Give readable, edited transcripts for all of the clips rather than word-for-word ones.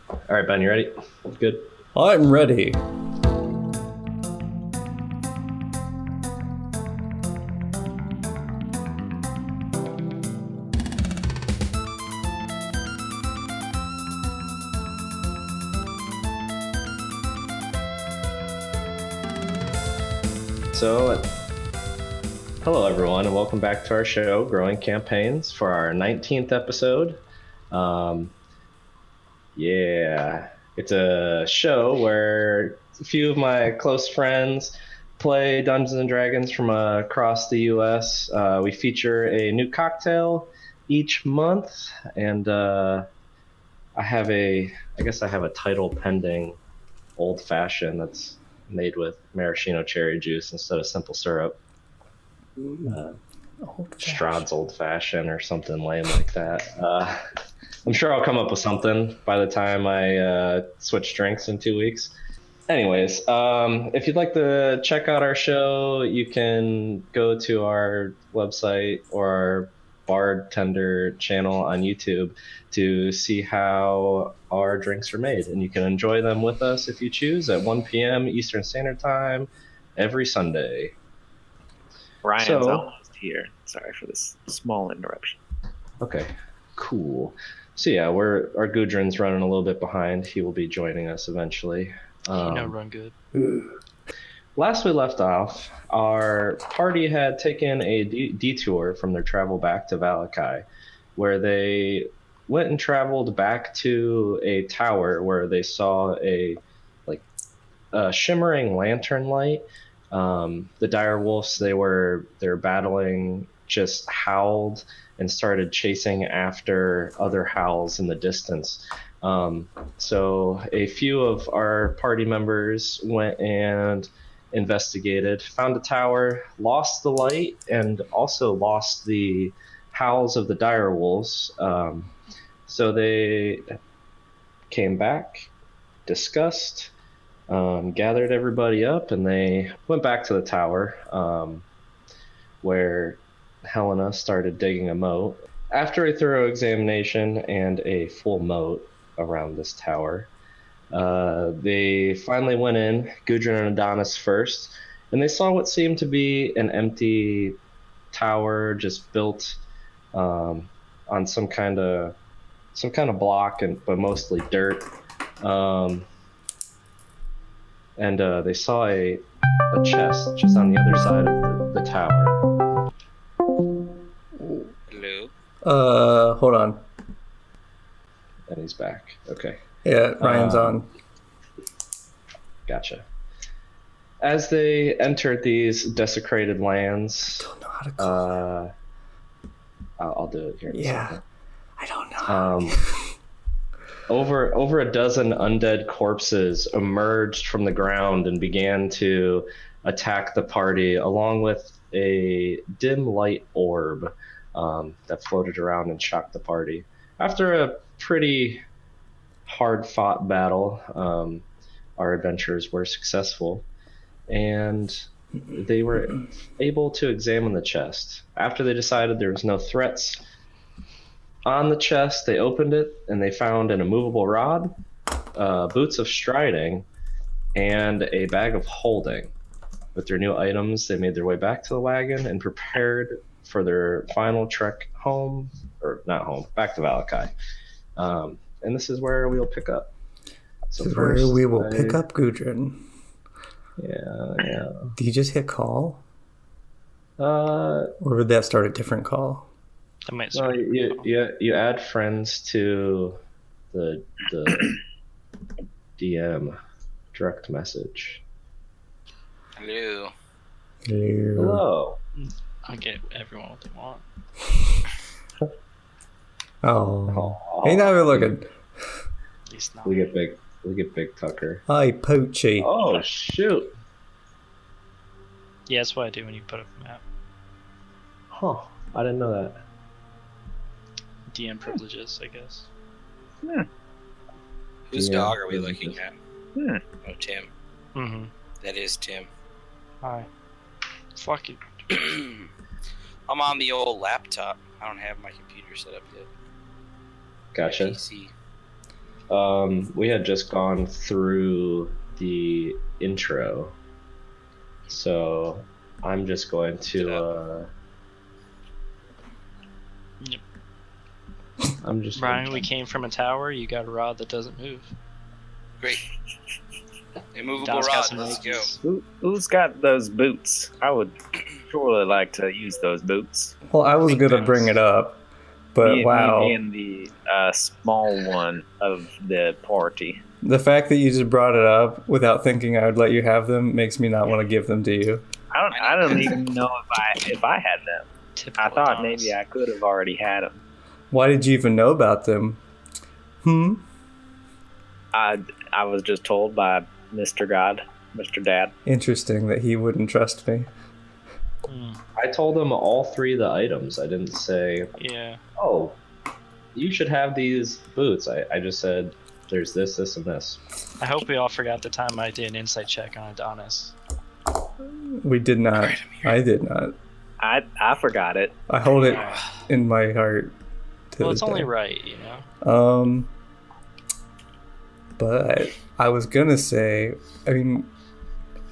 All right, Ben, you ready? Good. I'm ready. So, hello everyone, and welcome back to our show, Growing Campaigns, for our 19th episode. It's a show where a few of my close friends play Dungeons and Dragons from across the U.S. We feature a new cocktail each month, and I guess I have a title pending old fashioned that's made with maraschino cherry juice instead of simple syrup. Strahd's old fashioned or something lame like that. I'm sure I'll come up with something by the time I switch drinks in 2 weeks. Anyways, if you'd like to check out our show, you can go to our website or our bartender channel on YouTube to see how our drinks are made. And you can enjoy them with us if you choose at 1 p.m. Eastern Standard Time every Sunday. Ryan's almost here. Sorry for this small interruption. Okay, cool. So yeah, our Gudrun's running a little bit behind. He will be joining us eventually. Run good. Last we left off, our party had taken a detour from their travel back to Vallaki, where they went and traveled back to a tower where they saw a shimmering lantern light. The dire wolves they were battling just howled and started chasing after other howls in the distance. So a few of our party members went and investigated, found a tower, lost the light, and also lost the howls of the dire wolves. So they came back, discussed, gathered everybody up, and they went back to the tower where Helena started digging a moat. After a thorough examination and a full moat around this tower, they finally went in, Gudrun and Adonis first, and they saw what seemed to be an empty tower just built on some kind of block, but mostly dirt. And they saw a chest just on the other side of the tower. Hello? Hold on. And he's back. Okay. Yeah, Ryan's on. Gotcha. As they entered these desecrated lands, I don't know how to call I'll do it here. Yeah, I don't know. Over a dozen undead corpses emerged from the ground and began to attack the party, along with a dim light orb that floated around and shocked the party. After a pretty hard-fought battle, our adventurers were successful, and they were able to examine the chest. After they decided there was no threats on the chest, they opened it, and they found an immovable rod, boots of striding, and a bag of holding. With their new items, they made their way back to the wagon and prepared for their final trek home, or not home, back to Vallaki. And this is where we'll pick up. So this is where we will pick up Gudrun. Yeah. Did you just hit call? Or would that start a different call? That might no, you add friends to the DM direct message. Hello. Hello. I get everyone what they want. Oh. Ain't that looking? He's not. We get big Tucker. Hi, Poachy. Oh shoot. Yeah, that's what I do when you put up a map. Huh. I didn't know that. DM privileges, I guess. Whose DM dog are we privileges. looking at? Oh, Tim. Mm-hmm. That is Tim. Hi. Fuck you. I'm on the old laptop. I don't have my computer set up yet. Gotcha. PC. We had just gone through the intro, so I'm just going to. Yep. I'm just. Brian, we came from a tower. You got a rod that doesn't move. Great. Immovable Dallas got rod. some Let's go. Nikes. Who's got those boots? I would surely like to use those boots. Well, I was gonna bring it up, but Me wow, and the small one of the party. the fact that you just brought it up without thinking I would let you have them makes me not want to give them to you. I don't even know if I had them. Typical I thought Adonis. maybe I could have already had them. Why did you even know about them? I was just told by Mr. God, Mr. Dad. Interesting that he wouldn't trust me. I told him all 3 of the items. I didn't say, Yeah. "Oh, you should have these boots." I just said, "There's this, and this." I hope we all forgot the time I did an insight check on Adonis. We did not. Alright, I'm here. I did not. I forgot it. I hold it in my heart. To Well, it's this only day. right, you know. But I was gonna say, I mean,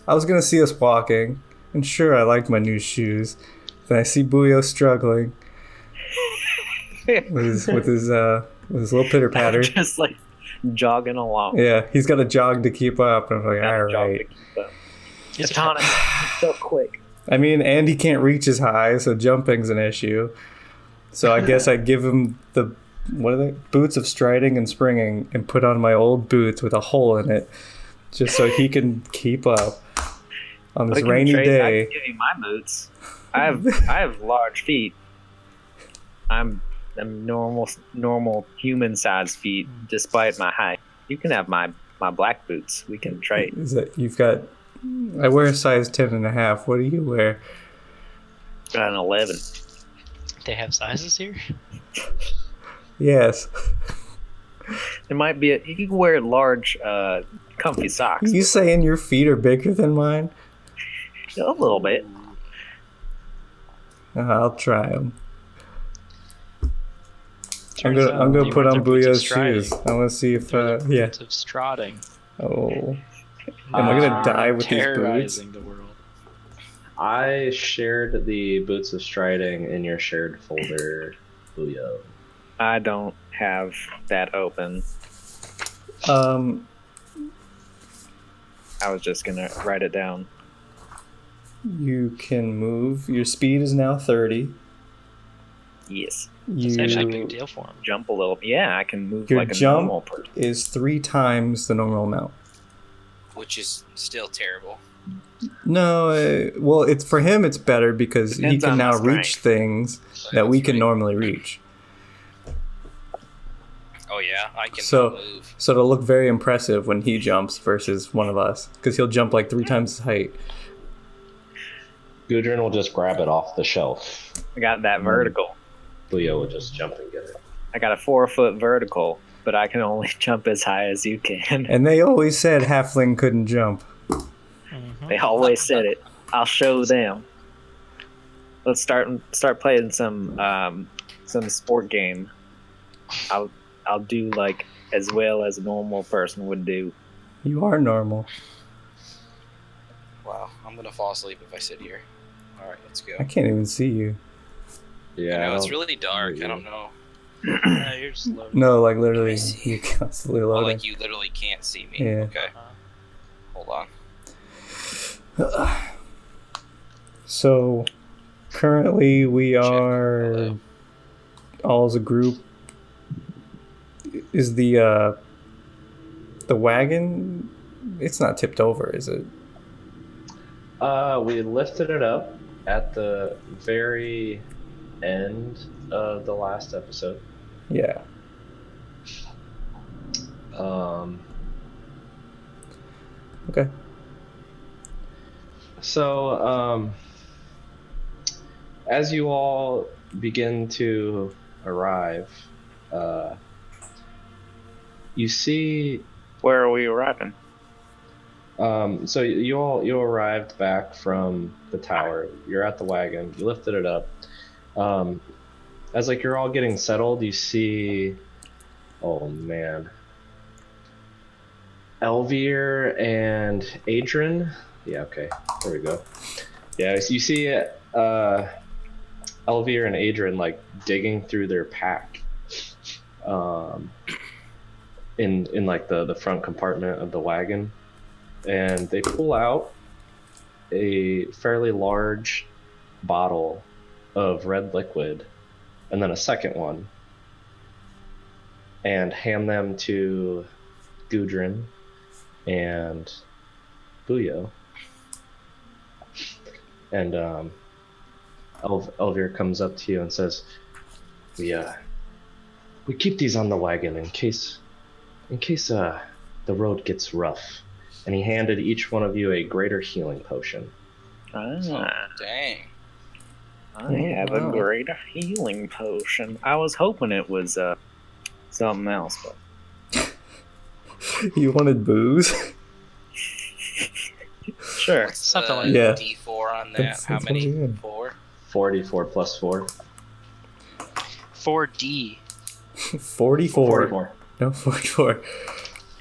I was gonna see us walking, and sure, I liked my new shoes. Then I see Buio struggling with his little pitter patter. Just like jogging along. Yeah, he's got to jog to keep up. And I'm like, Gotta all jog to right. keep up. It's Adonis, so quick. I mean, and he can't reach as high, so jumping's an issue. So I guess I give him the what are they? Boots of striding and springing, and put on my old boots with a hole in it, just so he can keep up on this We can rainy trade. I day. can give you my boots. I have large feet. I'm normal human sized feet, despite my height. You can have my black boots. We can trade. Is that you've got? I wear a size 10.5. What do you wear? Got an 11. They have sizes here? Yes. It might be you can wear large, comfy socks. You saying your feet are bigger than mine? A little bit. I'll try them. I'm Turns gonna out put you on want their boots of Buio's shoes. striding. I want to see if They're the yeah. boots of Strahding. Oh, am I gonna die with these boots? Terrorizing the world. I shared the boots of striding in your shared folder, Buio. I don't have that open. Um, I was just gonna write it down. you can move. Your speed is now 30. Yes. It's actually a big You deal for him. Jump a little. Yeah, I can move Your like a jump- normal person. is 3 times the normal amount. Which is still terrible. No, well, it's for him. It's better because he Depends can on now my strength. reach things that we can normally reach. Oh yeah, I can So- move. So it'll look very impressive when he jumps versus one of us, because he'll jump like 3 times his height. Gudrun will just grab it off the shelf. I got that vertical. Buio will just jump and get it. I got a 4-foot vertical, but I can only jump as high as you can. And they always said halfling couldn't jump. They always said it. I'll show them. Let's start playing some sport game. I'll do like as well as a normal person would do. You are normal. Wow, I'm gonna fall asleep if I sit here. All right, let's go. I can't even see you. Yeah, I know I it's don't- really dark. I don't know. Yeah, you're just loading. No, like literally, Let me see. you constantly Oh, loading. like you literally can't see me. Yeah. Okay. Hold on. So currently we are Hello. all as a group. Is the wagon? It's not tipped over, is it? We lifted it up at the very end of the last episode. Yeah. Okay. So, as you all begin to arrive, you see. Where are we arriving? So you arrived back from the tower. You're at the wagon. You lifted it up. As like you're all getting settled, you see. Oh man, Elvir and Adrian. Yeah, okay. There we go. Yeah, so you see Elvir and Adrian like digging through their pack. In like the front compartment of the wagon, and they pull out a fairly large bottle of red liquid and then a second one and hand them to Gudrun and Buio. And Elvir comes up to you and says, we keep these on the wagon in case the road gets rough. And he handed each one of you a greater healing potion. Ah, Dang. I have a greater healing potion. I was hoping it was something else, but You wanted booze? sure. What's Something the like that. D4 on that? That's How many? what I had. 4? 44 plus 4. 4D. 44. No, 44.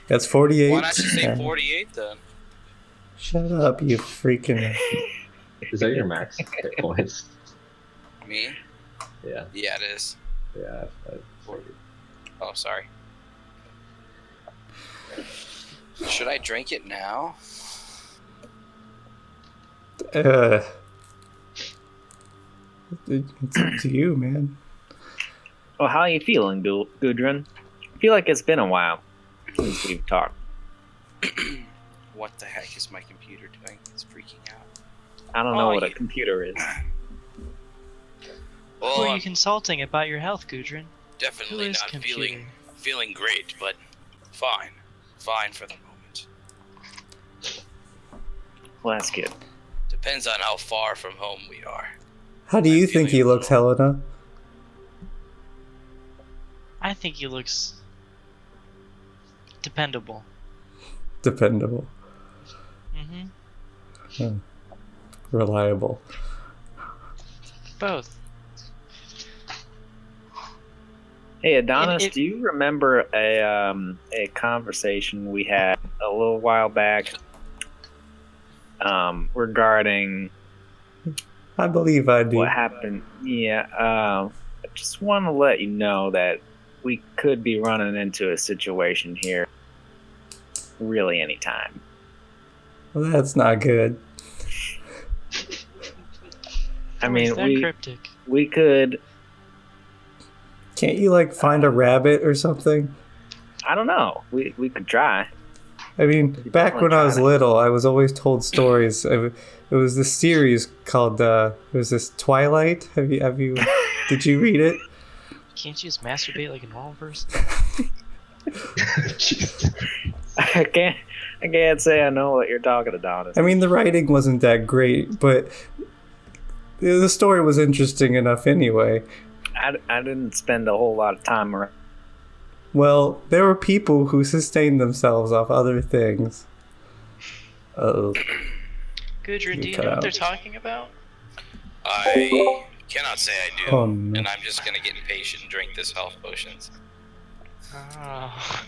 That's 48. Why not you say Yeah. 48 then? Shut up, you freaking... Is that your max hit points? Me? Yeah. Yeah, it is. Yeah. Oh, sorry. Should I drink it now? It's up to you, man. Well, how are you feeling, Gudrun? I feel like it's been a while since we've talked. What the heck is my computer doing? It's freaking out. I don't know Oh, what a you- computer is. Who Well, are you I'm consulting about your health, Gudrun? Who definitely is not computer? feeling great, but fine. Fine for the moment. Well, that's good. Depends on how far from home we are. How do I'm you think feeling he a looks, little- Helena? I think he looks dependable. Dependable. Mm-hmm. Reliable. Both. Hey, Adonis, It- do you remember a conversation we had a little while back regarding I believe I do. what happened? Yeah, I just want to let you know that we could be running into a situation here really anytime. Well, that's not good. I Oh, mean, is that cryptic? we could, Can't you, like, find a rabbit or something? I don't know, we could try. I mean, back when I was try that. little, I was always told stories. It was this series called, it was this Twilight. Have you, did you read it? Can't you just masturbate like a normal person? I can't say I know what you're talking about. I mean, the writing wasn't that great, but the story was interesting enough anyway. I didn't spend a whole lot of time around. Well, there were people who sustained themselves off other things. Oh, Gudrun, do you cut know what out. they're talking about? I cannot say I do, Oh, no. and I'm just gonna get impatient and drink this health potions. Oh.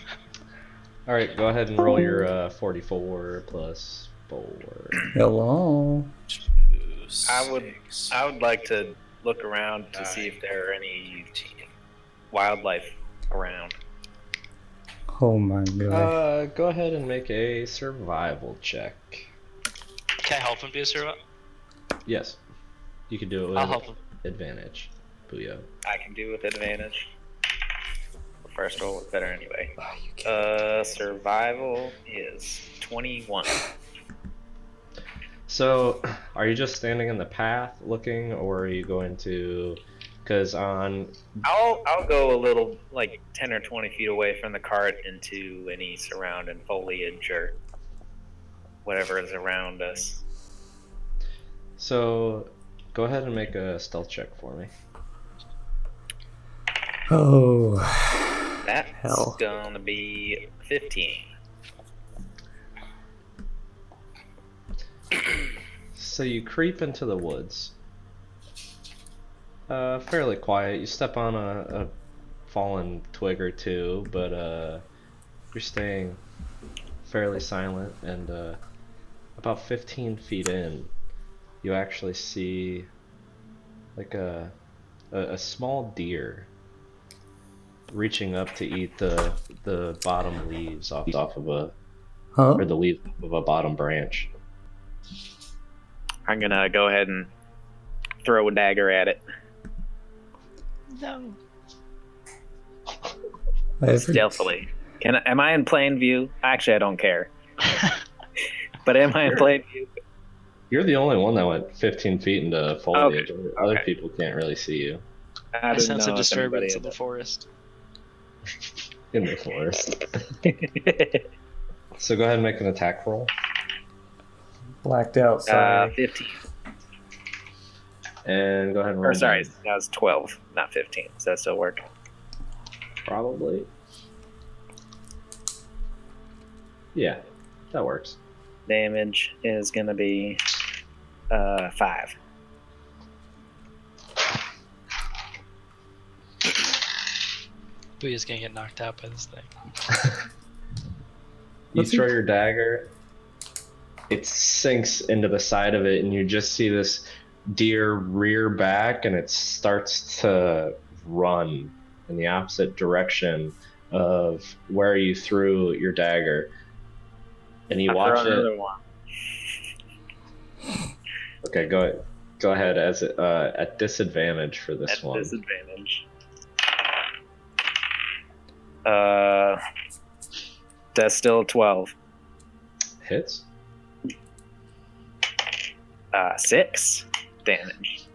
All right, go ahead and roll your 44 plus 4. hello. 2, I would 6, like to look around to see if there are any 18. wildlife around. Oh my god. Go ahead and make a survival check. Can I help him be a survivor? Yes, you can do it with I'll help him. advantage. Booyah. I can do with advantage. The first roll was better anyway. Oh, Survival is 21. So, are you just standing in the path looking, or are you going to? Because on I'll go a little, like 10 or 20 feet away from the cart into any surrounding foliage or whatever is around us. so, go ahead and make a stealth check for me. Oh. That's Hell. gonna be 15. So you creep into the woods. Fairly quiet. You step on a fallen twig or two, but you're staying fairly silent, and about 15 feet in, you actually see like a small deer reaching up to eat the bottom leaves off of Huh? or the leaves of a bottom branch. I'm gonna go ahead and throw a dagger at it. No. Stealthily. Am I in plain view? Actually, I don't care. But am I in plain view? You're the only one that went 15 feet into foliage. Okay. Other people can't really see you I I didn't sense know a if disturbance in anybody the forest. in the forest. had- So go ahead and make an attack roll. Blacked out. Sorry. 15. And go ahead and roll. Or sorry, damage. that was 12, not 15. Does that still work? Probably. Yeah, that works. Damage is gonna be 5. Buio's gonna get knocked out by this thing. You What's he- throw your dagger, it sinks into the side of it, and you just see this deer rear back, and it starts to run in the opposite direction of where you threw your dagger. And you watch it. Another one. Okay, go ahead as at disadvantage for this At one. disadvantage. That's still 12. Hits. 6 damage.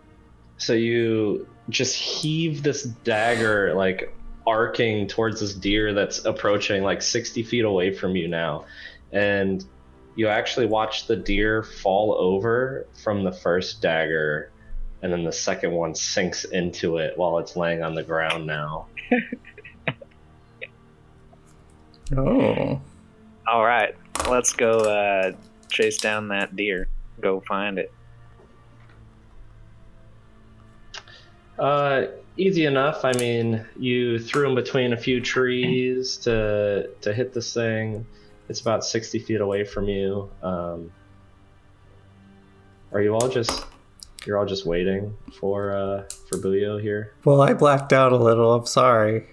So you just heave this dagger, like arcing towards this deer that's approaching like 60 feet away from you now. And you actually watch the deer fall over from the first dagger, and then the second one sinks into it while it's laying on the ground now. Oh. All right, let's go chase down that deer. Go find it. Easy enough. I mean, you threw in between a few trees to hit this thing. It's about 60 feet away from you. Are you all just you're all just waiting for Buio here? Well, I blacked out a little. I'm sorry,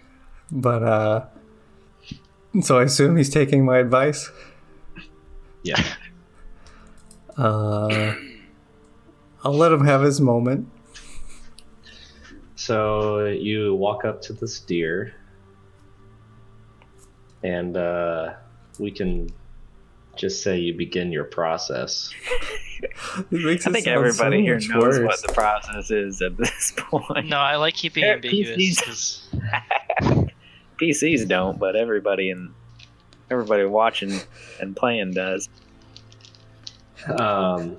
but so I assume he's taking my advice. Yeah. I'll let him have his moment. So you walk up to this deer, and we can just say you begin your process. It makes I it think sound everybody so here much knows worse. what the process is at this point. No, I like keeping Yeah, ambiguous. PCs. 'Cause PCs don't, but everybody watching and playing does.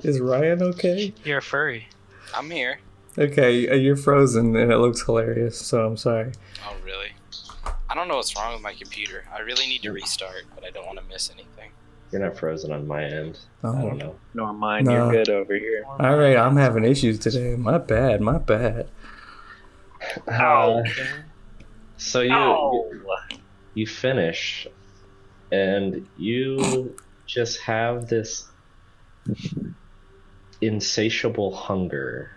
Is Ryan okay? you're a furry. I'm here. Okay, you're frozen and it looks hilarious, so I'm sorry. Oh, really? I don't know what's wrong with my computer. I really need to restart, but I don't want to miss anything. You're not frozen on my end. Oh. I don't know. Nor mine, No. you're good over here. All right, I'm having issues today. My bad. Ow. So Oh. you finish, and you just have this insatiable hunger.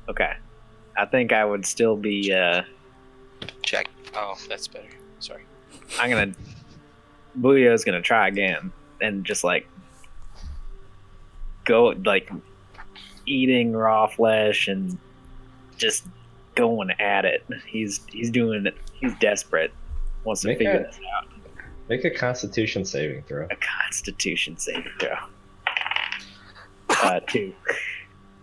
Okay. I think I would still be. Check. Oh, that's better. Sorry. Buio's gonna try again and just like go like eating raw flesh and just going at it. He's doing it. He's desperate. Wants to Make figure a- this out. Make a Constitution saving throw. A Constitution saving throw. 2.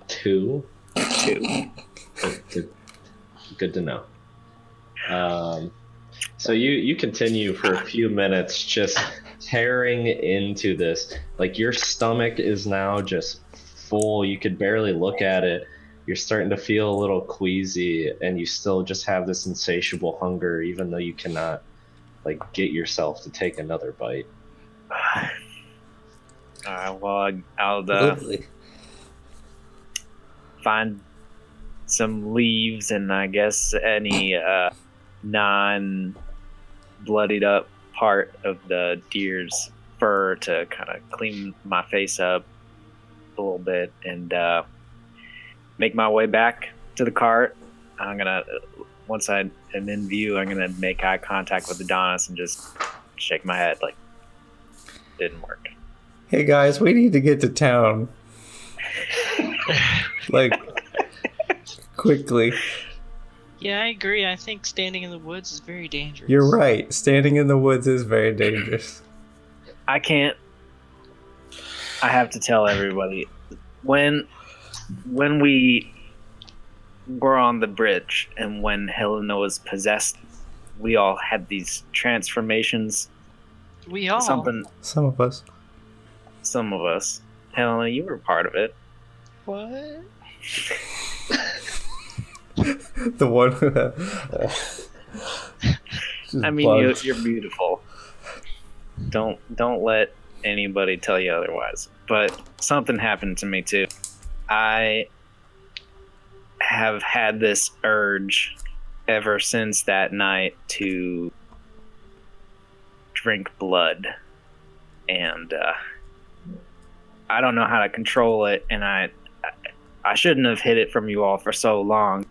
2. 2. Good to know. So you continue for a few minutes just tearing into this. Like your stomach is now just full. You could barely look at it. You're starting to feel a little queasy, and you still just have this insatiable hunger, even though you cannot like get yourself to take another bite. Well, I'll find some leaves and I guess any non bloodied up part of the deer's fur to kind of clean my face up a little bit and make my way back to the cart. I'm gonna, once I am in view, I'm gonna make eye contact with Adonis and just shake my head like didn't work. Hey guys, we need to get to town. Like, quickly. Yeah, I agree. I think standing in the woods is very dangerous. You're right. Standing in the woods is very dangerous. I can't. I have to tell everybody when we were on the bridge and when Helena was possessed, we all had these transformations. We all. Some of us. Some of us. Helena, you were part of it. What? The one who I mean, you're beautiful. Don't let anybody tell you otherwise. But something happened to me too. I have had this urge ever since that night to drink blood, and I don't know how to control it, and I shouldn't have hid it from you all for so long,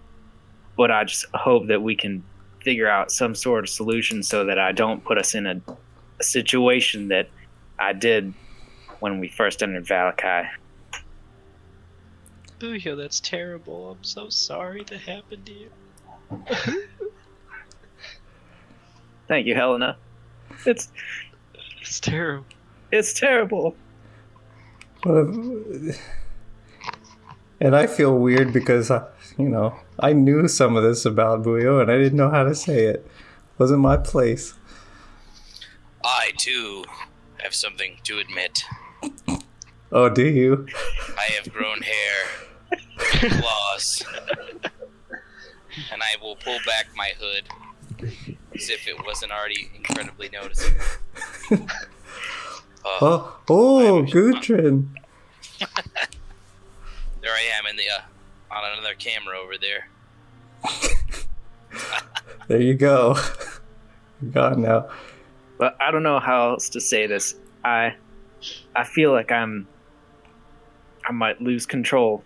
but I just hope that we can figure out some sort of solution so that I don't put us in a situation that I did when we first entered Vallaki. Buio, that's terrible. I'm so sorry that happened to you. Thank you, Helena. It's terrible. It's terrible. And I feel weird because, I knew some of this about Buio and I didn't know how to say it. Wasn't my place. I, too, have something to admit. Oh, do you? I have grown hair, claws, and I will pull back my hood as if it wasn't already incredibly noticeable. Gudrun. There I am in the on another camera over there. There you go. You're gone now. But I don't know how else to say this. I feel like I might lose control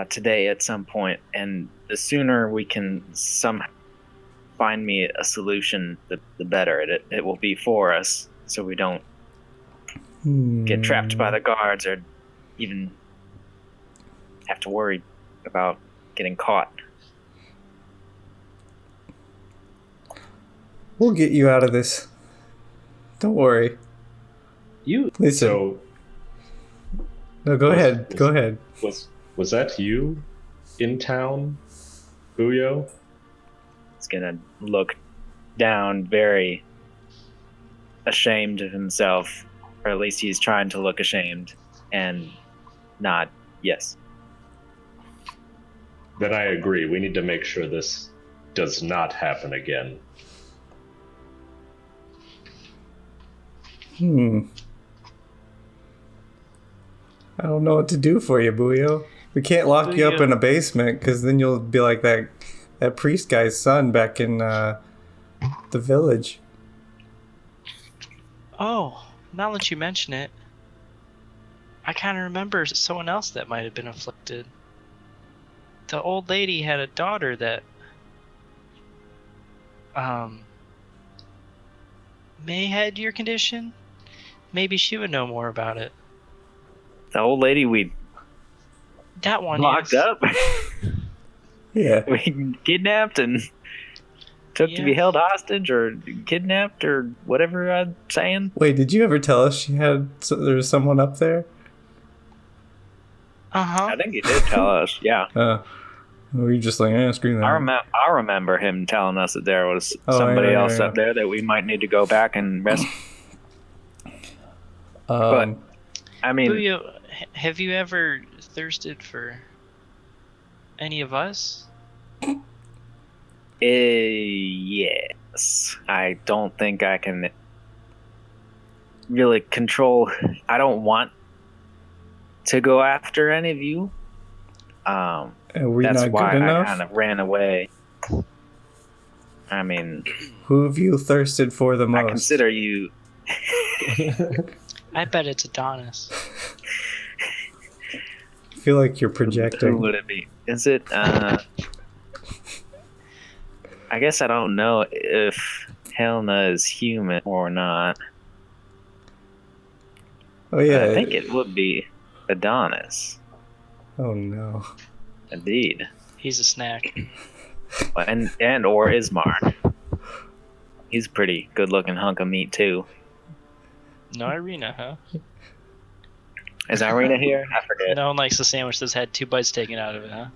today at some point, and the sooner we can somehow find me a solution, the better it will be for us, so we don't get trapped by the guards or even have to worry about getting caught. We'll get you out of this. Don't worry. Listen. So, no, go ahead. Go ahead. Was that you in town, Buio? He's gonna look down, very ashamed of himself, or at least he's trying to look ashamed, and nod yes. Then I agree. We need to make sure this does not happen again. I don't know what to do for you, Buio. We can't lock you up in a basement, because then you'll be like that priest guy's son back in the village. Oh, now that you mention it, I kind of remember someone else that might have been afflicted. The old lady had a daughter that may had your condition. Maybe she would know more about it. The old lady we That one locked yes. up. Yeah. We kidnapped and took to be held hostage or kidnapped or whatever I'm saying. Wait, did you ever tell us there was someone up there? I think he did tell us, yeah. Were you just like, screw that? I remember him telling us that there was somebody else up there that we might need to go back and rescue. But, I mean... Buio, have you ever thirsted for any of us? Yes. I don't think I can really control... I don't want to go after any of you. That's why I kind of ran away. I mean, Who have you thirsted for the most? I consider you. I bet it's Adonis. I feel like you're Who projecting. would it be? Is it? I guess I don't know if Helena is human or not. Oh yeah. I think it would be Adonis. Oh no. Indeed. He's a snack. And or Ismark. He's a pretty good looking hunk of meat too. No Irina, huh? Is Irina here? I forget. No one likes the sandwich that's had 2 bites taken out of it, huh?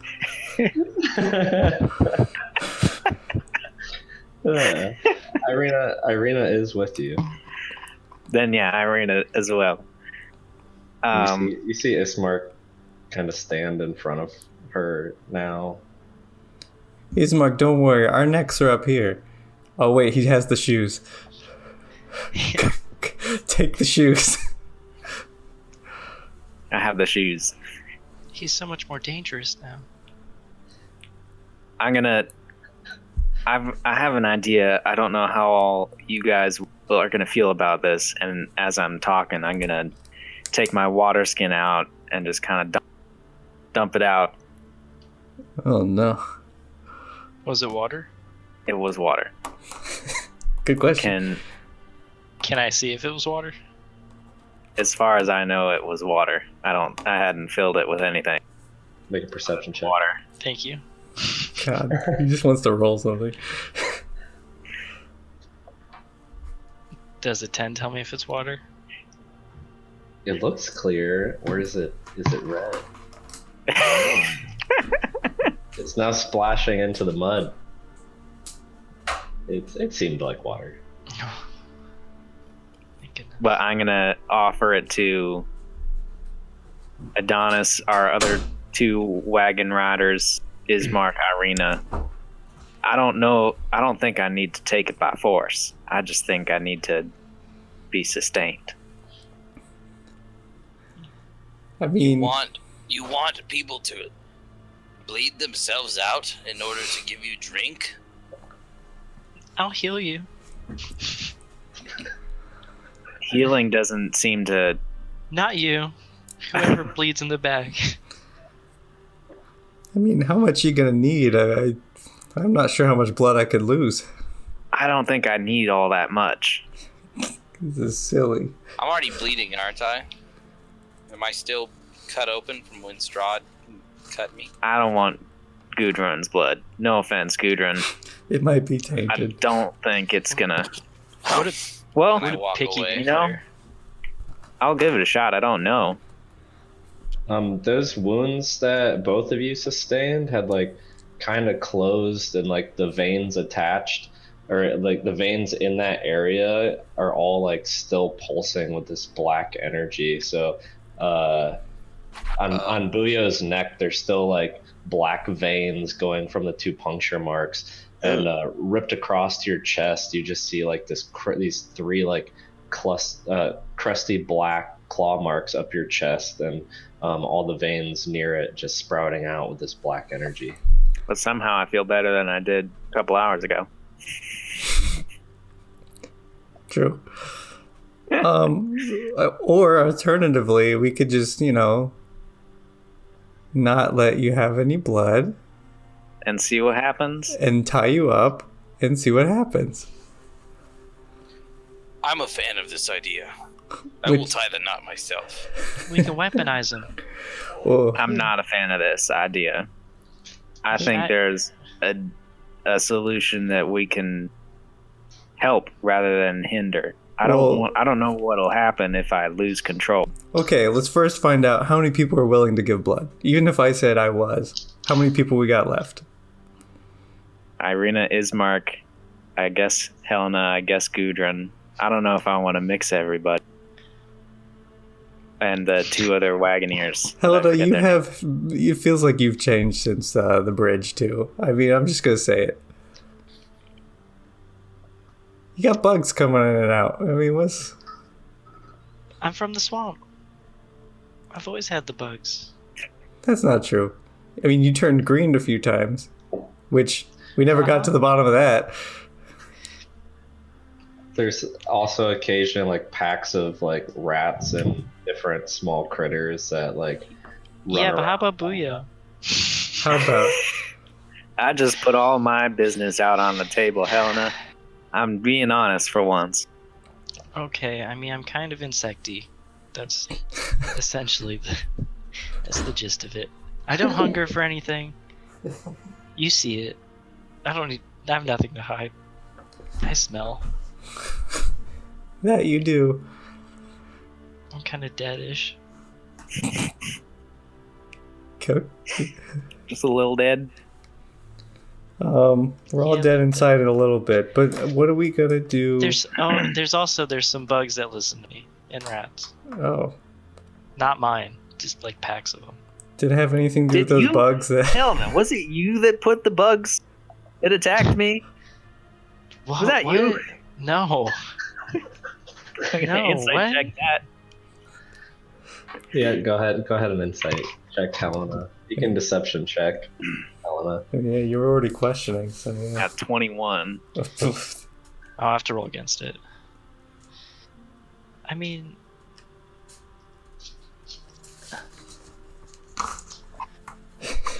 Irina is with you. Then yeah, Irina as well. You see Ismark kind of stand in front of her now. Ismark, don't worry. Our necks are up here. Oh wait, he has the shoes. Take the shoes. I have the shoes. He's so much more dangerous now. I have an idea. I don't know how all you guys are gonna feel about this. And as I'm talking, I'm gonna take my water skin out and just kind of dump it out. Oh no. Was it water? It was water. Good question. Can I see if it was water? As far as I know, it was water. I hadn't filled it with anything. Make a perception check. Water. Thank you. God, he just wants to roll something. Does a 10 tell me if it's water? It looks clear, or is it red? It's now splashing into the mud. It seemed like water. Thank goodness. But I'm gonna offer it to Adonis, our other 2 wagon riders, Ismark, Irina. I don't think I need to take it by force. I just think I need to be sustained. I mean, You want people to bleed themselves out in order to give you drink? I'll heal you. Healing doesn't seem to. Not you. Whoever bleeds in the back. how much you gonna need? I'm not sure how much blood I could lose. I don't think I need all that much. This is silly. I'm already bleeding, aren't I? Am I still cut open from when Strahd cut me? I don't want Gudrun's blood. No offense, Gudrun. It might be I tainted. don't think it's gonna. What a Well, I walk picky away. you know, I'll give it a shot. I don't know. Those wounds that both of you sustained had kind of closed and the veins attached, or the veins in that area are all still pulsing with this black energy. So on Buio's neck, there's still black veins going from the 2 puncture marks, and ripped across your chest, you just see these 3 crusty black claw marks up your chest, and all the veins near it just sprouting out with this black energy. But somehow I feel better than I did a couple hours ago. True. Or alternatively, we could just, not let you have any blood And see what happens. and tie you up and see what happens. I'm a fan of this idea. I will Which- tie the knot myself. We can weaponize him. Oh, I'm not a fan of this idea. I think I- there's a solution that we can help rather than hinder. I don't know what'll happen if I lose control. okay, let's first find out how many people are willing to give blood. Even if I said I was, how many people we got left? Irina, Ismark, I guess Helena, I guess Gudrun. I don't know if I want to mix everybody. And the 2 other Wagoneers. I Helena, forget you their have. It feels like you've changed since the bridge too. I'm just gonna say it. You got bugs coming in and out. What's? I'm from the swamp. I've always had the bugs. That's not true. You turned green a few times, which we never got to the bottom of that. There's also occasionally like packs of like rats and different small critters that like run Yeah, but how around. about Buio? How about I just put all my business out on the table, Helena. I'm being honest for once. Okay, I mean, I'm kind of insecty. That's essentially that's the gist of it. I don't hunger for anything. You see it. I have nothing to hide. I smell. that? You do. I'm kind of deadish. Just a little dead. We're all Yeah. dead inside in a little bit, but what are we gonna do? There's some bugs that listen to me and rats. Oh, Not mine, just like packs of them. did it have anything to do with Did those you? bugs that? Helena, was it you that put the bugs that attacked me? What, Was that you? No. I'm gonna No, insight what? check that. Yeah, go ahead and insight check Helena. You can deception check Helena. Yeah, you were already questioning. So yeah. At 21. I'll have to roll against it. I mean,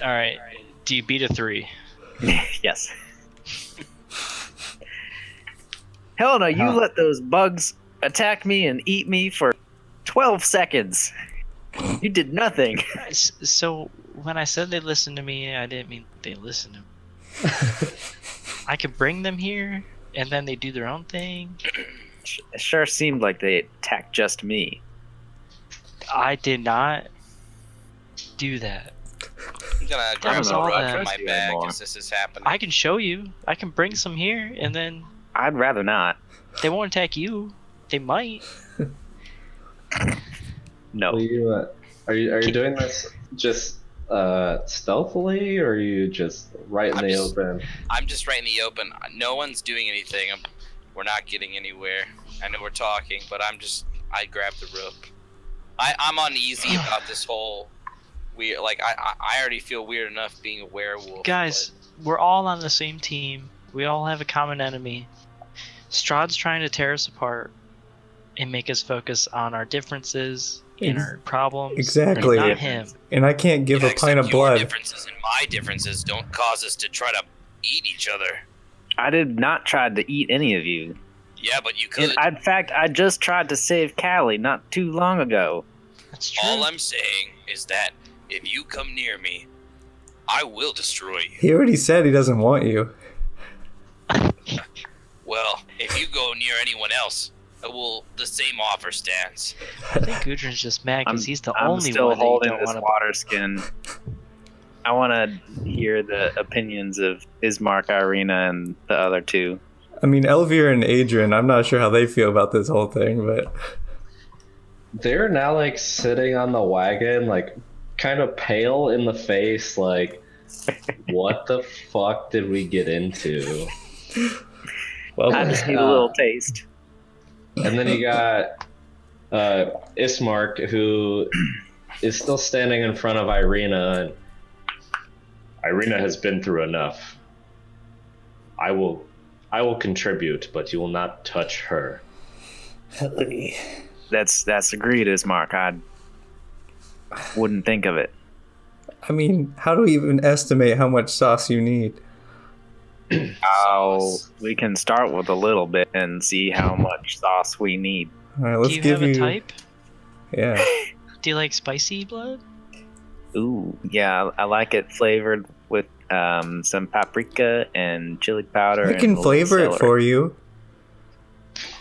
all right. Do you beat a 3? Yes. Helena, you let those bugs attack me and eat me for 12 seconds. You did nothing. So when I said they listened to me, I didn't mean they listened to me. I could bring them here, and then they do their own thing. It sure seemed like they attacked just me. I did not do that. I'm gonna grab was a all rug that. from my Trust you bag anymore. as this is happening. I can show you. I can bring some here, and then I'd rather not. they won't attack you. They might. No. Will you, are you doing this just stealthily, or are you just right in I'm the just- open? I'm just right in the open. No one's doing anything. We're not getting anywhere. I know we're talking, but I grabbed the rope. I'm uneasy about this whole weird. Like I already feel weird enough being a werewolf. Guys, we're all on the same team. We all have a common enemy. Strahd's trying to tear us apart and make us focus on our differences and our problems. Exactly. And not him. And I can't give Yeah, a pint except of your blood. differences and my differences don't cause us to try to eat each other. I did not try to eat any of you. Yeah, but you could. In fact, I just tried to save Callie not too long ago. That's true. All I'm saying is that if you come near me, I will destroy you. He already said he doesn't want you. Well, if you go near anyone else, the same offer stands. I think Gudrun's just mad because he's the I'm only still one that you holding don't this want to. water skin. I want to hear the opinions of Ismark, Irina, and the other two. I mean, Elvira and Adrian, I'm not sure how they feel about this whole thing, but They're now like sitting on the wagon, like kind of pale in the face, like what the fuck did we get into? well, I just need a little taste. And then you got Ismark, who is still standing in front of Irina. And Irina has been through enough. I will contribute, but you will not touch her. That's agreed, Ismark. I wouldn't think of it. I mean, how do we even estimate how much sauce you need? We can start with a little bit and see how much sauce we need. All right, let's Do you give have you. a type? Yeah. Do you like spicy blood? Ooh, yeah, I like it flavored with some paprika and chili powder. I and a can little flavor it celery. for you.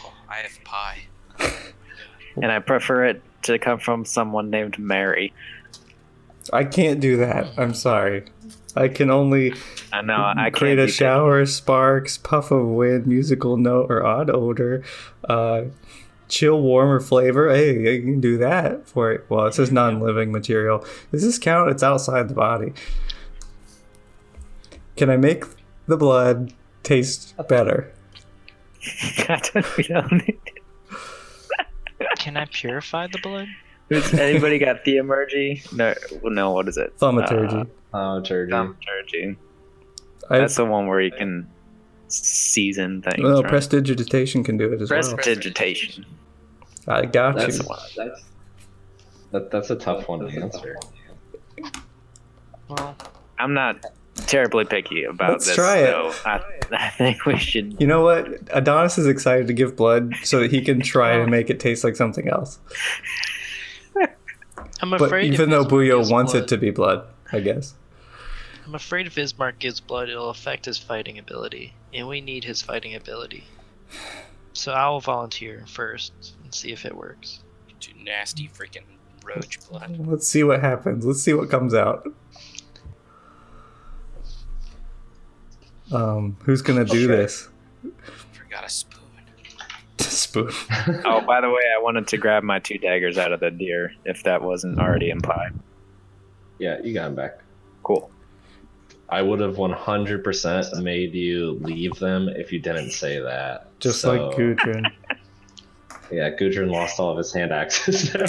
Oh, I have pie. And I prefer it to come from someone named Mary. I can't do that. I'm sorry. I can only I know I create can't a do shower, sparks, puff of wind, musical note, or odd odor. Chill, warm, or flavor. Hey, you can do that for it. Well, it says non-living material. Does this count? It's outside the body. Can I make the blood taste better? We don't need Can I purify the blood? Anybody got thaumaturgy? No. What is it? Thaumaturgy. Thaumaturgy. Thaumaturgy. I, That's the one where you can season things. Well, right? prestidigitation can do it as well. Prestidigitation. I got That's you. that's a tough one to answer. Well, I'm not terribly picky about Let's this. try it. So I think we should. You know what? Adonis is excited to give blood so that he can try to make it taste like something else. I'm But afraid even if though Bismarck Buio gives wants blood, it to be blood, I guess. I'm afraid if Bismarck gives blood, it'll affect his fighting ability, and we need his fighting ability. So I'll volunteer first and see if it works. Too nasty freaking roach blood. Let's see what happens. Let's see what comes out. Who's gonna do this? Forgot a spoon. Spoon. Oh, by the way, I wanted to grab my 2 daggers out of the deer, if that wasn't already implied. Yeah, you got him back. Cool. I would have 100% made you leave them if you didn't say that. Just So, like Gudrun. Yeah, Gudrun lost all of his hand axes. Yeah,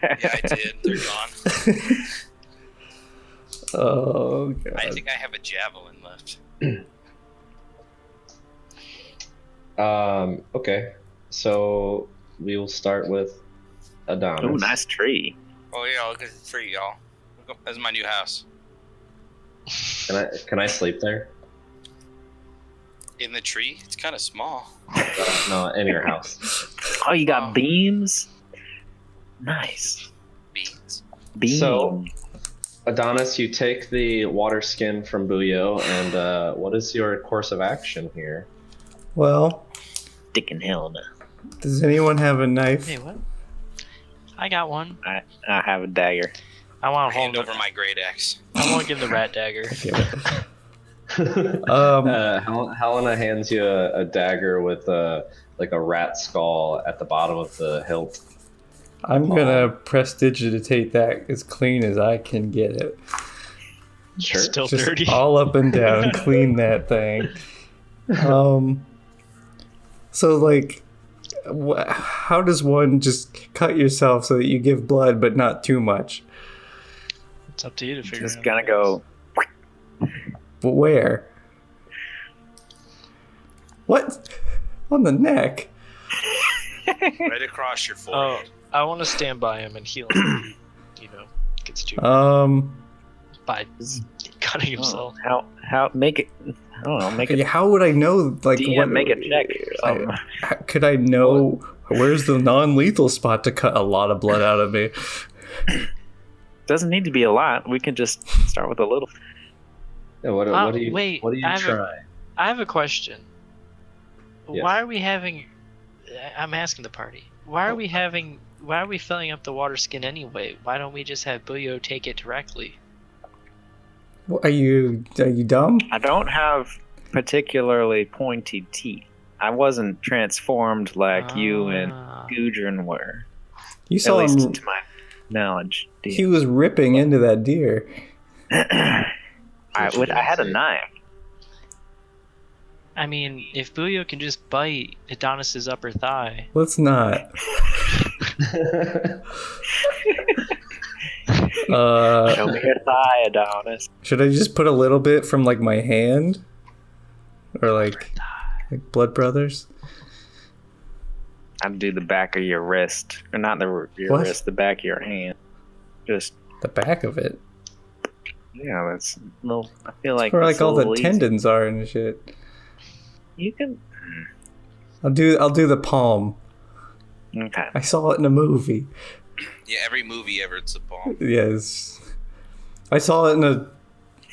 I did. They're gone. Oh god. I think I have a javelin left. Okay, so we will start with Adonis. Ooh, nice tree. Oh yeah, look at the tree, y'all. That's my new house. Can I sleep there? In the tree? It's kind of small. No, in your house. Oh, you got beams? Nice. Beans. Beams. So- Adonis, you take the water skin from Buio, and what is your course of action here? Well, Dick and hell no. does anyone have a knife? Hey, what? I got one. I have a dagger. I want to Hand hold over my great axe. I want to give the rat dagger. Helena hands you a dagger with like a rat skull at the bottom of the hilt. I'm gonna prestidigitate that as clean as I can get it. Sure. Still Just dirty. all up and down, clean that thing. So like, how does one just cut yourself so that you give blood but not too much? It's up to you to figure Just it out. gonna go. But where? What? On the neck? Right across your Oh, forehead. I want to stand by him and heal him. Gets too by cutting himself. How make it? I don't know. Make it. How would I know? Like, DM, what? make a check. or something. Could I know where's the non-lethal spot to cut a lot of blood out of me? Doesn't need to be a lot. We can just start with a little. Yeah, what do you wait, what do you I have try? I have a question. Yes. Why are we having? I'm asking the party. Why are we filling up the water skin anyway? Why don't we just have Buio take it directly? Are you dumb? I don't have particularly pointy teeth. I wasn't transformed like you and Gudrun were. You At saw least him. to my knowledge. He was ripping into that deer. I had a knife. I mean, if Buio can just bite Adonis's upper thigh. Let's not. Show me your thigh, Adonis. Should I just put a little bit from like my hand, or like Blood Brothers? I'd do the back of your wrist, or not your What? wrist, the back of your hand. Just The back of it, yeah, that's little. I feel like where it's like all a the little easy. tendons are and shit. You can. I'll do the palm. Okay. I saw it in a movie. Yeah, every movie ever, it's a bomb. Yes, I saw it in a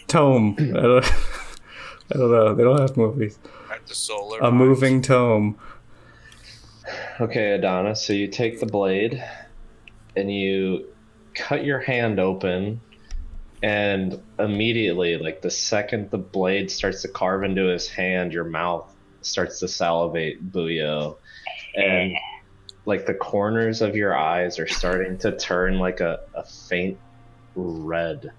tome. I don't know. They don't have movies. At the solar. A moving tome. Okay, Adonis, so you take the blade and you cut your hand open, and immediately, like the second the blade starts to carve into his hand, your mouth starts to salivate, Buio, and like the corners of your eyes are starting to turn like a faint red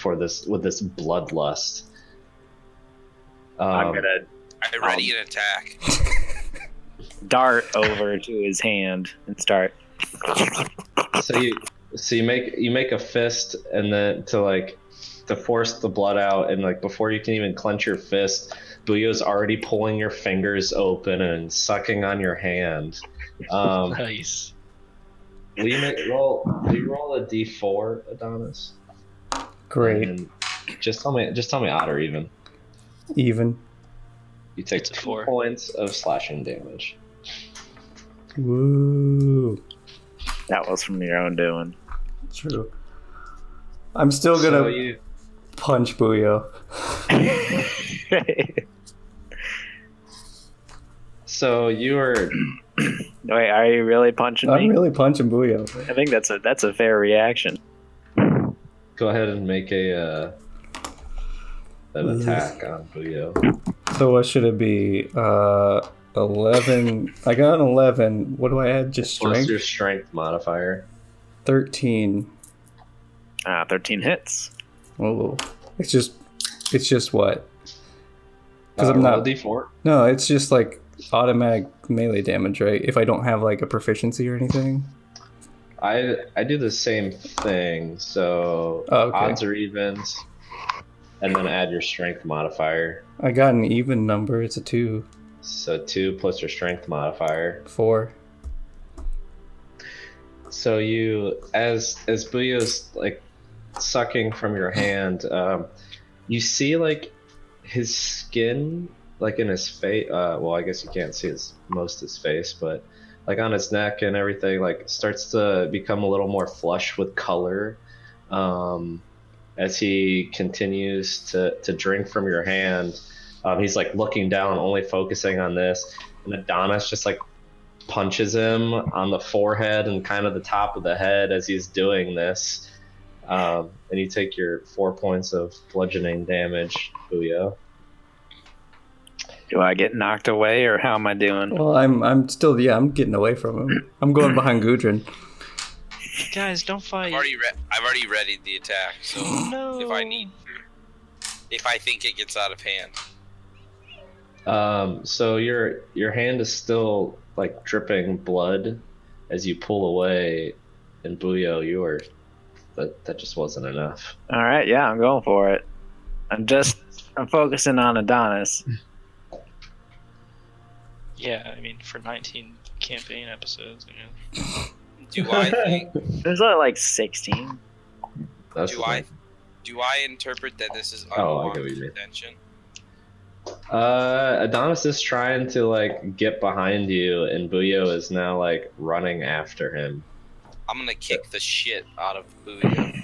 with this bloodlust. I'm gonna I ready an attack. dart over to his hand and start. So you make a fist, and then to force the blood out, and like before you can even clench your fist, Buyo's already pulling your fingers open and sucking on your hand. Nice. Do you roll a d4, Adonis? Great. And just tell me odd or even. Even. You take It's a 2 4. points of slashing damage. Woo. That was from your own doing. True. I'm still gonna So you punch Buio. So you are. Wait, are you really punching me? I'm really punching Buio. I think that's a fair reaction. Go ahead and make an attack on Buio. So what should it be? 11. I got an 11. What do I add? Just Plus strength? your strength modifier. 13. 13 hits. Oh, it's just what? Because I'm roll not. a d4. No, it's just like automatic melee damage, right? If I don't have like a proficiency or anything. I do the same thing. So Oh, okay. odds or evens, and then add your strength modifier. I got an even number. It's a 2. So 2 plus your strength modifier. 4. So you, as Buyo's like sucking from your hand, you see like his skin, like in his face. Well, I guess you can't see most of his face, but like on his neck and everything, like starts to become a little more flush with color, as he continues to drink from your hand. He's like looking down, only focusing on this, and Adonis just like punches him on the forehead and kind of the top of the head as he's doing this. And you take your 4 points of bludgeoning damage, Buio. Do I get knocked away, or how am I doing? Well, I'm still I'm getting away from him. I'm going behind Gudrun. Guys, don't fight. I've already readied the attack, so No. if I think it gets out of hand. So your hand is still like dripping blood as you pull away, and Buio, that just wasn't enough. All right, yeah, I'm going for it. I'm focusing on Adonis. Yeah, I mean, for 19 campaign episodes, you know. Do I think? There's like 16. That's do the I? thing. Do I interpret that this is Oh, I get unwanted what you mean. attention? Adonis is trying to like get behind you, and Buio is now like running after him. I'm gonna kick the shit out of Buio.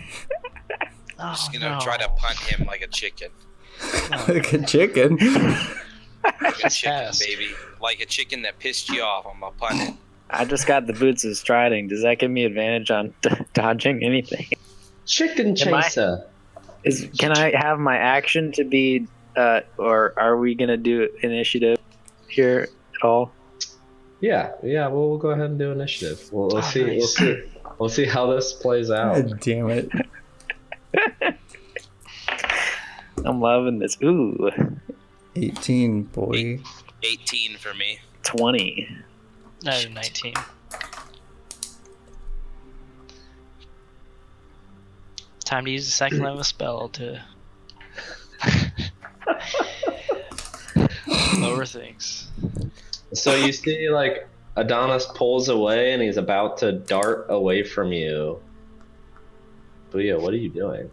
I'm just gonna try to punt him like a chicken. Like a chicken. Like a chicken, Ass. baby. Like a chicken that pissed you off. I'm gonna punt it. I just got the boots of striding. Does that give me advantage on dodging anything? Chicken Am I- chaser. Can I have my action to be, or are we gonna do initiative here at all? Yeah. We'll go ahead and do initiative. We'll see. Nice. We'll see how this plays out. God damn it. I'm loving this. Ooh, 18, boy. 18 for me. 20. No, 19. Time to use the second level spell to lower things. So you see, like, Adonis pulls away and he's about to dart away from you. Buio, what are you doing?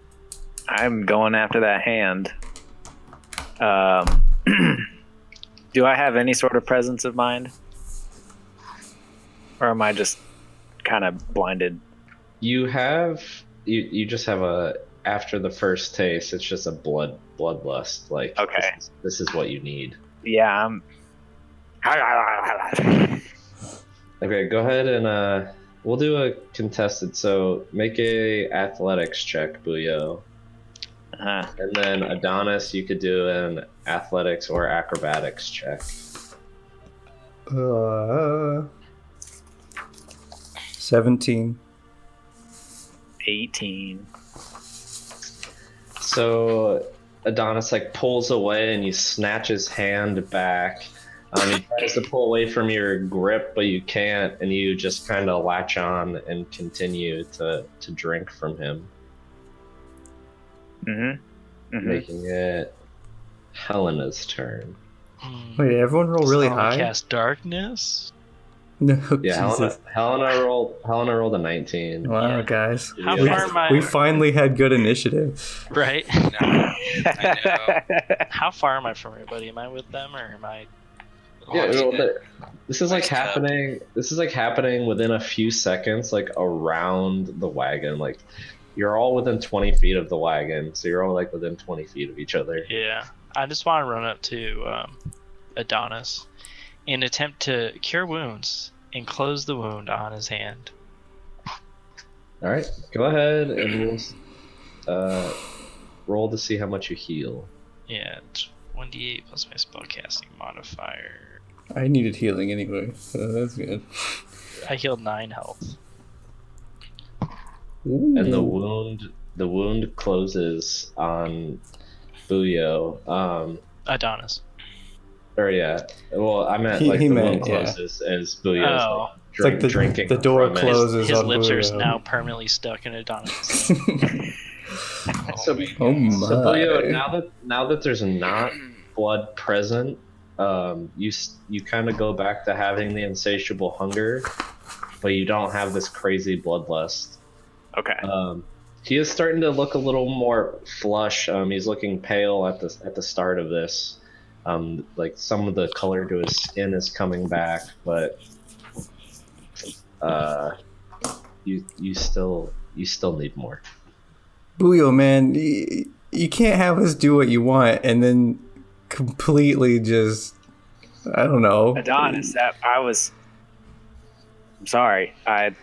I'm going after that hand. Do I have any sort of presence of mind? Or am I just kind of blinded? You just have after the first taste, it's just a bloodlust. Like, Okay. this is what you need. Yeah, I'm. Okay, go ahead and we'll do a contested. So make a athletics check, Buio. And then Adonis, you could do an athletics or acrobatics check. 17. 18. So Adonis like pulls away and you snatch his hand back. He tries to pull away from your grip, but you can't, and you just kind of latch on and continue to drink from him, Mm-hmm. making it Helena's turn. Wait, everyone roll really So I'll high? cast darkness. No, Yeah, Jesus. Helena rolled a 19. Wow, Yeah. guys. How Yeah. far am I? We finally had good initiative. Right. I know. How far am I from everybody? Am I with them or am I? Yeah, Oh, well, dude. this is like Nice cup. happening. This is like happening within a few seconds, like around the wagon. Like you're all within 20 feet of the wagon, so you're all like within 20 feet of each other. Yeah. I just want to run up to Adonis and attempt to cure wounds and close the wound on his hand. All right, go ahead and we'll roll to see how much you heal. Yeah, it's 1d8 plus my spellcasting modifier. I needed healing anyway, so that's good. I healed 9 health. And the wound closes on Buio. Adonis. Or yeah, well, I meant He like the meant, wound yeah. closes as Buio's Oh. like, It's like drinking. the door from it. closes His on lips are Buio. now permanently stuck in Adonis. So, Oh my. so Buio, now that there's not blood present, you kind of go back to having the insatiable hunger, but you don't have this crazy bloodlust. Okay. He is starting to look a little more flush. He's looking pale at the start of this. Like some of the color to his skin is coming back, but you still need more. Buio, man, you can't have us do what you want and then completely just, I don't know. Adonis, I'm sorry. I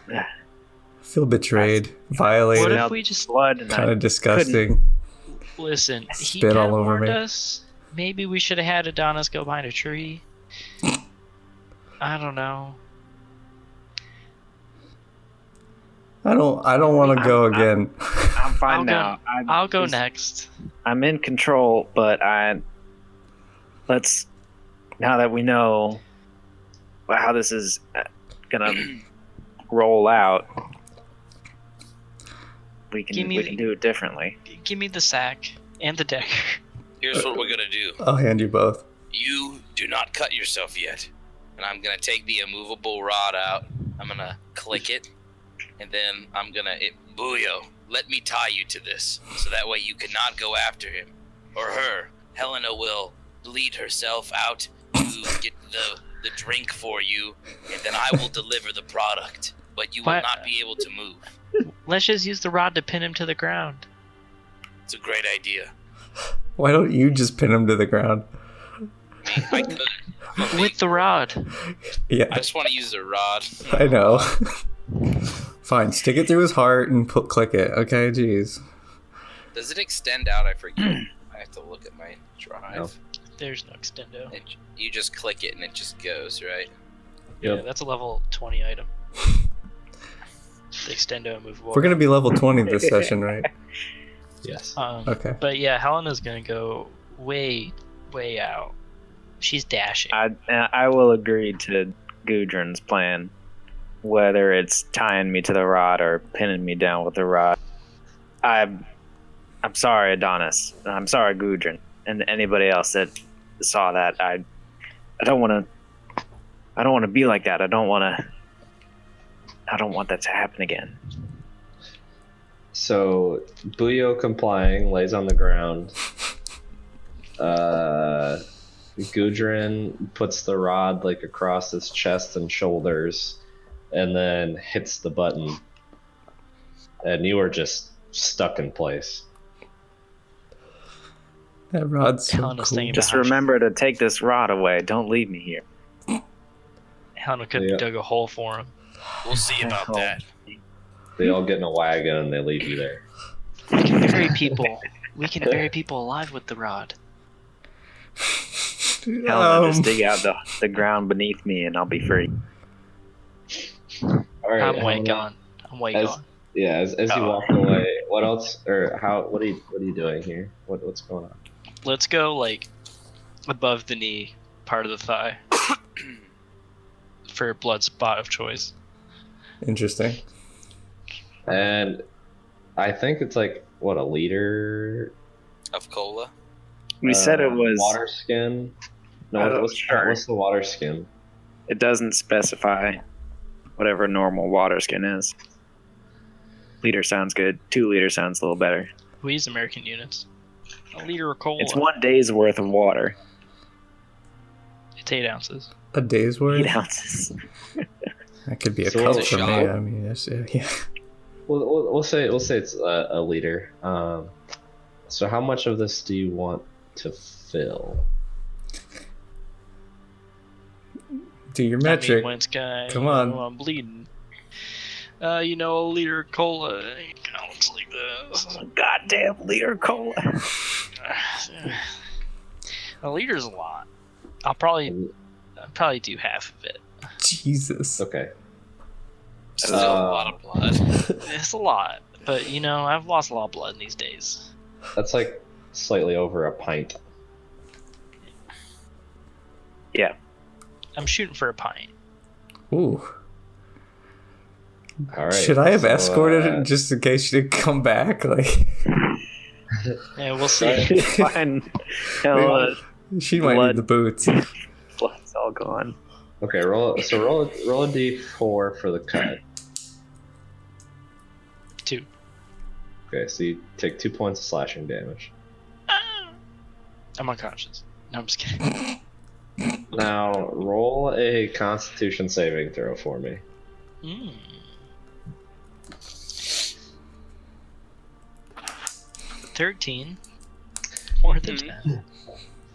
Feel betrayed, What violated, if we just blood and kind I of disgusting. listen? He Spit kind of all over warned me. us. Maybe we should have had Adonis go behind a tree. I don't know. I don't want to go again. I'm fine I'll now. go, I'll go next. I'm in control, but let's now that we know how this is gonna roll out, we can do it differently. Give me the sack and the dagger. Here's what we're gonna do. I'll hand you both. You do not cut yourself yet. And I'm gonna take the immovable rod out. I'm gonna click it. And then I'm gonna Buio, let me tie you to this. So that way you cannot go after him. Or her. Helena will bleed herself out to get the drink for you. And then I will deliver the product. But you will What? not be able to move. Let's just use the rod to pin him to the ground. It's a great idea. Why don't you just pin him to the ground? I mean, I could. but With the rod. Yeah, I just want to use the rod. I know. Fine, stick it through his heart and click it. Okay, jeez. Does it extend out? I forget. I have to look at my drive. No. There's no extendo. You just click it and it just goes, right? Yeah, Yep. that's a level 20 item. The extendo movable. We're gonna be level 20 this session, right? Yes. Okay. But yeah, Helena's gonna go way out. She's dashing. I will agree to Gudrun's plan, whether it's tying me to the rod or pinning me down with the rod. I'm sorry, Adonis. I'm sorry, Gudrun, and anybody else that saw that. I don't want to be like that. I don't want that to happen again. So Buio complying lays on the ground. Gudrun puts the rod like across his chest and shoulders, and then hits the button, and you are just stuck in place. That rod's so Helena's cool. thinking Just about how remember to take this rod away. Don't leave me here. Helena could Yeah. have dug a hole for him. We'll see about that. They all get in a wagon and they leave you there. We can bury people. We can bury people alive with the rod. Helena, just dig out the ground beneath me, and I'll be free. All right, I'm way Helena, gone. I'm way as- gone. Yeah, as you Oh. walk away, what else or how? What are you doing here? What's going on? Let's go like above the knee, part of the thigh, for blood spot of choice. Interesting. And I think it's like what, a liter? Of cola. We said it was water skin. No, sure. what's the water skin? It doesn't specify whatever normal water skin is. Liter sounds good. 2 liters sounds a little better. We use American units. A liter of cola. It's 1 day's worth of water. It's 8 ounces. A day's worth? 8 ounces. That could be a So cup it's for a me. shot. I mean, yeah. We'll say it's a liter. So how much of this do you want to fill? Do your I metric. mean, when it's Come on. I'm bleeding. A liter of cola counts like this. Goddamn liter cola. A liter's a lot. I'll probably do half of it. Jesus. Okay. Still a lot of blood. It's a lot, but I've lost a lot of blood in these days. That's like slightly over a pint. Yeah. I'm shooting for a pint. Ooh. All right. Should I have so, escorted it just in case she didn't come back? Like, Yeah, we'll see. Fine. Hell, she might Blood. need the boots. blood's all gone. Okay, roll a d4 for the cut. 2. Okay, so you take 2 points of slashing damage. I'm unconscious. No, I'm just kidding. Now roll a Constitution saving throw for me. 13. More than 10.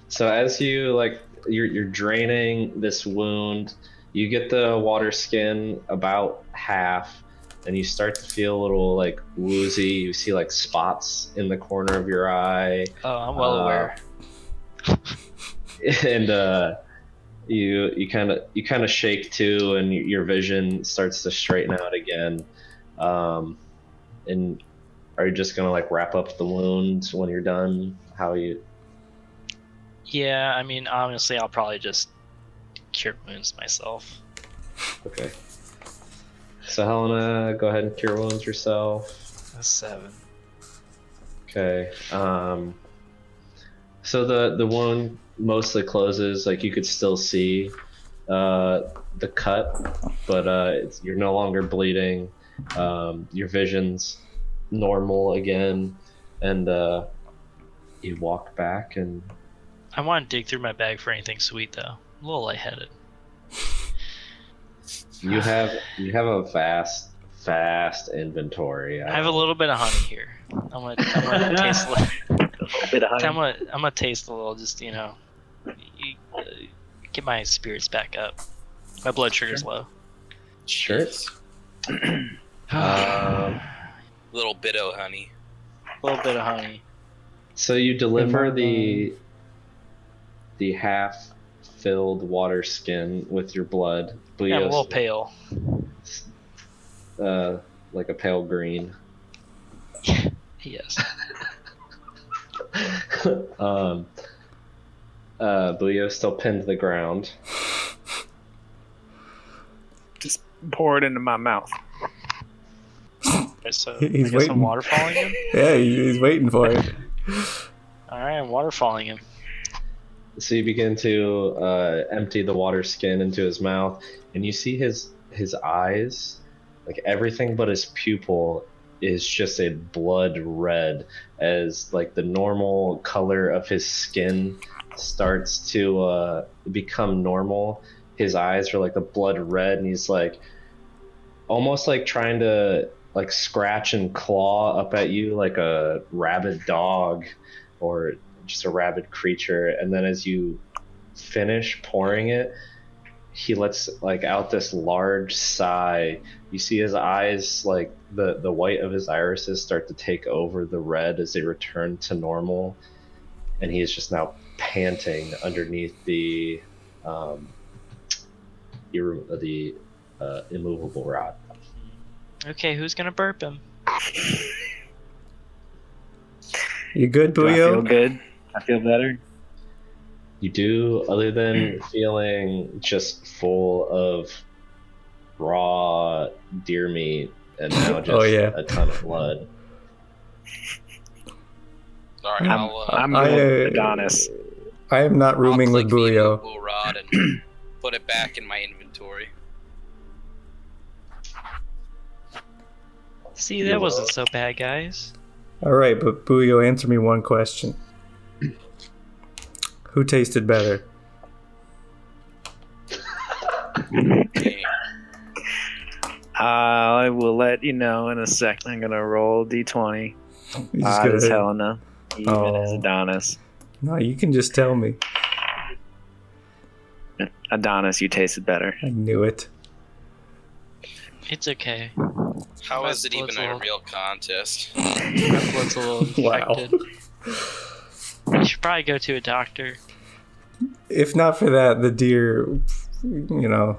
So as you're draining this wound, you get the water skin about half, and you start to feel a little like woozy. You see like spots in the corner of your eye. Oh, I'm well aware. And you kind of shake too, and your vision starts to straighten out again. And are you just gonna like wrap up the wound when you're done? How you? Yeah, I mean, honestly, I'll probably just cure wounds myself. Okay. So Helena, go ahead and cure wounds yourself. A 7. Okay. So the wound mostly closes. Like you could still see the cut, but you're no longer bleeding. Your vision's normal again, and you walk back. And I want to dig through my bag for anything sweet, though. I'm a little lightheaded. you have a vast inventory. I have a little bit of honey here. I'm gonna taste a little. Bit of honey. I'm gonna taste a little. Just get my spirits back up. My blood sugar's low. Sure. Little bit of honey. A little bit of honey. So you deliver the half-filled water skin with your blood. Yeah, I'm a little pale. Like a pale green. Yes. Buio still pinned to the ground. Just pour it into my mouth. Okay, so He's I guess I'm waiting. waterfalling him. Yeah, he's waiting for it. All right, I'm waterfalling him. So you begin to empty the water skin into his mouth, and you see his eyes, like everything but his pupil is just a blood red, as like the normal color of his skin starts to become normal. His eyes are like a blood red, and he's like almost like trying to like scratch and claw up at you like a rabid dog or just a rabid creature. And then as you finish pouring it, he lets like out this large sigh. You see his eyes, like the white of his irises start to take over the red as they return to normal, and he is just now panting underneath the immovable rod. Okay, who's gonna burp him? You good, Do I feel Buio? good? I feel better. You do, other than feeling just full of raw deer meat and now just Oh, yeah. a ton of blood. All right, I'm I- going Adonis. I am not rooming I'll with click the Buio. immovable rod and put it back in my inventory. See, that wasn't so bad, guys. All right, but Buio, answer me one question. Who tasted better? Okay. I will let you know in a second. I'm gonna roll d20. You just Odd as gotta- Helena, even as Oh. Adonis. No, you can just tell me. Adonis, you tasted better. I knew it. It's okay. How is it Blood's even a little- real contest? My blood's a little Wow. infected. You should probably go to a doctor. If not for that, the deer, you know,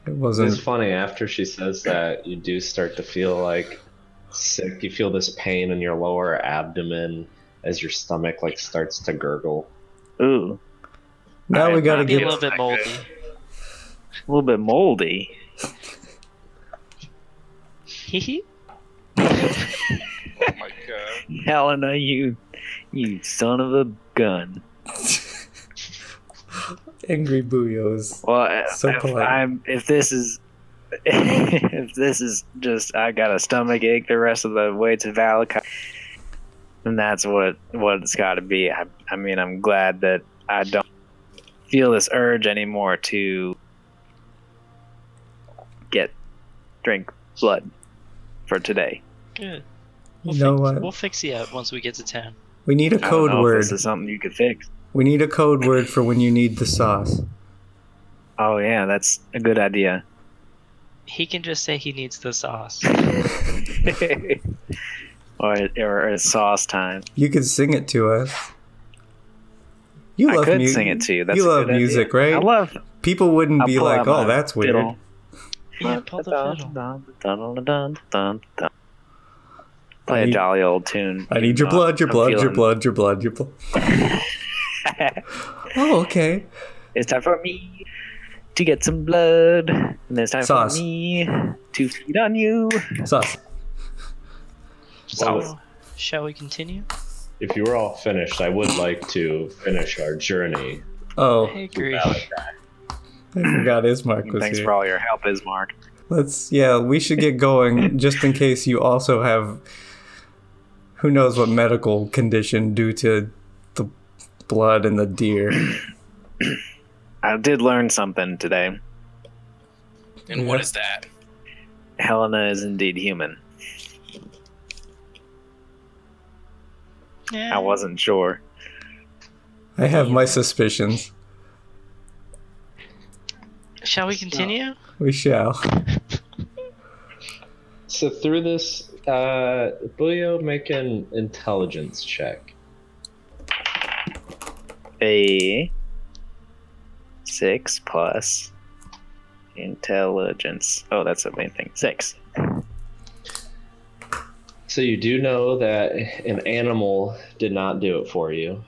it wasn't. It's funny, after she says that, you do start to feel like sick. You feel this pain in your lower abdomen as your stomach like starts to gurgle. Ooh, Now we gotta Might be a get. little bit moldy. a little bit moldy. Hee Oh my god. Helena, you son of a gun. Angry Buios. Well, So polite. if this is if this is just I got a stomach ache the rest of the way to Vallaki, then that's what it's got to be. I mean, I'm glad that I don't feel this urge anymore to drink blood for today. Good. You know what? We'll fix you up once we get to town. We need a I don't code know if word. this is something you could fix. We need a code word for when you need the sauce. Oh yeah, that's a good idea. He can just say he needs the sauce. or it's sauce time. You could sing it to us. You I love could music. sing it to you. That's You a love good music, idea. right? I love. People wouldn't I'll be pull like, out "Oh, my that's weird." fiddle. Yeah, pull the fiddle. Play I a need- jolly old tune. I need your blood, your I'm blood, your feeling- blood, your blood, your blood. Oh, okay. It's time for me to get some blood, and it's time Sauce. for me to feed on you. Sauce. So, shall we continue? If you were all finished, I would like to finish our journey. Oh, I agree. I forgot Ismark was Thanks here. for all your help, Ismark. We should get going just in case you also have who knows what medical condition due to the blood and the deer. I did learn something today. And what is that? Helena is indeed human. Yeah. I wasn't sure. I have my suspicions. Shall we continue? We shall. So through this, Buio, make an intelligence check. A 6 plus intelligence. Oh, that's the main thing. 6. So you do know that an animal did not do it for you.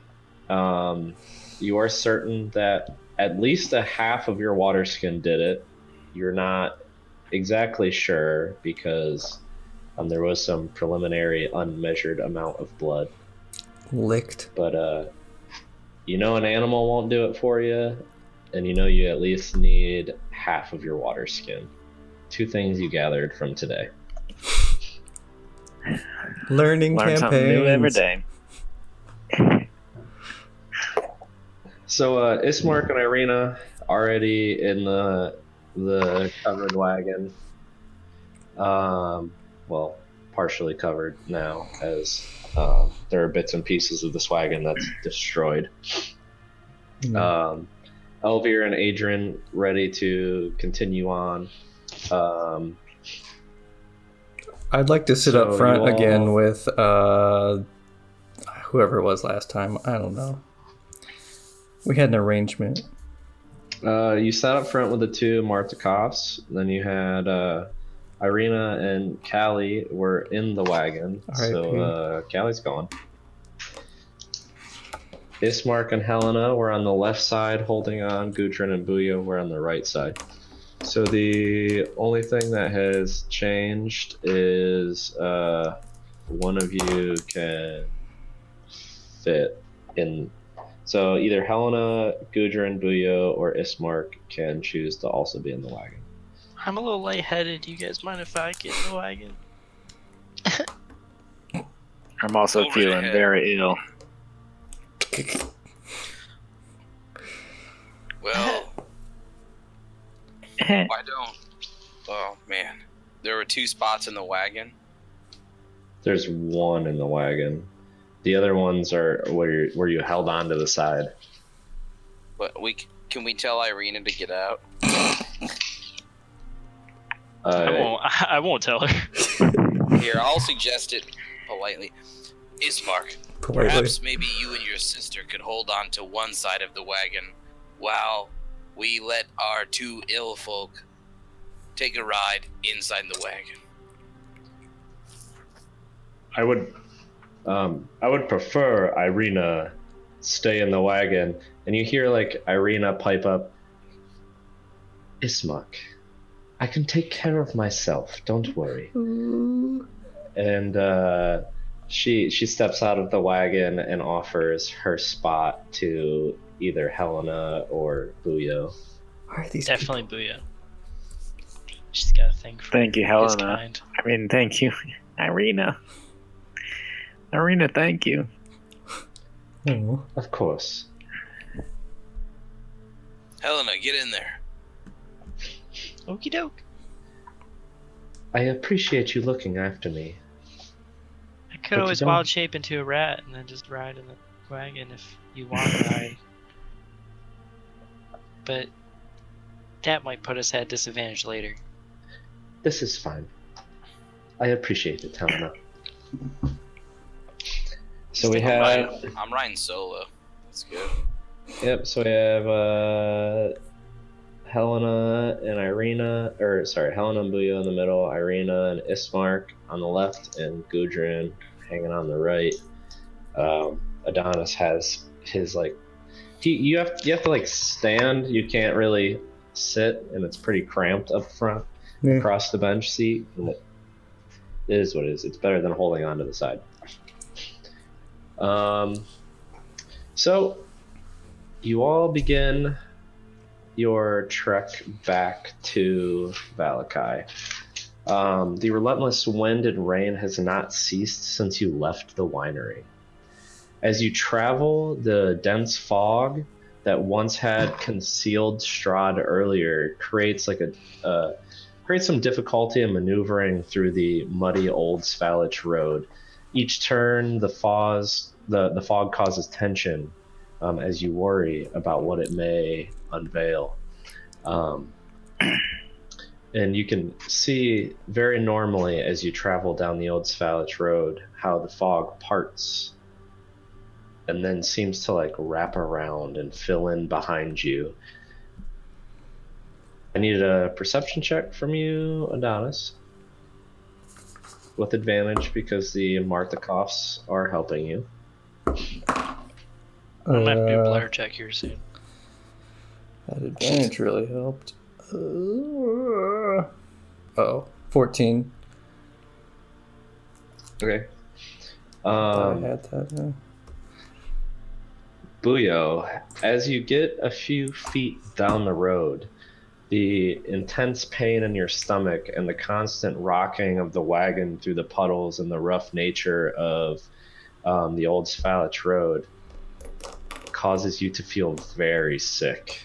You are certain that at least a half of your water skin did it. You're not exactly sure because there was some preliminary unmeasured amount of blood. Licked. But you know an animal won't do it for you, and you know you at least need half of your water skin. 2 things you gathered from today. Learning Learn something new every day. So Ismark and Irina already in the covered wagon. Well, partially covered now, as there are bits and pieces of this wagon that's destroyed. Elvira and Adrian ready to continue on. I'd like to sit So up front you all- again with whoever it was last time. I don't know. We had an arrangement. You sat up front with the 2 Martikovs. Then you had Irina and Callie were in the wagon. So Callie's gone. Ismark and Helena were on the left side holding on. Gudrun and Buio were on the right side. So the only thing that has changed is one of you can fit in. So either Helena, Gudrun, Buio, or Ismark can choose to also be in the wagon. I'm a little lightheaded. Do you guys mind if I get in the wagon? I'm also Go feeling ahead. very ill. Well, why don't? Oh man, there were 2 spots in the wagon. There's one in the wagon. The other ones are where you held on to the side. But can we tell Irina to get out? I won't tell her. Here, I'll suggest it politely. Ismark, Politely. perhaps maybe you and your sister could hold on to one side of the wagon while we let our 2 ill folk take a ride inside the wagon. I would prefer Irina stay in the wagon. And you hear like Irina pipe up, Ismark, I can take care of myself. Don't worry. And she steps out of the wagon and offers her spot to either Helena or Buio. Why are these Definitely Buio. She's got a thing for Thank you, his Helena. kind. I mean, thank you, Irina. Irina, thank you. people? Of course. Helena, get in there. Okie doke. I appreciate you looking after me. I could But you always don't- wild shape into a rat and then just ride in the wagon if you want to ride. But that might put us at a disadvantage later. This is fine. I appreciate it, Helena. So we have, I'm riding solo. That's good. yep. So we have Helena and Irina, or sorry, Helena and Buio in the middle, Irina and Ismark on the left, and Gudrun hanging on the right. Adonis has his you have to like stand. You can't really sit, and it's pretty cramped up front Yeah. across the bench seat. And it is what it is. It's better than holding on to the side. So you all begin your trek back to Vallaki. The relentless wind and rain has not ceased since you left the winery. As you travel, the dense fog that once had concealed Strahd earlier creates some difficulty in maneuvering through the muddy old Svalich road. Each turn, the fog causes tension as you worry about what it may unveil. And you can see very normally as you travel down the old Svalich road how the fog parts and then seems to wrap around and fill in behind you. I need a perception check from you, Adonis, with advantage because the Marthakoffs are helping you. I'm gonna have to do a Blair check here soon. That advantage really helped. 14. Okay. I had that. Buio, as you get a few feet down the road, the intense pain in your stomach and the constant rocking of the wagon through the puddles and the rough nature of the old Svalich road causes you to feel very sick.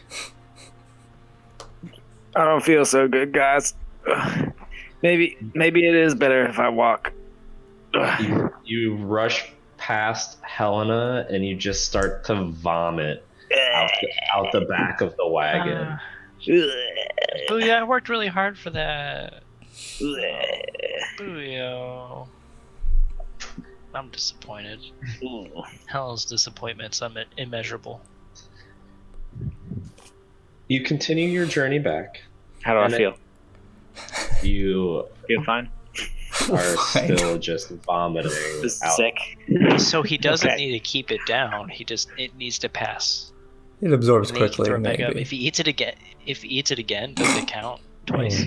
I don't feel so good, guys. Ugh. Maybe it is better if I walk. Ugh. You rush past Helena and you just start to vomit out the back of the wagon. Booyah, I worked really hard for that. Booyah. I'm disappointed. Hell's disappointment's immeasurable. You continue your journey back. How do I And feel? You Feel fine? are still just vomiting Just out. sick. So he doesn't Okay. need to keep it down. It needs to pass. It absorbs And then he can quickly, throw it back up. maybe. If he eats it again, does it count twice?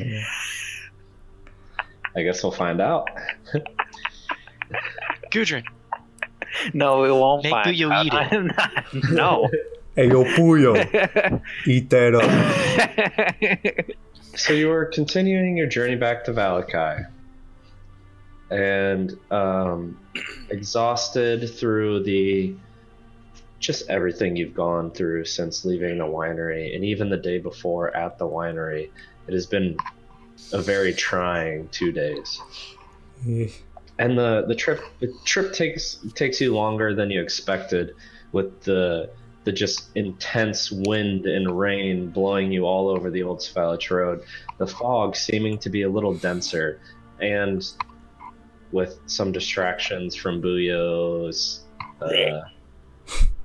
I guess we'll find out. Gudrun, No, we won't make find Buio out. eat it. I'm not. No. Hey, yo, Puyo, eat that up. So you are continuing your journey back to Vallaki, and exhausted through just everything you've gone through since leaving the winery, and even the day before at the winery. It has been a very trying 2 days. Eh, And the trip takes you longer than you expected, with the just intense wind and rain blowing you all over the old Svalich Road, the fog seeming to be a little denser, and with some distractions from Buyo's,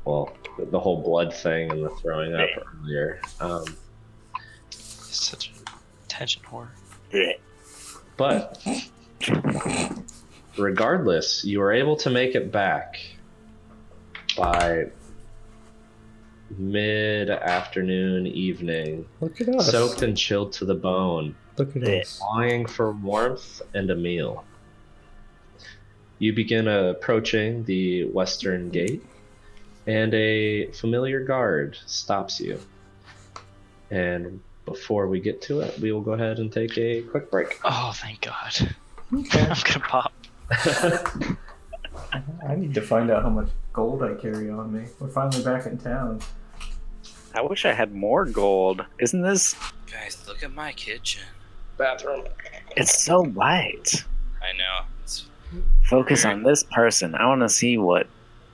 well, the whole blood thing and the throwing up earlier. Such a attention whore. But regardless, you were able to make it back by mid-afternoon, evening, Look at us. soaked and chilled to the bone, Look at us. longing for warmth and a meal. You begin approaching the western gate, and a familiar guard stops you. And before we get to it, we will go ahead and take a quick break. Oh, thank God. I'm gonna pop. I need to find out how much gold I carry on me. We're finally back in town. I wish I had more gold. Isn't this? Guys, look at my kitchen. Bathroom. It's so light. I know. It's Focus on this person. I want to see what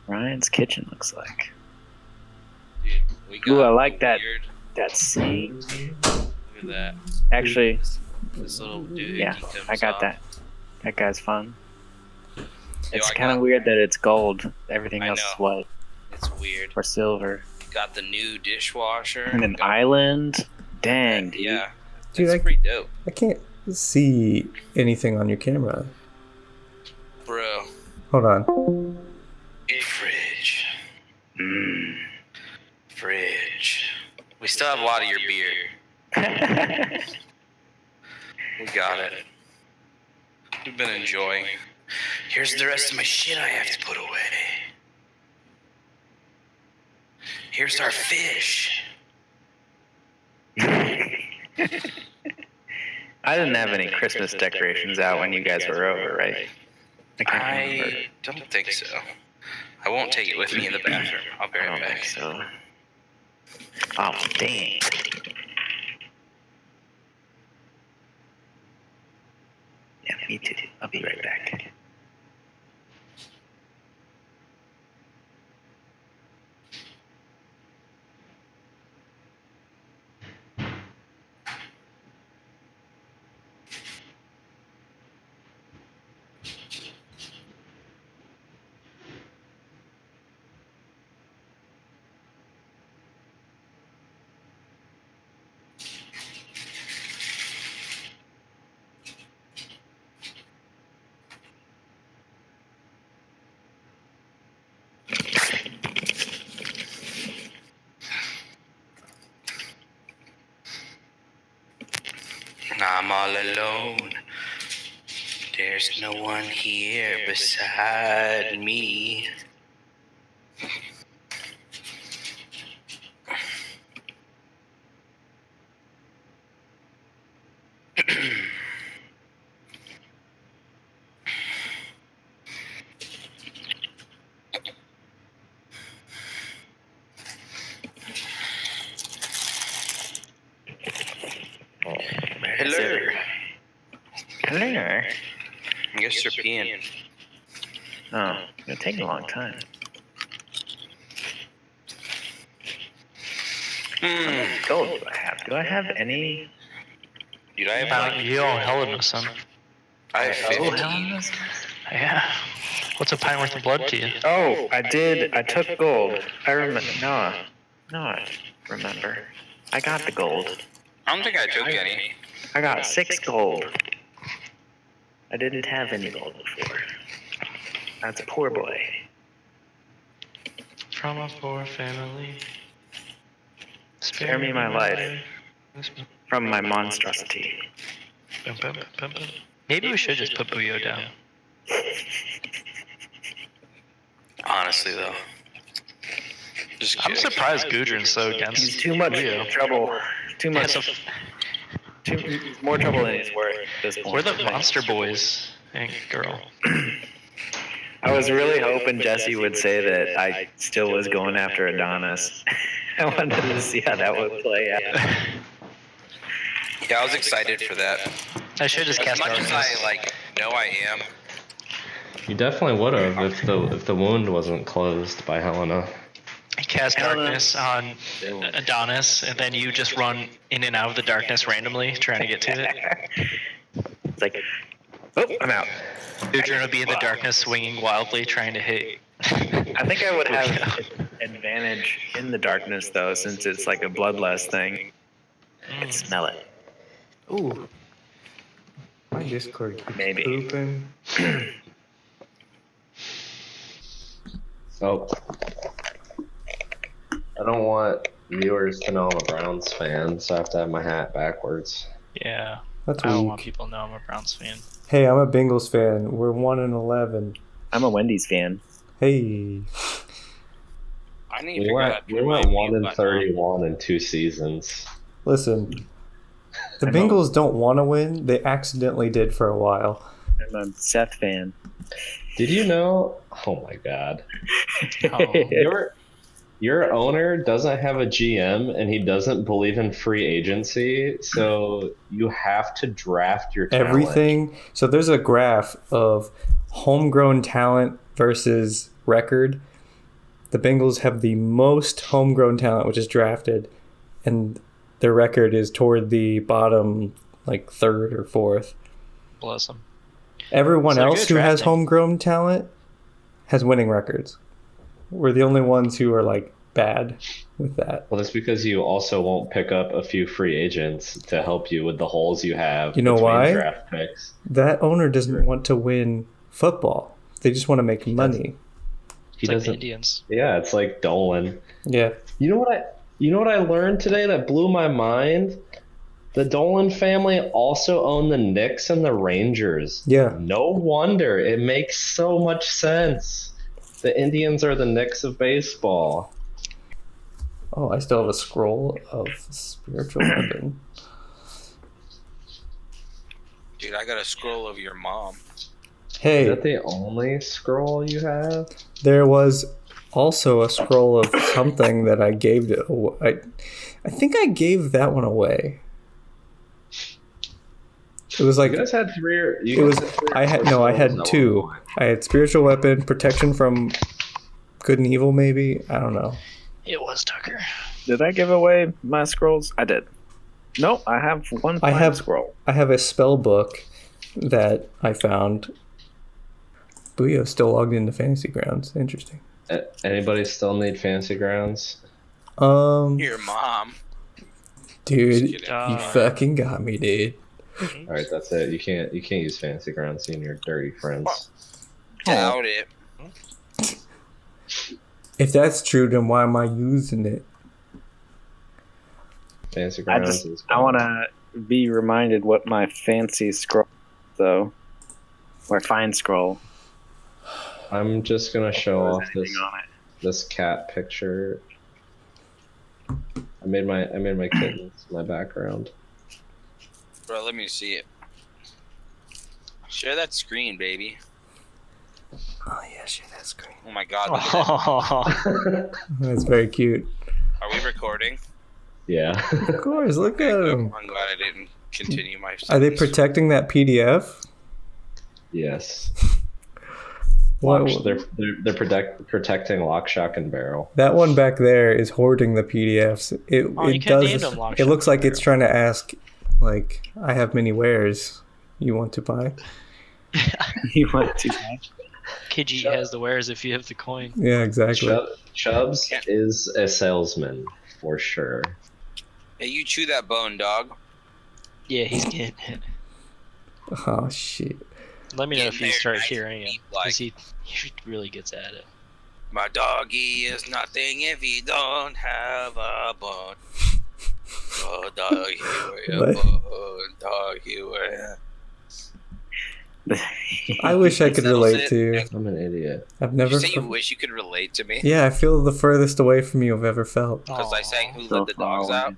Ryan's kitchen looks like. dude. We got Ooh, I like that. weird- That sea. Look at that. Actually, This little dude. yeah, he comes I got off. that. That guy's fun. Yo, It's I kind of got- weird that it's gold. Everything I else is know. white It's weird. or silver. Got the new dishwasher. And an Got- island. Dang, dude. Yeah. Dude, That's pretty dope, I can't see anything on your camera. bro. Hold on. Big fridge. Fridge. We still have a lot of your beer. We got it. We've been enjoying. Here's the rest of my shit I have to put away. Here's our fish. I didn't have any Christmas decorations out when you guys were over, right? I can't remember. I don't think so. I won't take it with me in the bathroom. I'll be I right don't think back. so. Oh, dang. Yeah, me too. I'll be right back. I'm all alone. There's no one here beside me. Hello. Hello. I guess you're peeing. Oh, it'll take a long time. Gold do I have? Do I have any? Dude, I have You don't hell in us, son. I have Oh, 15. Yeah. What's a pint worth of blood to you? Oh, I did. I took gold. I remember. No, I remember. I got the gold. I don't think I took any. I got 6 gold. I didn't have any gold before. That's a poor boy. From a poor family. Spare me my life. From my monstrosity. Maybe we should just put Buio down. Honestly, though. Just I'm kidding. surprised Gudrun's so against He's too much Buio. trouble. Too Yeah, much. so More trouble than he's worth at this point. we're the monster boys and girl. I was really hoping Jesse would say that I still was going after Adonis. I wanted to see how that would play out. Yeah, I was excited for that. I should just As cast much as darkness. I know I am. You definitely would have if the wound wasn't closed by Helena. Cast darkness on Adonis, and then you just run in and out of the darkness randomly, trying to get to it. It's like, oh, I'm out. Gudrun would be in the darkness, swinging wildly, trying to hit. I think I would have advantage in the darkness, though, since it's like a bloodlust thing. I can smell it. Ooh. My Discord keeps Maybe. pooping. So, I don't want viewers to know I'm a Browns fan, so I have to have my hat backwards. Yeah, That's I don't weak. want people to know I'm a Browns fan. Hey, I'm a Bengals fan. We're 1-11. I'm a Wendy's fan. Hey. I need to We figure went out we my went mute button. 1-31 in 2 seasons. Listen. The I know. Bengals don't want to win. They accidentally did for a while. I'm a Seth fan. Did you know? Oh my God! Oh. Your owner doesn't have a GM and he doesn't believe in free agency, so you have to draft your talent. Everything. So there's a graph of homegrown talent versus record. The Bengals have the most homegrown talent, which is drafted, and their record is toward the bottom, like third or fourth. Bless them. Everyone So else good who has drafting. homegrown talent has winning records. We're the only ones who are like bad with that. Well, that's because you also won't pick up a few free agents to help you with the holes you have. You know between why? Draft picks. That owner doesn't want to win football. They just want to make money. He It's like the doesn't. Indians. Yeah, it's like Dolan. Yeah. You know what I learned today that blew my mind? The Dolan family also own the Knicks and the Rangers. Yeah. No wonder. It makes so much sense. The Indians are the Knicks of baseball. Oh, I still have a scroll of spiritual weapon. Dude, I got a scroll of your mom. Is Hey, that the only scroll you have? there was also a scroll of something that I gave to. I think I gave that one away. It was like You guys had three. it was. I had two. I had spiritual weapon, protection from good and evil. Maybe I don't know. It was Tucker. Did I give away my scrolls? I did. Nope, I have one I fine have- scroll. I have a spell book that I found. Buio's still logged into Fantasy Grounds. Interesting. Anybody still need Fantasy Grounds? Your mom. Dude, Just you fucking got me, dude. All right, that's it. You can't use Fantasy Grounds seeing your dirty friends. Doubt it. If that's true, then why am I using it? Fantasy Grounds is. I want to be reminded what my fancy scroll, though, or fine scroll. I'm just gonna show off Anything this on it. this cat picture. I made my kittens my background. Bro, let me see it. Share that screen, baby. Oh yeah, share that screen. Oh my god. Look at Oh, That's very cute. that. Are we recording? Yeah. Of course, look at them. I'm glad I didn't continue my Are they sentence. protecting that PDF? Yes. What? They're protecting Lock, Shock, and Barrel. That one back there is hoarding the PDFs. It Oh, you it could've does. named them Lock, It Shock, looks like and it's trying to ask, like, I have many wares. You want to buy? You want to? Kiji has the wares if you have the coin. Yeah, exactly. Chubbs is a salesman for sure. Hey, you chew that bone, dog. Yeah, he's getting it. Oh shit. Let me know Get if you there, start nice hearing and it, deep, like. because he really gets at it. My doggy is nothing if he don't have a bone. Oh, doggy, where What? your bone? Doggy, where? I wish I could Settles relate it. to you. I'm an idiot. I've Did never. you say you wish you could relate to me? Yeah, I feel the furthest away from you I've ever felt. Because I sang "Who So Let the Dogs far Out."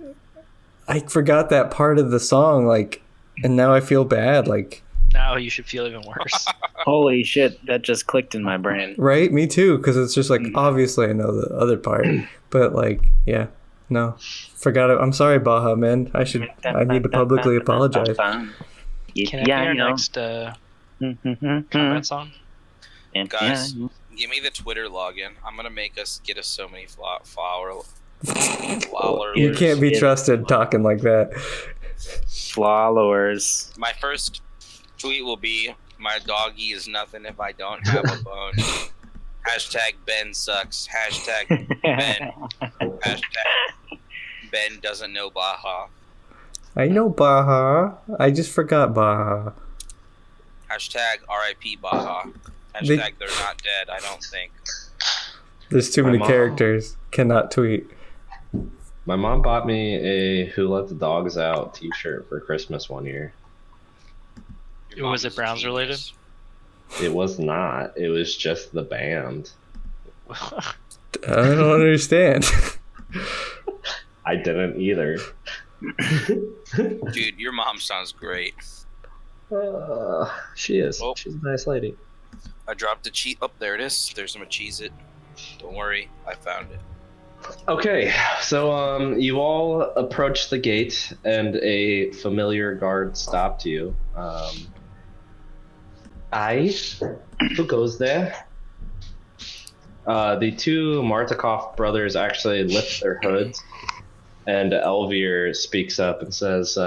I forgot that part of the song, like, and now I feel bad, like, Now you should feel even worse. Holy shit, that just clicked in my brain. right? Me too, because it's just like, obviously I know the other part, but like, yeah, no, forgot it. I'm sorry, Baja, man. I need to publicly apologize. Can it be our next combat song? Guys, give me the Twitter login. I'm gonna make us get us so many followers. You can't be trusted talking like that. Followers. My first tweet will be, "My doggy is nothing if I don't have a bone." Hashtag Ben sucks. Hashtag Ben. Hashtag Ben doesn't know Baja. I know Baja. I just forgot Baja. Hashtag RIP Baja. Hashtag they're not dead, I don't think. There's too My many mom- characters. Cannot tweet. My mom bought me a "Who Let the Dogs Out" T-shirt for Christmas one year. Your mom Was it is a Browns related? genius. It was not. It was just the band. I don't understand. I didn't either. Dude, your mom sounds great. She is. Oh. She's a nice lady. I dropped the cheese. Oh, there it is. There's some Cheez-It. Don't worry, I found it. Okay, so you all approached the gate, and a familiar guard stopped you. Who goes there? The two Martikov brothers actually lift their hoods, and Elvir speaks up and says,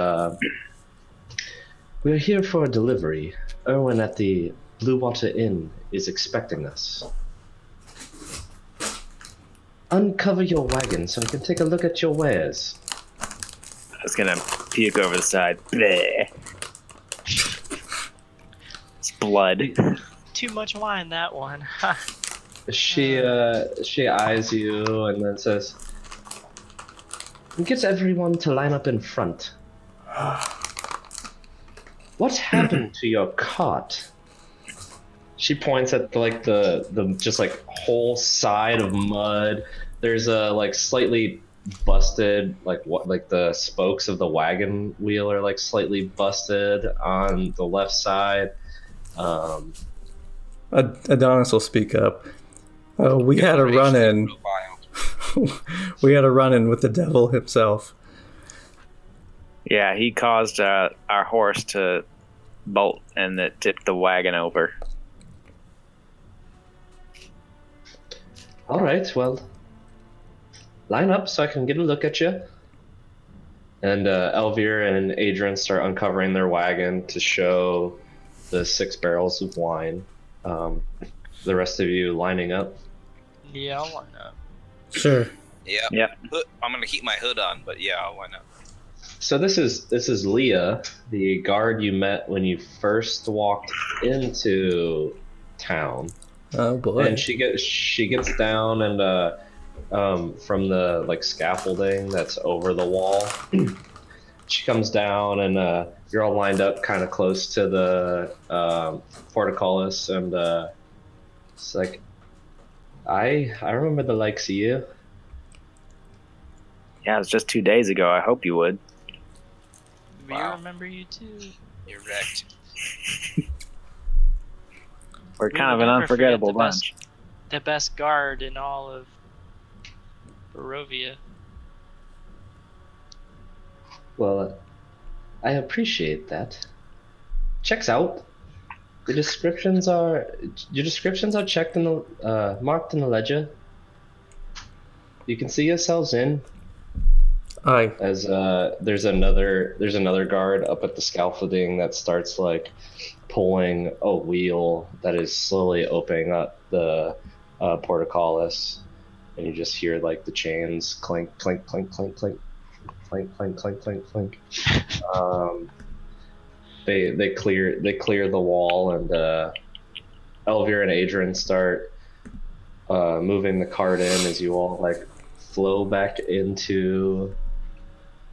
"We're here for a delivery. Erwin at the Blue Water Inn is expecting us. Uncover your wagon so we can take a look at your wares." I was gonna puke over the side. Bleh. It's blood. Too much wine, that one. She eyes you and then says, "Get everyone to line up in front. What happened to your cart?" She points at like the just like whole side of mud. There's a like slightly busted like the spokes of the wagon wheel are like slightly busted on the left side. Adonis will speak up. We had a run-in. We had a run-in with the devil himself. Yeah, he caused our horse to bolt and it tipped the wagon over. All right, well, line up so I can get a look at you. And Elvir and Adrian start uncovering their wagon to show the 6 barrels of wine. The rest of you lining up. Yeah, why not? Sure. Yeah. Yeah. I'm gonna keep my hood on, but yeah, why not? So this is Leah, the guard you met when you first walked into town. Oh boy. And she gets down and from the like scaffolding that's over the wall. She comes down and you're all lined up kind of close to the portcullis, and it's like, I remember the likes of you. Yeah, it was just 2 days ago. I hope you would. We Wow. remember you too. You're wrecked. We're We kind of will an never forget unforgettable the bunch. The best guard in all of Barovia. Well, I appreciate that. Checks out. Your descriptions are checked in the marked in the ledger. You can see yourselves in. Aye. As there's another guard up at the scaffolding that starts like pulling a wheel that is slowly opening up the portcullis, and you just hear like the chains clink clink clink clink clink clink clink clink clink clink. They clear the wall, and Elvir and Adrian start moving the cart in as you all like flow back into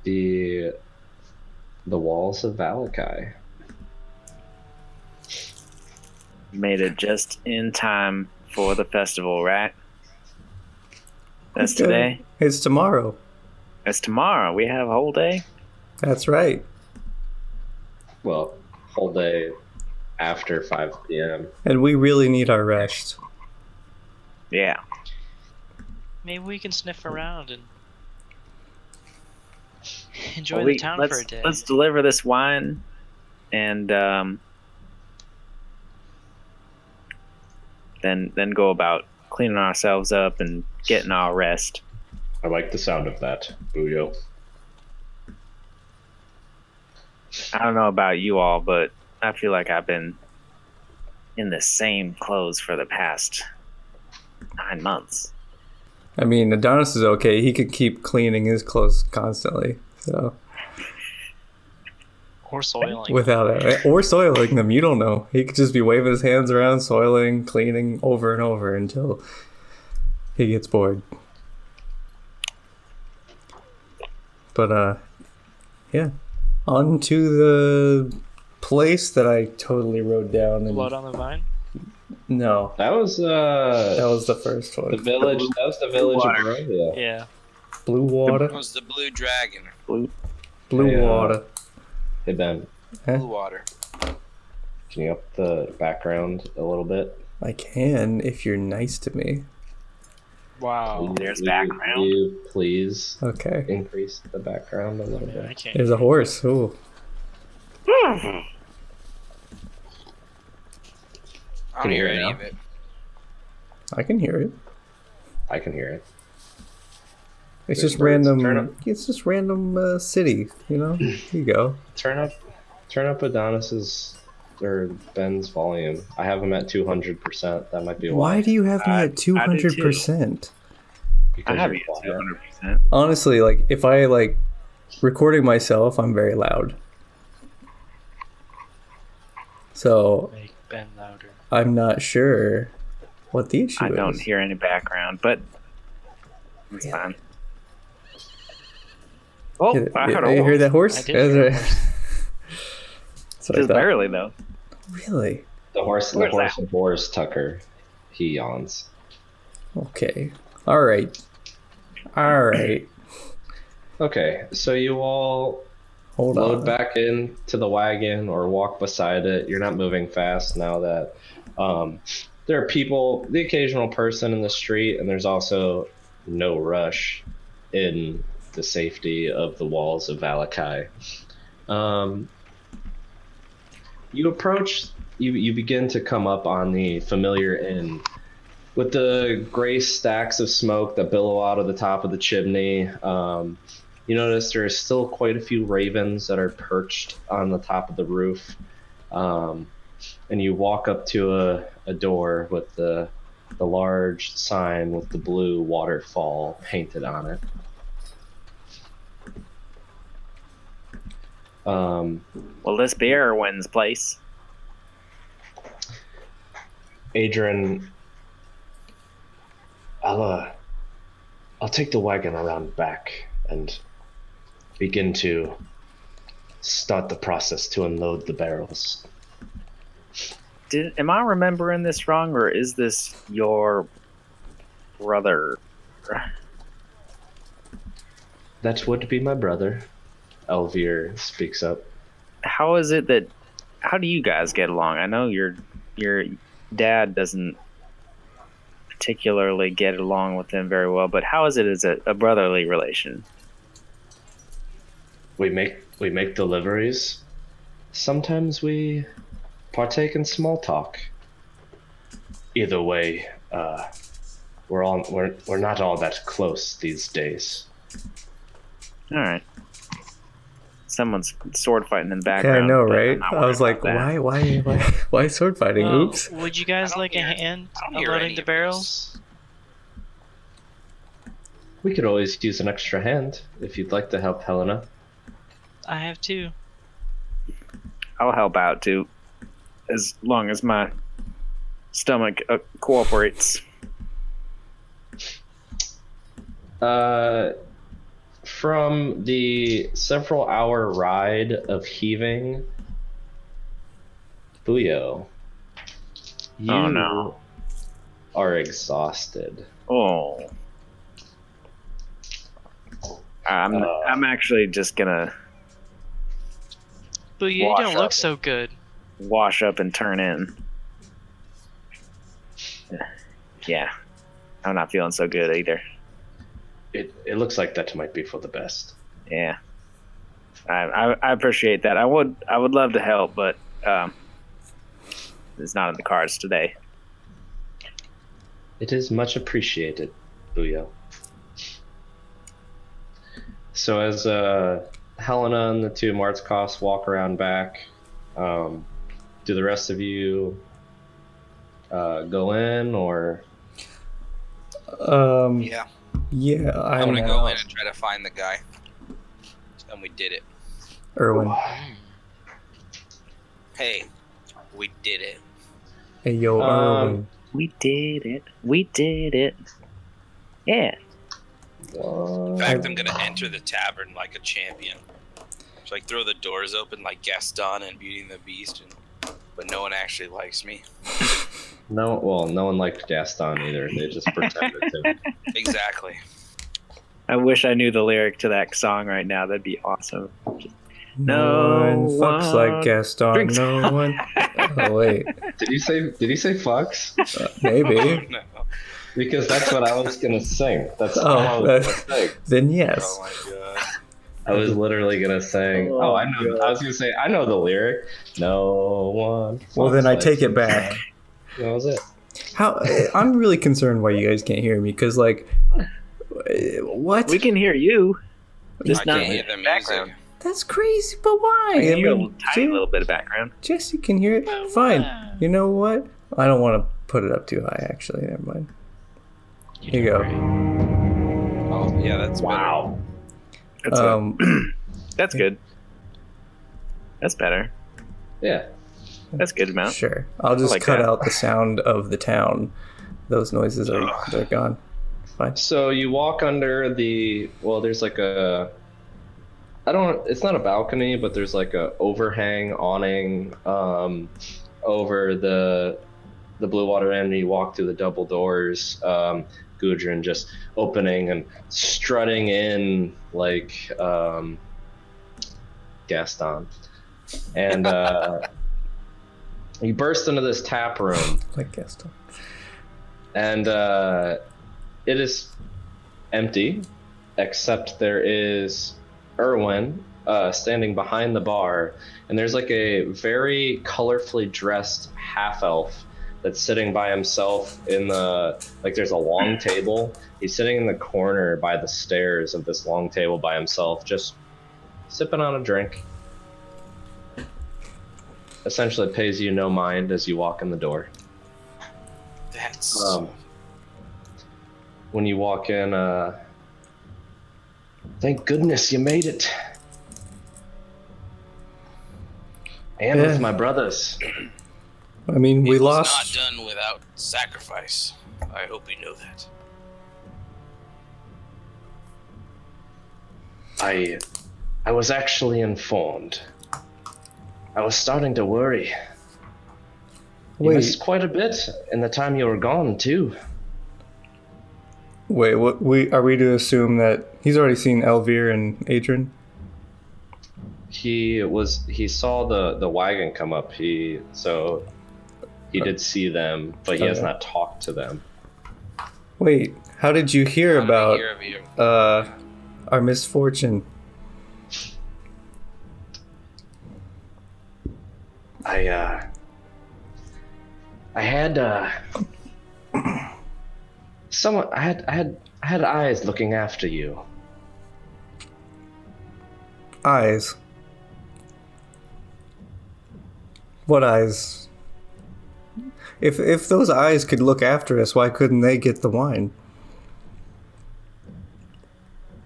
the walls of Vallaki. Made it just in time for the festival, right? That's today. It's tomorrow. It's tomorrow. We have a whole day. That's right. Well, whole day after 5 p.m. And we really need our rest. Yeah. Maybe we can sniff around and enjoy Well, the town for a day. Let's deliver this wine, and then go about cleaning ourselves up and getting our rest. I like the sound of that, Buio. I don't know about you all, but I feel like I've been in the same clothes for the past 9 months. I mean, Adonis is okay. He could keep cleaning his clothes constantly. So Or soiling. or soiling them. You don't know. He could just be waving his hands around, soiling, cleaning over and over until he gets bored. But yeah. On to the place that I totally wrote down. And Blood on the Vine? no, That was the first one. the village. That was the village of Barovia. Yeah. Blue water. It was the blue dragon. Blue Yeah. water. Hey Ben, Blue water. can you up the background a little bit? I can if you're nice to me. Wow. There's Will background. you please Okay. increase the background a little Yeah, I bit? can't. There's a horse. Ooh. I Can don't you hear hear it any now? of it. I can hear it. I can hear it. It's There's just birds. random. Turn up. It's just random city. You know. Here you go. Turn up Adonis's or Ben's volume. I have him at 200%. That might be Why do you have me I at do too. 200%? because I have you're you at quiet. 200%. Honestly, like if I like recording myself, I'm very loud. So Make Ben louder. I'm not sure what the issue I is. don't hear any background, but it's Yeah. fine. Oh, You, I heard a you hear that horse? I did hear a That's horse. what I Just thought. barely, though. Really? The horse Where's and horse Tucker. He yawns. Okay. All right. All right. Okay, so you all Hold load on. back into the wagon or walk beside it. You're not moving fast now that there are people, the occasional person in the street, and there's also no rush in the safety of the walls of Vallaki. You approach, you begin to come up on the familiar inn with the gray stacks of smoke that billow out of the top of the chimney. You notice there are still quite a few ravens that are perched on the top of the roof. And you walk up to a door with the large sign with the blue waterfall painted on it. Will this be Erwin's place? Adrian, I'll take the wagon around back and begin to start the process to unload the barrels. Am I remembering this wrong, or is this your brother? That would be my brother. Elvir speaks up. How is it that? How do you guys get along? I know your dad doesn't particularly get along with him very well, but how is it as a brotherly relation? We make deliveries. Sometimes we partake in small talk. Either way, we're not all that close these days. All right. Someone's sword fighting in the Yeah, background. I know, but I'm right? not I was worried like, about that. why sword fighting? Well, Oops. Would you guys I don't like a hear- hand I don't hear unloading any the of barrels? We could always use an extra hand if you'd like to help Helena. I have two. I'll help out too, as long as my stomach cooperates. From the several hour ride of heaving, Buio, You Oh, no. are exhausted. Oh. I'm actually just gonna But you Wash don't look up. so good. wash up and turn in. Yeah. I'm not feeling so good either. It looks like that might be for the best. Yeah. I appreciate that. I would love to help, but it's not in the cards today. It is much appreciated, Buio. So as Helena and the two Martzkoffs walk around back, do the rest of you go in, or? Yeah. Yeah, I want to go in and try to find the guy. And we did it. Erwin. Hey, we did it. Hey, yo, Erwin. We did it. We did it. Yeah. In fact, I'm gonna enter the tavern like a champion. So like throw the doors open like Gaston and Beauty and the Beast, but no one actually likes me. No one liked Gaston either. They just pretended to. Exactly. I wish I knew the lyric to that song right now. That'd be awesome. No one fucks like Gaston. drinks- No one. Oh wait, Did he say fucks? maybe. No. Because that's what I was gonna sing. That's Oh, all I was gonna sing. Then yes. Oh my god. I was literally gonna sing. Oh, I know. God. I was gonna say I know the lyric. No one. Well, fucks then I like take it back. That was it. How? I'm really concerned why you guys can't hear me because, like, what? We can hear you. I Just not can't hear the background. music. That's crazy, but why? I can hear a mean, tiny little bit of background. Jesse can hear it. But Fine. why? You know what? I don't want to put it up too high. Actually, never mind. Here you go. Oh yeah, that's Wow. That's that's good. That's better. Yeah. That's good amount. Sure. I'll just like cut that. out the sound of the town. Those noises they're gone. Fine. So you walk under there's like it's not a balcony, but there's like a overhang awning over the Blue Water Inn, and you walk through the double doors. Gudrun just opening and strutting in like Gaston. And you burst into this tap room, Like Gaston. and it is empty, except there is Erwin standing behind the bar, and there's like a very colorfully dressed half-elf that's sitting by himself there's a long table. He's sitting in the corner by the stairs of this long table by himself, just sipping on a drink. Essentially pays you no mind as you walk in the door. That's When you walk in, thank goodness you made it. And Yeah. with my brothers. I mean, we it was lost. not done without sacrifice. I hope you know that. I was actually informed. I was starting to worry. You Wait, missed quite a bit in the time you were gone, too. wait. What? Are we to assume that he's already seen Elvire and Adrian? He saw the wagon come up. He did see them, but he has Okay. not talked to them. Wait, how did you hear How did I about hear of you? our misfortune? I had someone. I had eyes looking after you. Eyes. What eyes? If those eyes could look after us, why couldn't they get the wine?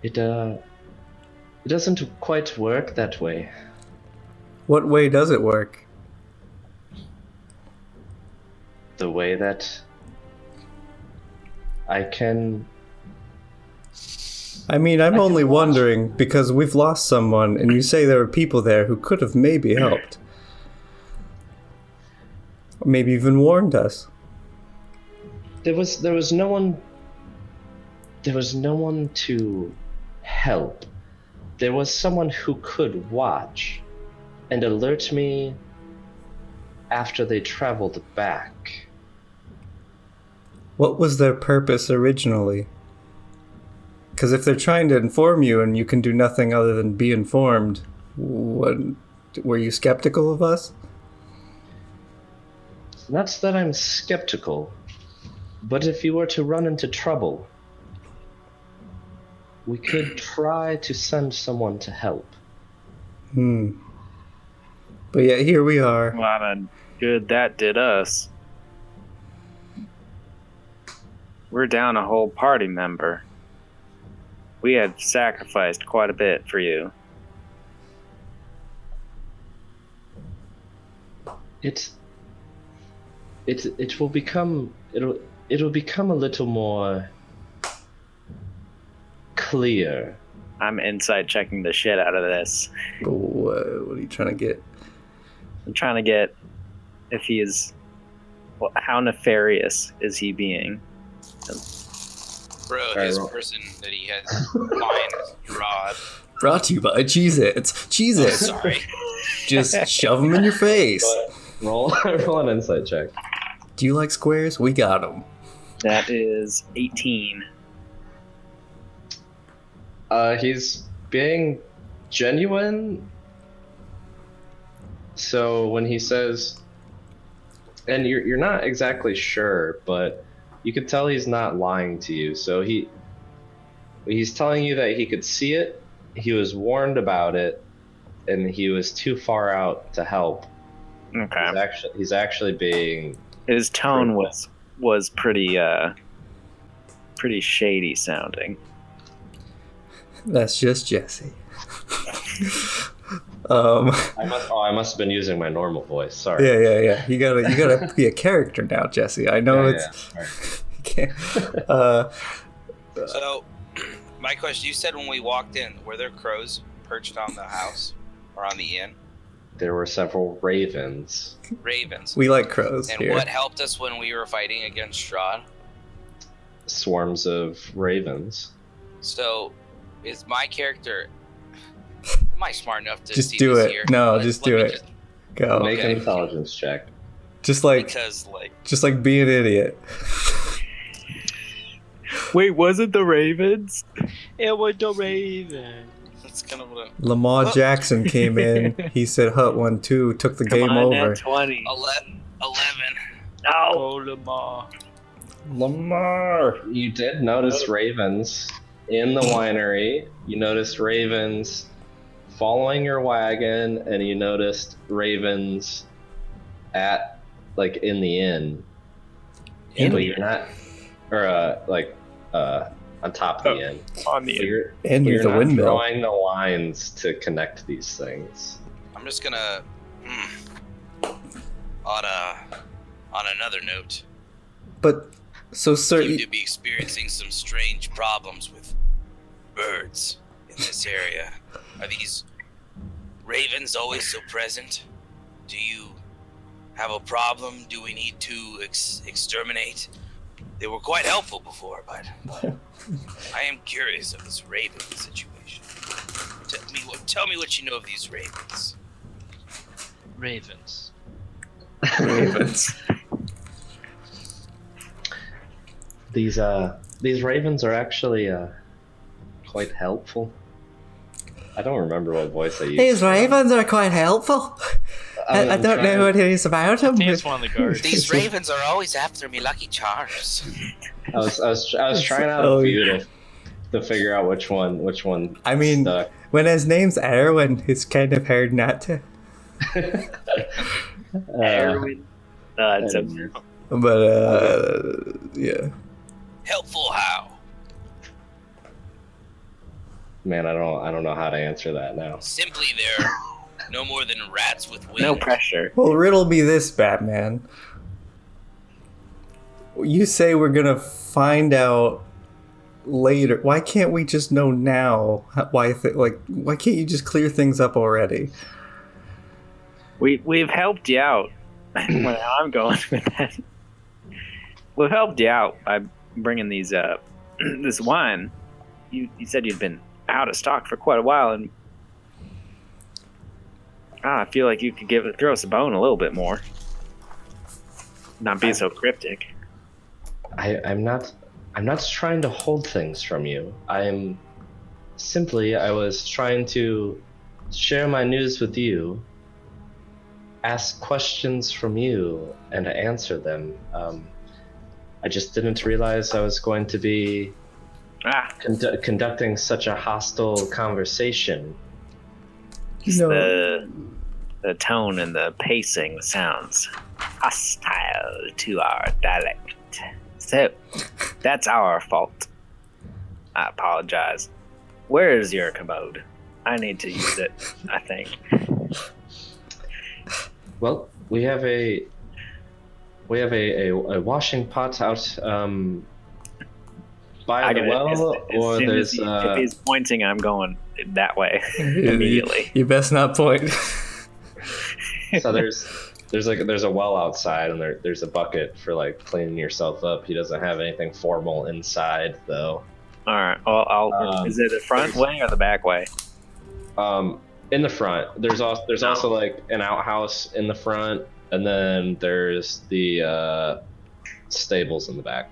It doesn't quite work that way. What way does it work? The way that I can. I mean, I'm I can only watch. wondering because we've lost someone, and you say there were people there who could have maybe helped. Maybe even warned us. There was no one. There was no one to help. There was someone who could watch and alert me after they traveled back. What was their purpose originally? Because if they're trying to inform you and you can do nothing other than be informed, were you skeptical of us? Not that I'm skeptical, but if you were to run into trouble, we could try to send someone to help. But yet here we are. A lot of good that did us. We're down a whole party member. We had sacrificed quite a bit for you. It will become it'll become a little more clear. I'm insight checking the shit out of this. What are you trying to get? I'm trying to get if he is. Well, how nefarious is he being? Bro, his person that he has fine is Strahd. Brought to you by Cheez-Its. Cheez-Its. Sorry. Just shove them in your face. Roll an insight check. Do you like squares? We got them. That is 18. He's being genuine. So when he says, and you're not exactly sure, but you could tell he's not lying to you. So he's telling you that he could see it, he was warned about it, and he was too far out to help. Okay. He's actually being. His tone was pretty shady sounding. That's just Jesse. I must have been using my normal voice. Sorry. Yeah. You gotta be a character now, Jesse. I know you can't. So, my question: you said when we walked in, were there crows perched on the house or on the inn? There were several ravens. Ravens. We like crows And here. what helped us when we were fighting against Strahd? Swarms of ravens. So, is my character? Am I smart enough to Just see do this it. here? No, Let just me do it. Go. Make Okay. an intelligence check. Just like be an idiot. Wait, was it the Ravens? It was the Raven. That's kind of what. Lamar Jackson came in. He said Hut 1-2, took the game over. 20. 11. No. Oh, Lamar. Lamar. You did notice ravens in the winery. You noticed ravens following your wagon, and you noticed ravens at in the inn. But you're not, or on top of the inn. On the You're And the not windmill. drawing the lines to connect these things. I'm just gonna. On another note, But so sir, seem to be experiencing some strange problems with birds in this area. Are these ravens always so present? Do you have a problem? Do we need to exterminate? They were quite helpful before, but I am curious of this raven situation. Tell me what you know of these ravens. Ravens. ravens. These ravens are actually quite helpful. I don't remember what voice I used. These ravens are quite helpful. I don't know what it is about them. He's one of the guards. These ravens are always after me lucky charms. I was trying out a few to figure out which one. I mean, stuck. when his name's Erwin, it's kind of hard not to. Erwin. It's a But yeah. Helpful how? Man, I don't know how to answer that now. Simply they're no more than rats with wings. no pressure. Well, riddle me this, Batman. You say we're gonna find out later. Why can't we just know now? Why can't you just clear things up already? We've helped you out where I'm going with that. We've helped you out by bringing these this wine. You said you'd been out of stock for quite a while, and I feel like you could throw us a bone a little bit more. Not be so cryptic. I'm not trying to hold things from you. I was trying to share my news with you, ask questions from you, and answer them. I just didn't realize I was going to be conducting such a hostile conversation. The tone and the pacing sounds hostile to our dialect. So, that's our fault. I apologize. Where is your commode? I need to use it, I think. Well, we have a washing pot out by the well, or there's if he's pointing, I'm going that way immediately. You best not point. So there's a well outside, and there's a bucket for like cleaning yourself up. He doesn't have anything formal inside though. All right. Well, is it the front way or the back way? In the front. There's also like an outhouse in the front, and then there's the stables in the back.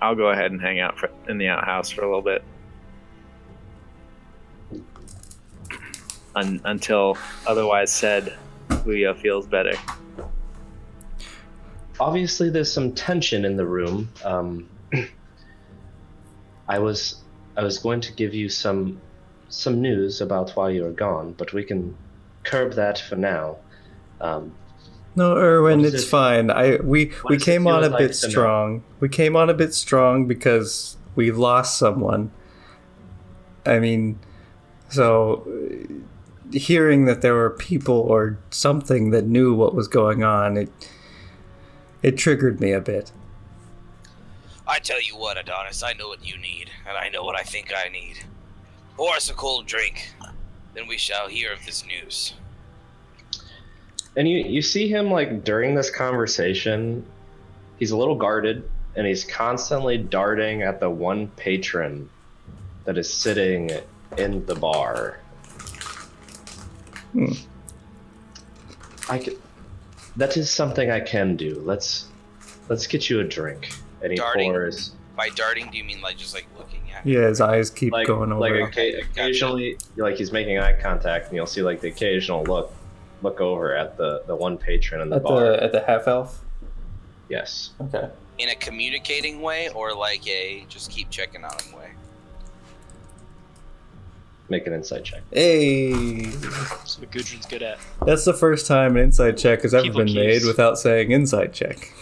I'll go ahead and hang out in the outhouse for a little bit. Until otherwise said, Buio feels better. Obviously, there's some tension in the room. I was going to give you some news about why you were gone, but we can curb that for now. No, Erwin, it's fine. We came on a bit strong. We came on a bit strong because we lost someone. I mean, so hearing that there were people or something that knew what was going on, it triggered me a bit. I tell you what, Adonis, I know what you need, and I know what I think I need. Pour us a cold drink, then we shall hear of this news. And you see him, like, during this conversation, he's a little guarded, and he's constantly darting at the one patron that is sitting in the bar. That is something I can do. Let's get you a drink. And he pours. By darting, do you mean like just like looking at? Yeah, his eyes keep going over. Like occasionally, like he's making eye contact, and you'll see like the occasional look over at the one patron in the bar. At the half elf. Yes. Okay. In a communicating way, or like a just keep checking on him way? Make an insight check. Hey. That's what Gudrun's good at. That's the first time an insight check has ever People been made keys. without saying insight check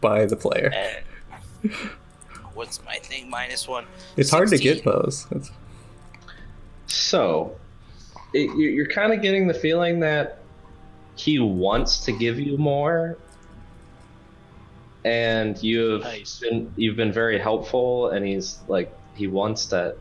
by the player. What's my thing? -1. It's hard to 16. get those. So, you're kind of getting the feeling that he wants to give you more, and you've been very helpful, and he's like he wants that,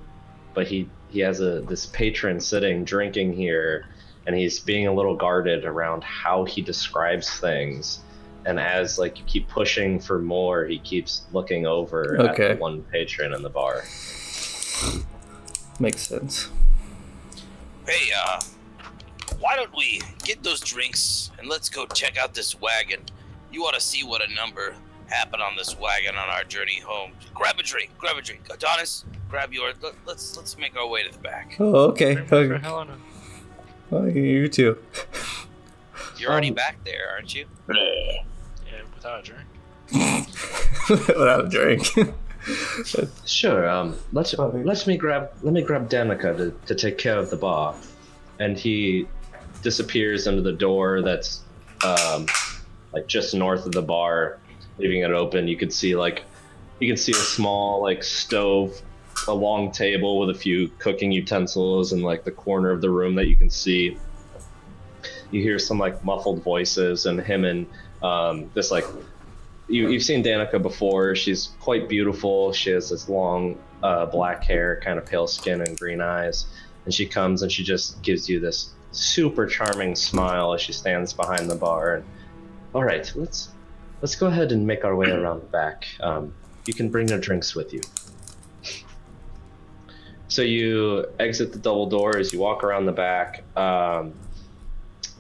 but he has this patron sitting drinking here, and he's being a little guarded around how he describes things. And as like you keep pushing for more, he keeps looking over at the one patron in the bar. Makes sense. Hey, why don't we get those drinks and let's go check out this wagon? You ought to see what a number happened on this wagon on our journey home. Grab a drink. Adonis, grab yours. Let's make our way to the back. Oh, okay. For Helena. Oh, you too. You're already back there, aren't you? Yeah, without a drink. Without a drink. Sure. Let me grab Danica to take care of the bar, and he disappears into the door that's like just north of the bar, leaving it open. You can see a small like stove, a long table with a few cooking utensils, and like the corner of the room that you can see. You hear some like muffled voices, and him and this like you've seen Danica before. She's quite beautiful. She has this long black hair, kind of pale skin and green eyes, and she comes and she just gives you this super charming smile as she stands behind the bar, and All right, let's go ahead and make our way around the back. You can bring your drinks with you. So you exit the double doors. You walk around the back.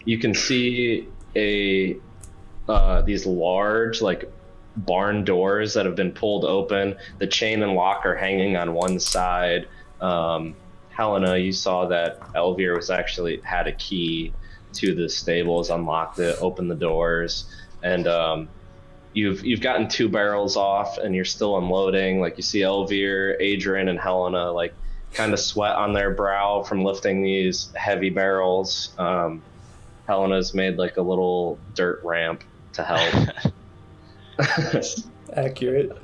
You can see these large barn doors that have been pulled open. The chain and lock are hanging on one side. Helena, you saw that Elvir had a key to the stables, unlocked it, opened the doors, and you've gotten 2 barrels off, and you're still unloading. You see Elvir, Adrian, and Helena kind of sweat on their brow from lifting these heavy barrels. Helena's made a little dirt ramp to help. Accurate.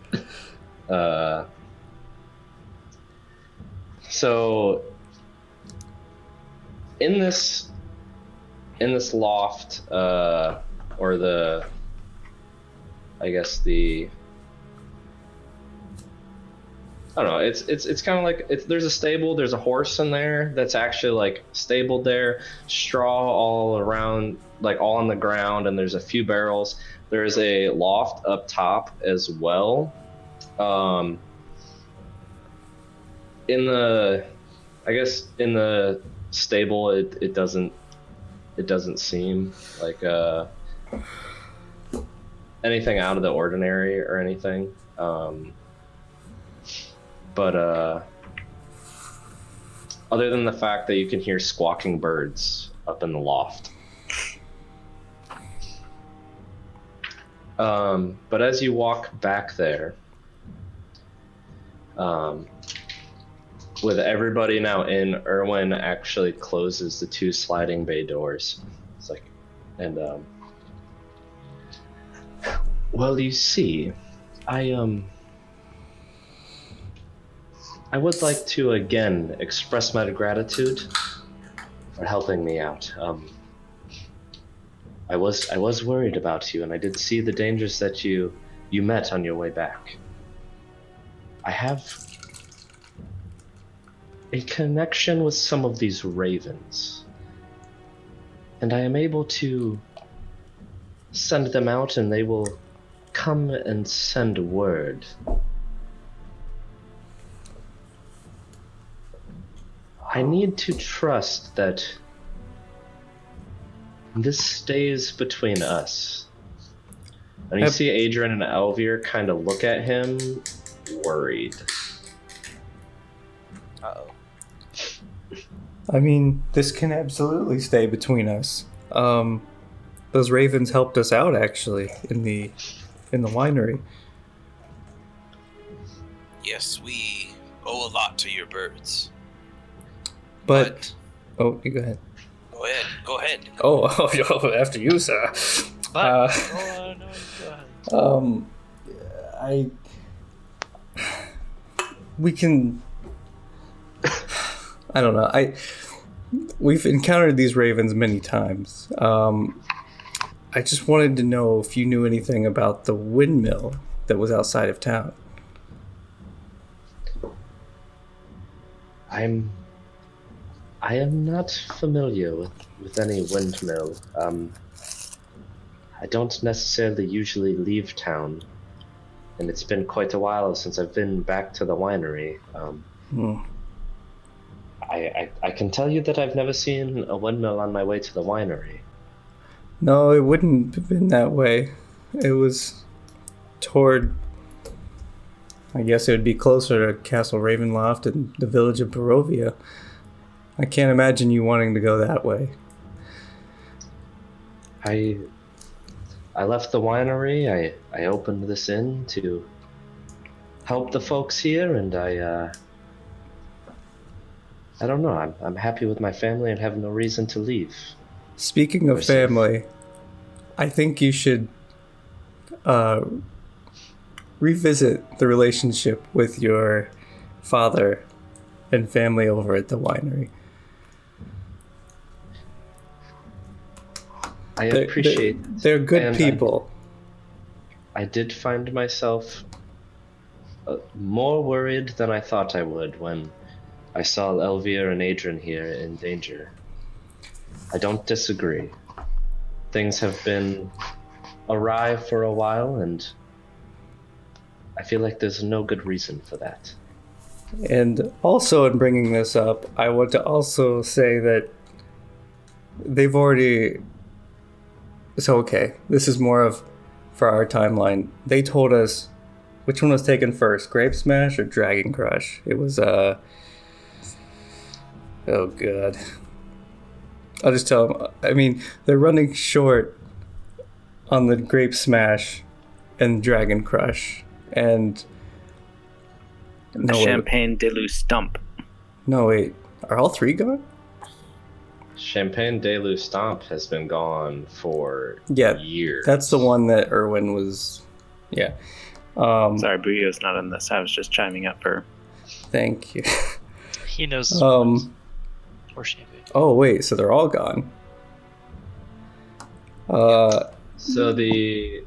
So in this loft, or I don't know. It's kind of there's a stable. There's a horse in there that's actually stabled there. Straw all around, all on the ground, and there's a few barrels. There's a loft up top as well. In the stable, it doesn't seem like anything out of the ordinary or anything. But other than the fact that you can hear squawking birds up in the loft. But as you walk back there, with everybody now in, Erwin actually closes the 2 sliding bay doors. It's well, you see, I would like to again express my gratitude for helping me out. I was worried about you, and I did see the dangers that you met on your way back. I have a connection with some of these ravens, and I am able to send them out, and they will come and send word. I need to trust that this stays between us. And you see Adrian and Elvir kind of look at him, worried. Uh-oh. I mean, this can absolutely stay between us. Those ravens helped us out, actually, in the winery. Yes, we owe a lot to your birds. But oh, you go ahead. Go ahead. Oh, after you, sir. But go ahead. We can. I don't know. We've encountered these ravens many times. I just wanted to know if you knew anything about the windmill that was outside of town. I am not familiar with any windmill. I don't necessarily usually leave town, and it's been quite a while since I've been back to the winery. I can tell you that I've never seen a windmill on my way to the winery. No, it wouldn't have been that way. It was toward... I guess it would be closer to Castle Ravenloft and the village of Barovia. I can't imagine you wanting to go that way. I left the winery. I opened this inn to help the folks here, and I don't know. I'm happy with my family and have no reason to leave. Speaking of family, I think you should revisit the relationship with your father and family over at the winery. I appreciate. They're good people. I did find myself more worried than I thought I would when I saw Elvir and Adrian here in danger. I don't disagree. Things have been awry for a while, and I feel like there's no good reason for that. And also, in bringing this up, I want to also say that they've already. So, okay, this is more of for our timeline. They told us which one was taken first, Grape Smash or Dragon Crush. It was, oh god. I'll just tell them. I mean, they're running short on the Grape Smash and Dragon Crush. And. No, Champagne de Lu Stump. No, wait. Are all three gone? Champagne de Lu Stomp has been gone for years. That's the one that Erwin was. Yeah. Sorry, Buio's not in this. I was just chiming up for. Thank you. He knows. Or champagne. Oh wait, so they're all gone. So the.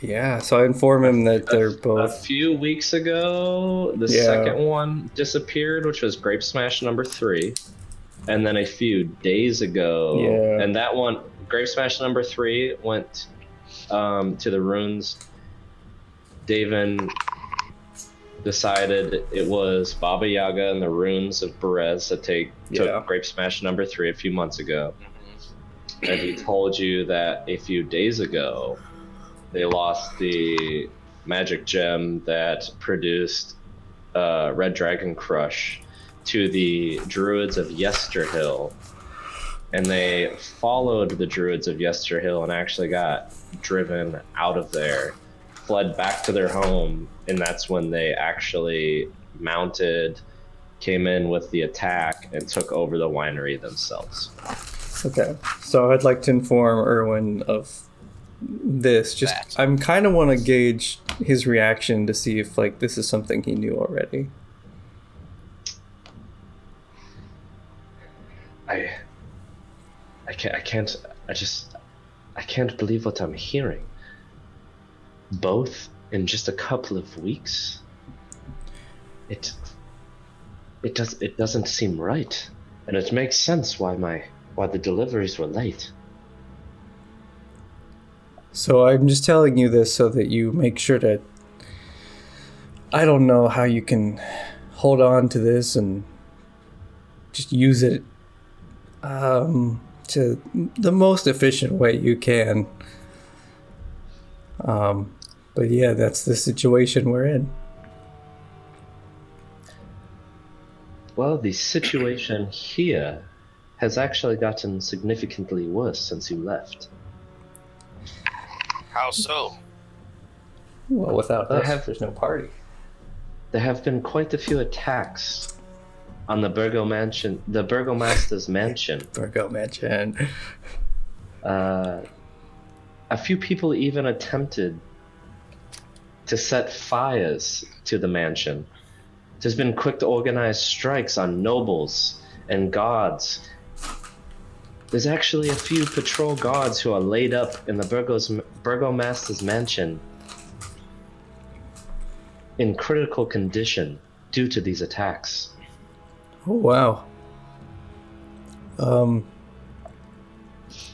Yeah, so I inform him that they're both. A few weeks ago, the second one disappeared, which was Grape Smash number 3. And then a few days ago, and that one, Grape Smash number 3, went to the runes. Davin decided it was Baba Yaga and the runes of Perez that took Grape Smash number 3 a few months ago. And he told you that a few days ago, they lost the magic gem that produced Red Dragon Crush to the Druids of Yesterhill. And they followed the Druids of Yesterhill and actually got driven out of there, fled back to their home, and that's when they actually came in with the attack, and took over the winery themselves. Okay, so I'd like to inform Erwin of this. I'm kind of want to gauge his reaction to see if this is something he knew already. I can't believe what I'm hearing. Both in just a couple of weeks. It doesn't seem right, and it makes sense why the deliveries were late. So I'm just telling you this so that you make sure that. I don't know how you can hold on to this and just use it to the most efficient way you can. But yeah, that's the situation we're in. Well, the situation here has actually gotten significantly worse since you left. How so? Well, without us, there's no party. There have been quite a few attacks on the Burgomaster's mansion. Burgo Mansion. A few people even attempted to set fires to the mansion. There's been quick to organize strikes on nobles and guards. There's actually a few patrol guards who are laid up in the Burgomaster's mansion in critical condition due to these attacks. Oh, wow.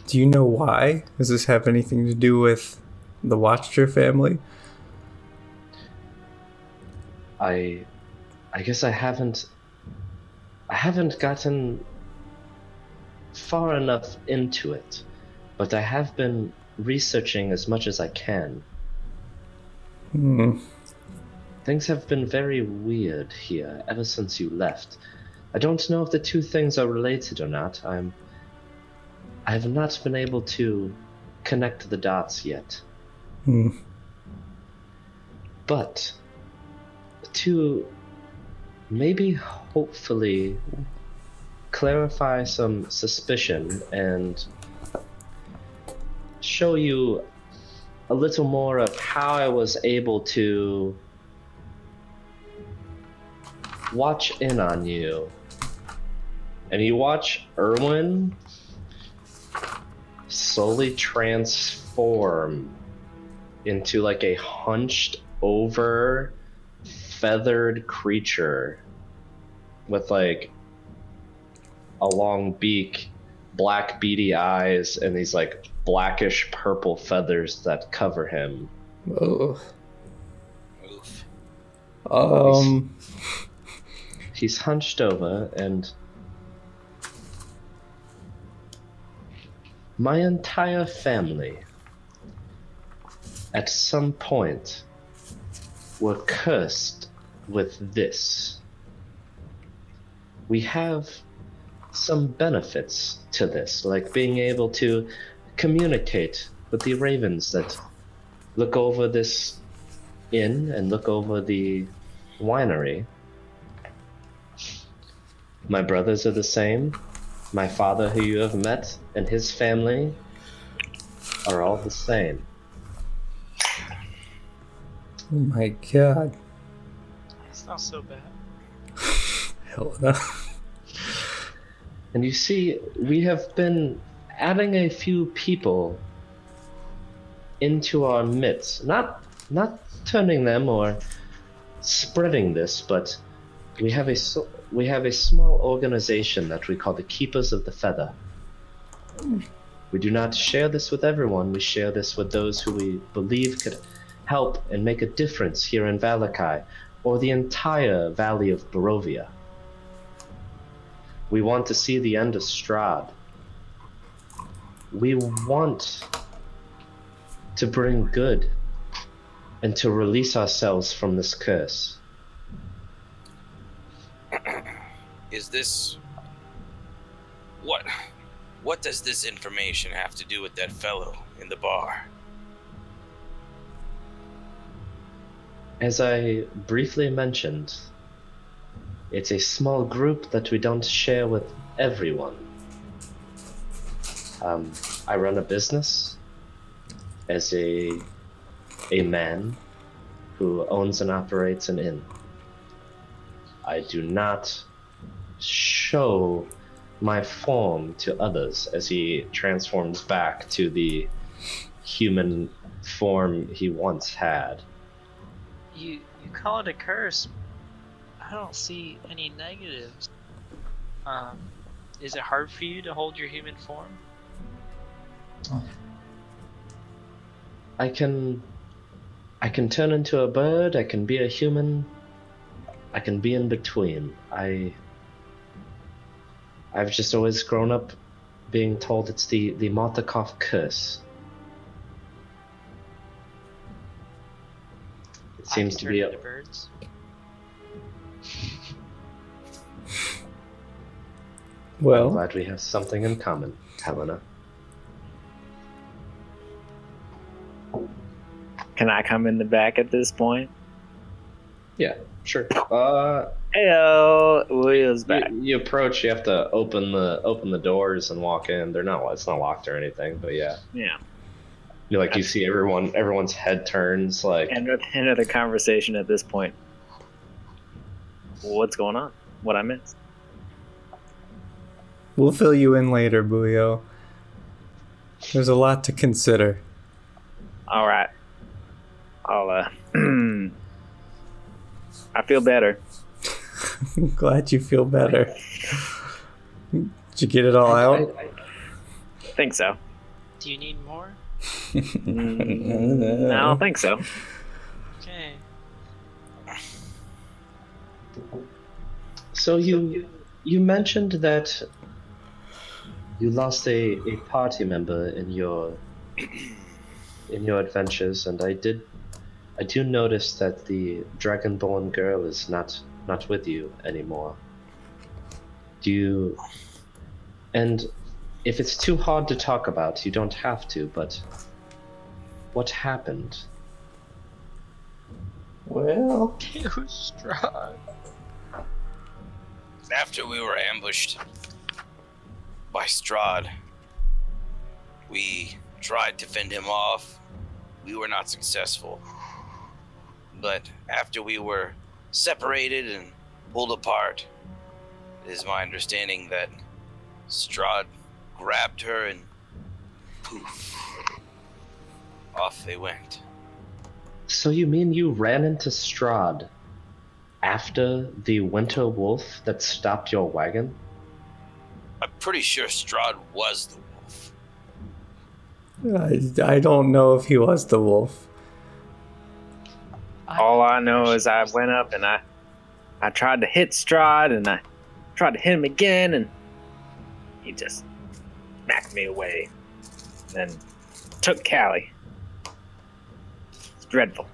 Do you know why? Does this have anything to do with the Watcher family? I guess I haven't gotten far enough into it, but I have been researching as much as I can. Things have been very weird here ever since you left. I don't know if the two things are related or not. I have not been able to connect the dots yet. But to maybe hopefully clarify some suspicion and show you a little more of how I was able to watch in on you. And you watch Erwin slowly transform into a hunched over feathered creature with a long beak black beady eyes and these like blackish purple feathers that cover him. Oh. Oof. He's hunched over, and my entire family at some point were cursed with this. We have some benefits to this, like being able to communicate with the ravens that look over this inn and look over the winery. My brothers are the same. My father, who you have met, and his family are all the same. Oh my god. It's not so bad. Hell no. And you see, we have been adding a few people into our midst. Not turning them or spreading this, but we have a small organization that we call the Keepers of the Feather. We do not share this with everyone. We share this with those who we believe could help and make a difference here in Vallaki, or the entire Valley of Barovia. We want to see the end of Strahd. We want to bring good and to release ourselves from this curse. Is this... What does this information have to do with that fellow in the bar? As I briefly mentioned, it's a small group that we don't share with everyone. I run a business as a man who owns and operates an inn. I do not show my form to others as he transforms back to the human form he once had. You call it a curse. I don't see any negatives. Is it hard for you to hold your human form? I can turn into a bird, I can be a human, I can be in between. I've just always grown up being told it's the Martikov curse. It seems to be into birds. I'm Well, glad we have something in common, Helena. Can I come in the back at this point? Yeah, sure. Heyo, Will's back. You approach. You have to open the doors and walk in. It's not locked or anything, but yeah. Yeah. You see everyone's head turns like. End of the conversation at this point. What's going on? What I missed? we'll fill you in later, Buio. There's a lot to consider. All right. I'll I feel better. I'm glad you feel better. Did you get it all out? I think so. Do you need more? I don't think so. Okay. So you mentioned that you lost a party member in your adventures, and I do notice that the Dragonborn girl is not with you anymore. And if it's too hard to talk about, you don't have to, but what happened? Well, It was Strahd. After we were ambushed by Strahd, we tried to fend him off. We were not successful. But after we were separated and pulled apart, it is my understanding that Strahd grabbed her and poof, off they went. So you mean you ran into Strahd after the winter wolf that stopped your wagon? pretty sure Strahd was the wolf. I don't know if he was the wolf. All I know is I went up and I tried to hit Strahd and I tried to hit him again and he just smacked me away. Then took Callie. It's dreadful.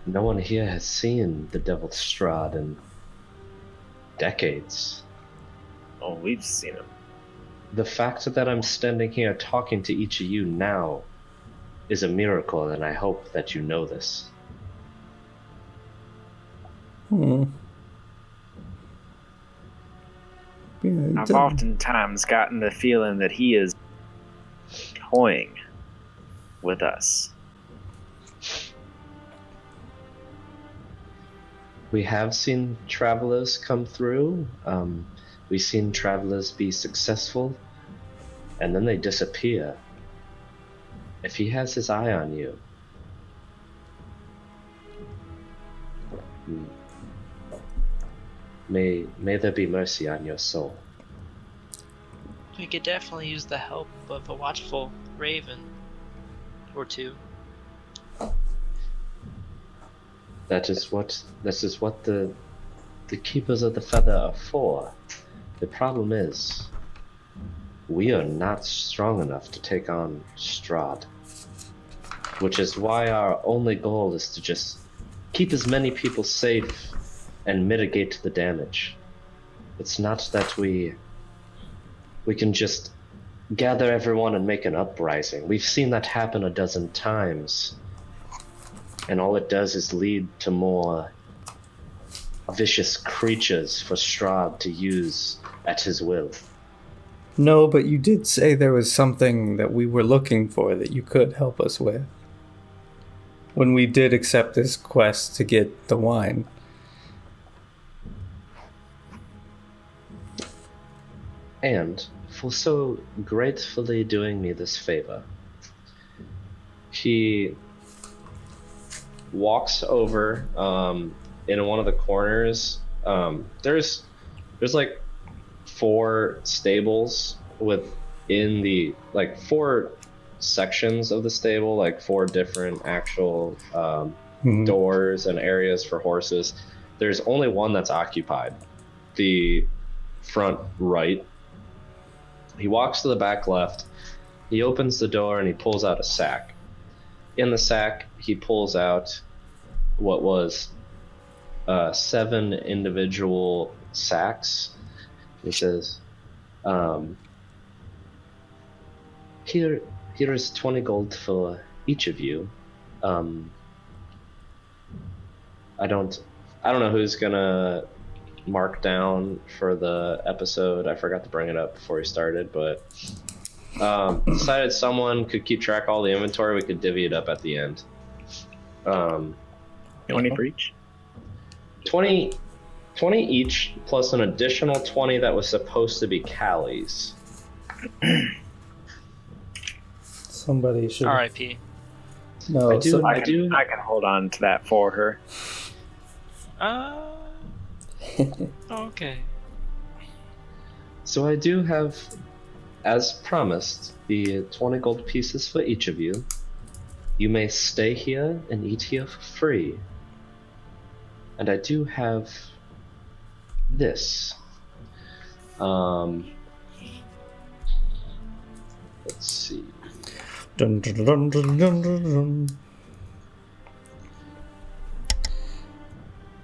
No one here has seen the Devil Strahd in decades. Oh, we've seen him. The fact that I'm standing here talking to each of you now is a miracle, and I hope that you know this. Yeah, I've oftentimes gotten the feeling that he is toying with us. We have seen travelers come through. We've seen travelers be successful, and then they disappear. If he has his eye on you, may there be mercy on your soul. We could definitely use the help of a watchful raven or two. This is what the keepers of the feather are for. The problem is, we are not strong enough to take on Strahd, which is why our only goal is to just keep as many people safe and mitigate the damage. It's not that we can just gather everyone and make an uprising. We've seen that happen a dozen times, and all it does is lead to more vicious creatures for Strahd to use at his will. No, but you did say there was something that we were looking for that you could help us with. When we did accept this quest to get the wine. And for so gratefully doing me this favor, he walks over in one of the corners. There's like 4 stables within the, like, 4 sections of the stable, like 4 different actual doors and areas for horses. There's only one that's occupied, the front right. He walks to the back left, he opens the door and he pulls out a sack. In the sack, he pulls out what was 7 individual sacks. He says, here is 20 gold for each of you. I don't know who's gonna mark down for the episode. I forgot to bring it up before we started, but decided someone could keep track of all the inventory. We could divvy it up at the end. 20 for each? 20 each, plus an additional 20 that was supposed to be Callie's. Somebody should. R.I.P. No, I can hold on to that for her. Okay. So I do have, as promised, the 20 gold pieces for each of you. You may stay here and eat here for free. And I do have this. Let's see. Dun, dun, dun, dun, dun, dun, dun.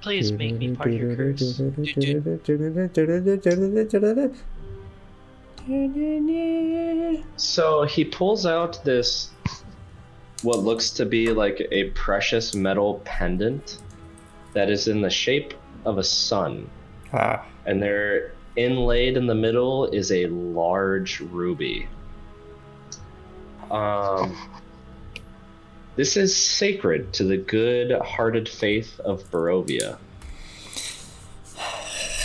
Please make me part of your curse. So he pulls out this, what looks to be like a precious metal pendant that is in the shape of a sun. And there, inlaid in the middle, is a large ruby. This is sacred to the good-hearted faith of Barovia.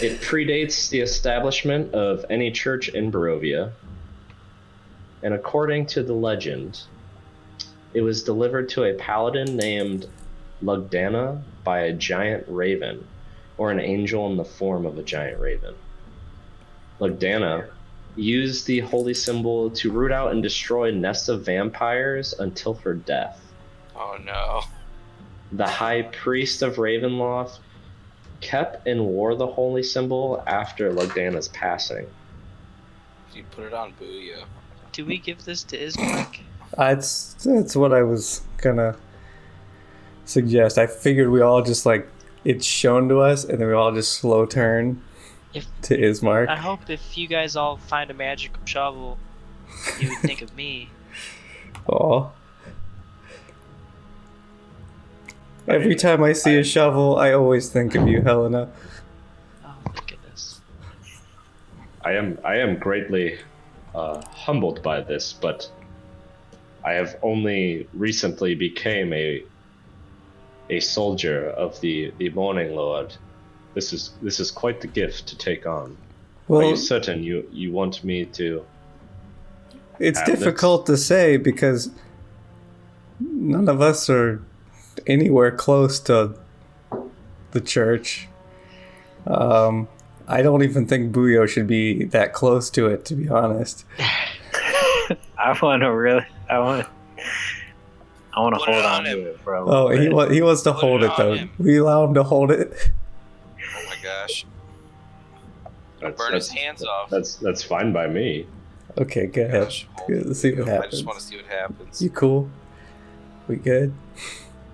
It predates the establishment of any church in Barovia, and according to the legend, it was delivered to a paladin named Lugdana by a giant raven, or an angel in the form of a giant raven. Lugdana used the holy symbol to root out and destroy nests of vampires until her death. Oh no. The high priest of Ravenloft kept and wore the holy symbol after Lugdana's passing. You put it on Buio. Do we give this to Ismark? That's what I was gonna suggest. I figured we all just like it's shown to us, and then we all just slow turn to Ismark. I hope if you guys all find a magical shovel, you would think of me. Aw. Every time I see a shovel, I always think of you, Helena. Oh my goodness. I am greatly humbled by this, but I have only recently became a soldier of the Morning Lord. This is quite the gift to take on. Well, are you certain you want me to? It's difficult to say because none of us are anywhere close to the church. I don't even think Buio should be that close to it, to be honest. I want to hold on to it for a little bit. He wants to hold it though. We allow him to hold it. Oh my gosh. That's, Burn his hands off. That's fine by me. Okay, go ahead. Gosh, Let's see what happens. I just want to see what happens. You cool? We good?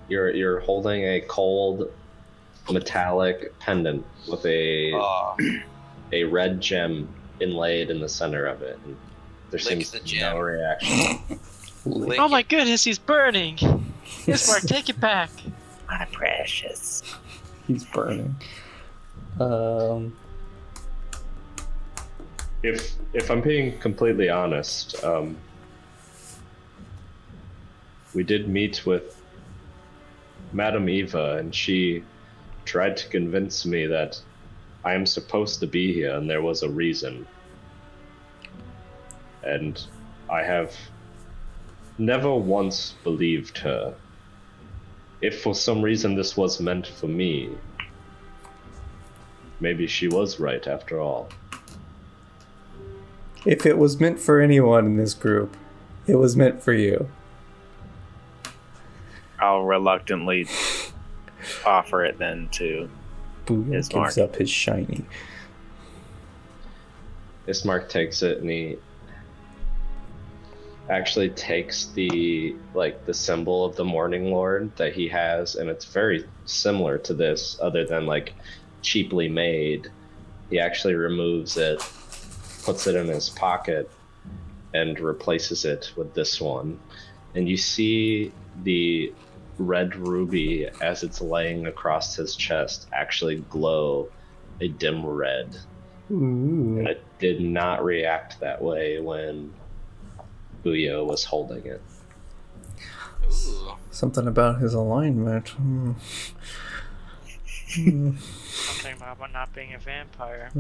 You're holding a cold metallic pendant with a red gem inlaid in the center of it. And there seems the to be gem. no reaction. Lick Oh my it. goodness, he's burning! Ismark, take it back! My precious. He's burning. If I'm being completely honest, we did meet with Madame Eva, and she tried to convince me that I am supposed to be here, and there was a reason. And I have never once believed her. If for some reason this was meant for me, maybe she was right after all. If it was meant for anyone in this group, it was meant for you. I'll reluctantly offer it then to Buio gives Ismark. up his shiny. Ismark takes it, and he actually takes the symbol of the Morning Lord that he has, and it's very similar to this, other than like cheaply made. He actually removes it, puts it in his pocket, and replaces it with this one. And you see the red ruby, as it's laying across his chest, actually glow a dim red. Ooh. And it did not react that way when Buio was holding it. Ooh. Something about his alignment. Something about not being a vampire.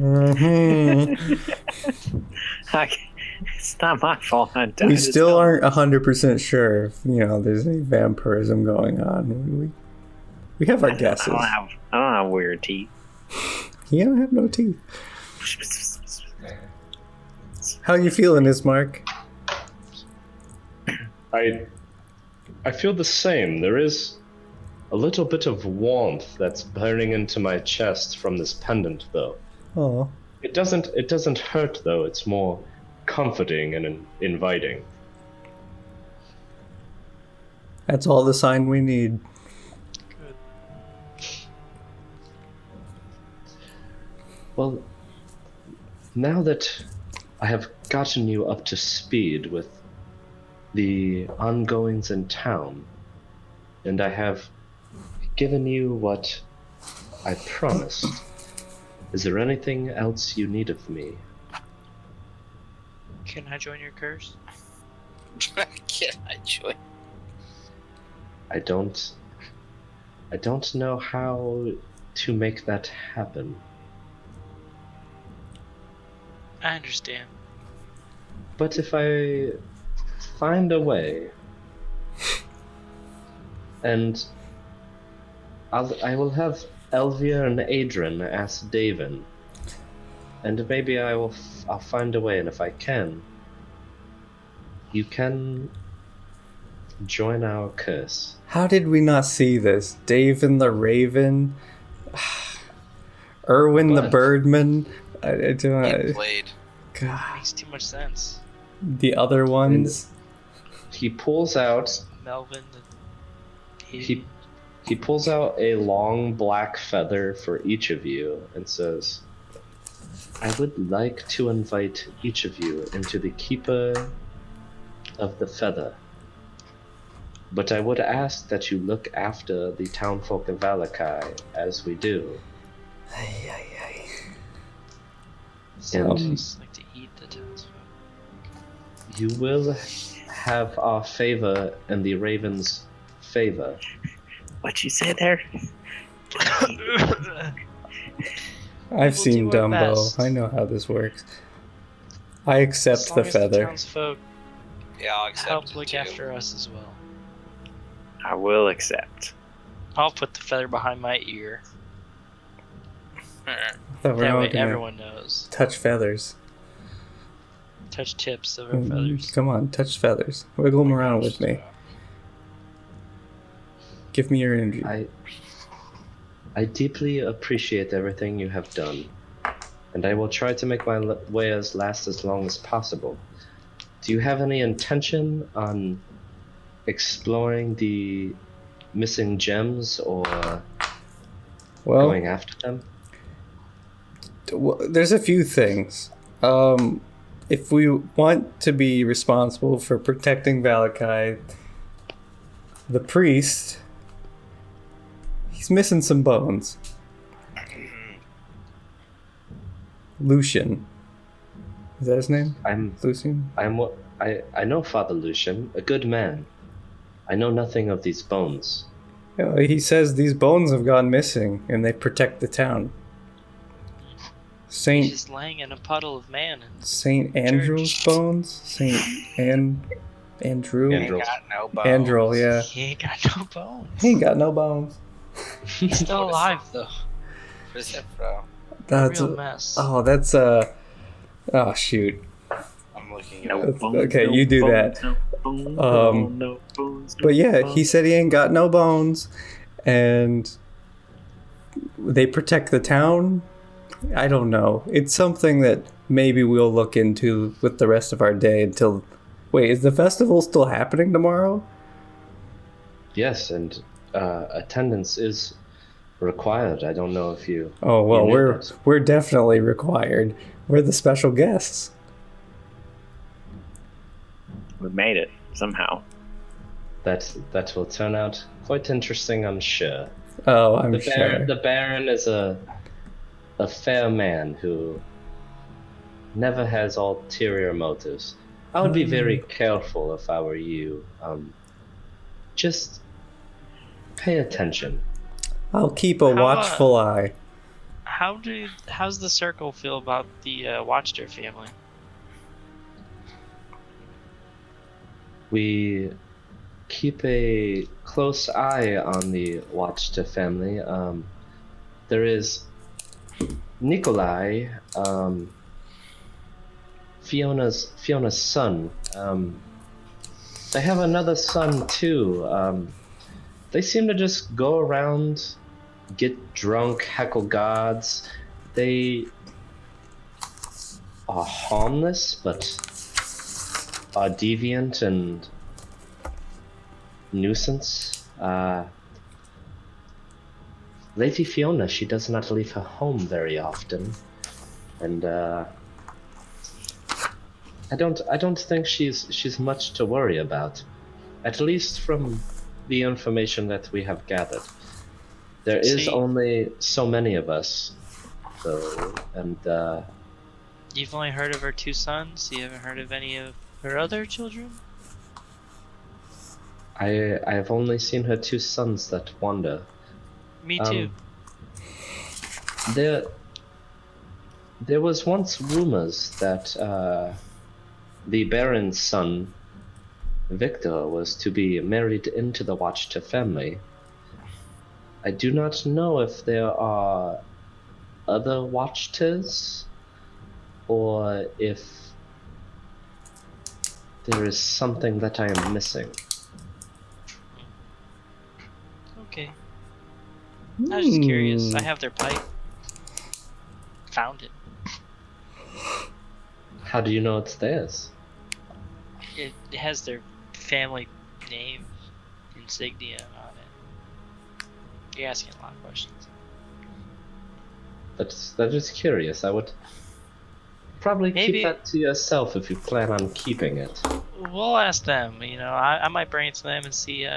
It's not my fault. We still aren't 100% sure if, there's any vampirism going on. We have our guesses. I don't have weird teeth. You don't have no teeth. How you feeling, Ismark? I feel the same. There is a little bit of warmth that's burning into my chest from this pendant, though. Oh. It doesn't hurt, though. It's more comforting and inviting. That's all the sign we need. Good. Well, now that I have gotten you up to speed with the ongoings in town, and I have given you what I promised, is there anything else you need of me? Can I join your curse? Can I join? I don't know how to make that happen. I understand. But if I find a way, and I will have Elvia and Adrian asked Davin, and maybe I'll find a way, and if I can, you can join our curse. How did we not see this? Davin the Raven, Erwin the But- Birdman. I don't. He played. God, Makes too much sense. the other ones. He pulls out Melvin. he pulls out a long black feather for each of you and says, I would like to invite each of you into the Keeper of the Feather. But I would ask that you look after the townfolk of Vallaki as we do. Ay, ay, ay. And Just like to eat the townsfolk. you will have our favor and the Raven's favor. What you say there? I've seen do our Dumbo. best. I know how this works. I accept As the long as the feather. townsfolk Yeah, I'll accept help it look too. after us as well. I will accept. I'll put the feather behind my ear. I thought we were That all way gonna everyone knows. touch feathers. Touch tips of our feathers. Come on, touch feathers. Wiggle them around with me. Give me your energy. I deeply appreciate everything you have done, and I will try to make my way last as long as possible. Do you have any intention on exploring the missing gems or Well, going after them? there's a few things. If we want to be responsible for protecting Vallaki, the priest, he's missing some bones. Lucian. Is that his name? Lucian? I know Father Lucian, a good man. I know nothing of these bones. Yeah, he says these bones have gone missing and they protect the town. He's Saint just laying in a puddle of man. Saint Andrew's bones? Saint Andrew? Andrew. Got no bones. Andrew, yeah. He ain't got no bones. He ain't got no bones. He's still alive though. What is that, bro? That's Real mess. oh, that's oh shoot. I'm looking it No up. That's- bones, okay, no you do bones, that. No bones, no bones, no But yeah, bones. he said he ain't got no bones, and they protect the town. I don't know. It's something that maybe we'll look into with the rest of our day until. Wait, is the festival still happening tomorrow? Yes, and attendance is required. I don't know if you. Oh well, you knew we're that. we're definitely required. We're the special guests. We made it somehow. That will turn out quite interesting, I'm sure. Oh, I'm The sure. Baron is a fair man who never has ulterior motives. I would be very careful if I were you. Just pay attention. I'll keep a How, watchful eye. How's the circle feel about the Watcher family? We keep a close eye on the Watchta family. There is Nikolai, Fiona's son. They have another son too. They seem to just go around, get drunk, heckle gods. They are harmless, but are deviant and nuisance. Lady Fiona, she does not leave her home very often, and I don't think she's much to worry about, at least from the information that we have gathered. There is See- only so many of us, though, and You've only heard of her two sons. You haven't heard of any of her other children. I have only seen her two sons that wander. Me too. There was once rumors that the Baron's son, Victor, was to be married into the Watchta family. I do not know if there are other watches or if there is something that I am missing. Okay. I was just curious. I have their pipe. Found it. How do you know it's theirs? It has their family name insignia on it. You're asking a lot of questions. That is curious. I would probably Maybe- keep that to yourself if you plan on keeping it. We'll ask them. You know, I might bring it to them and see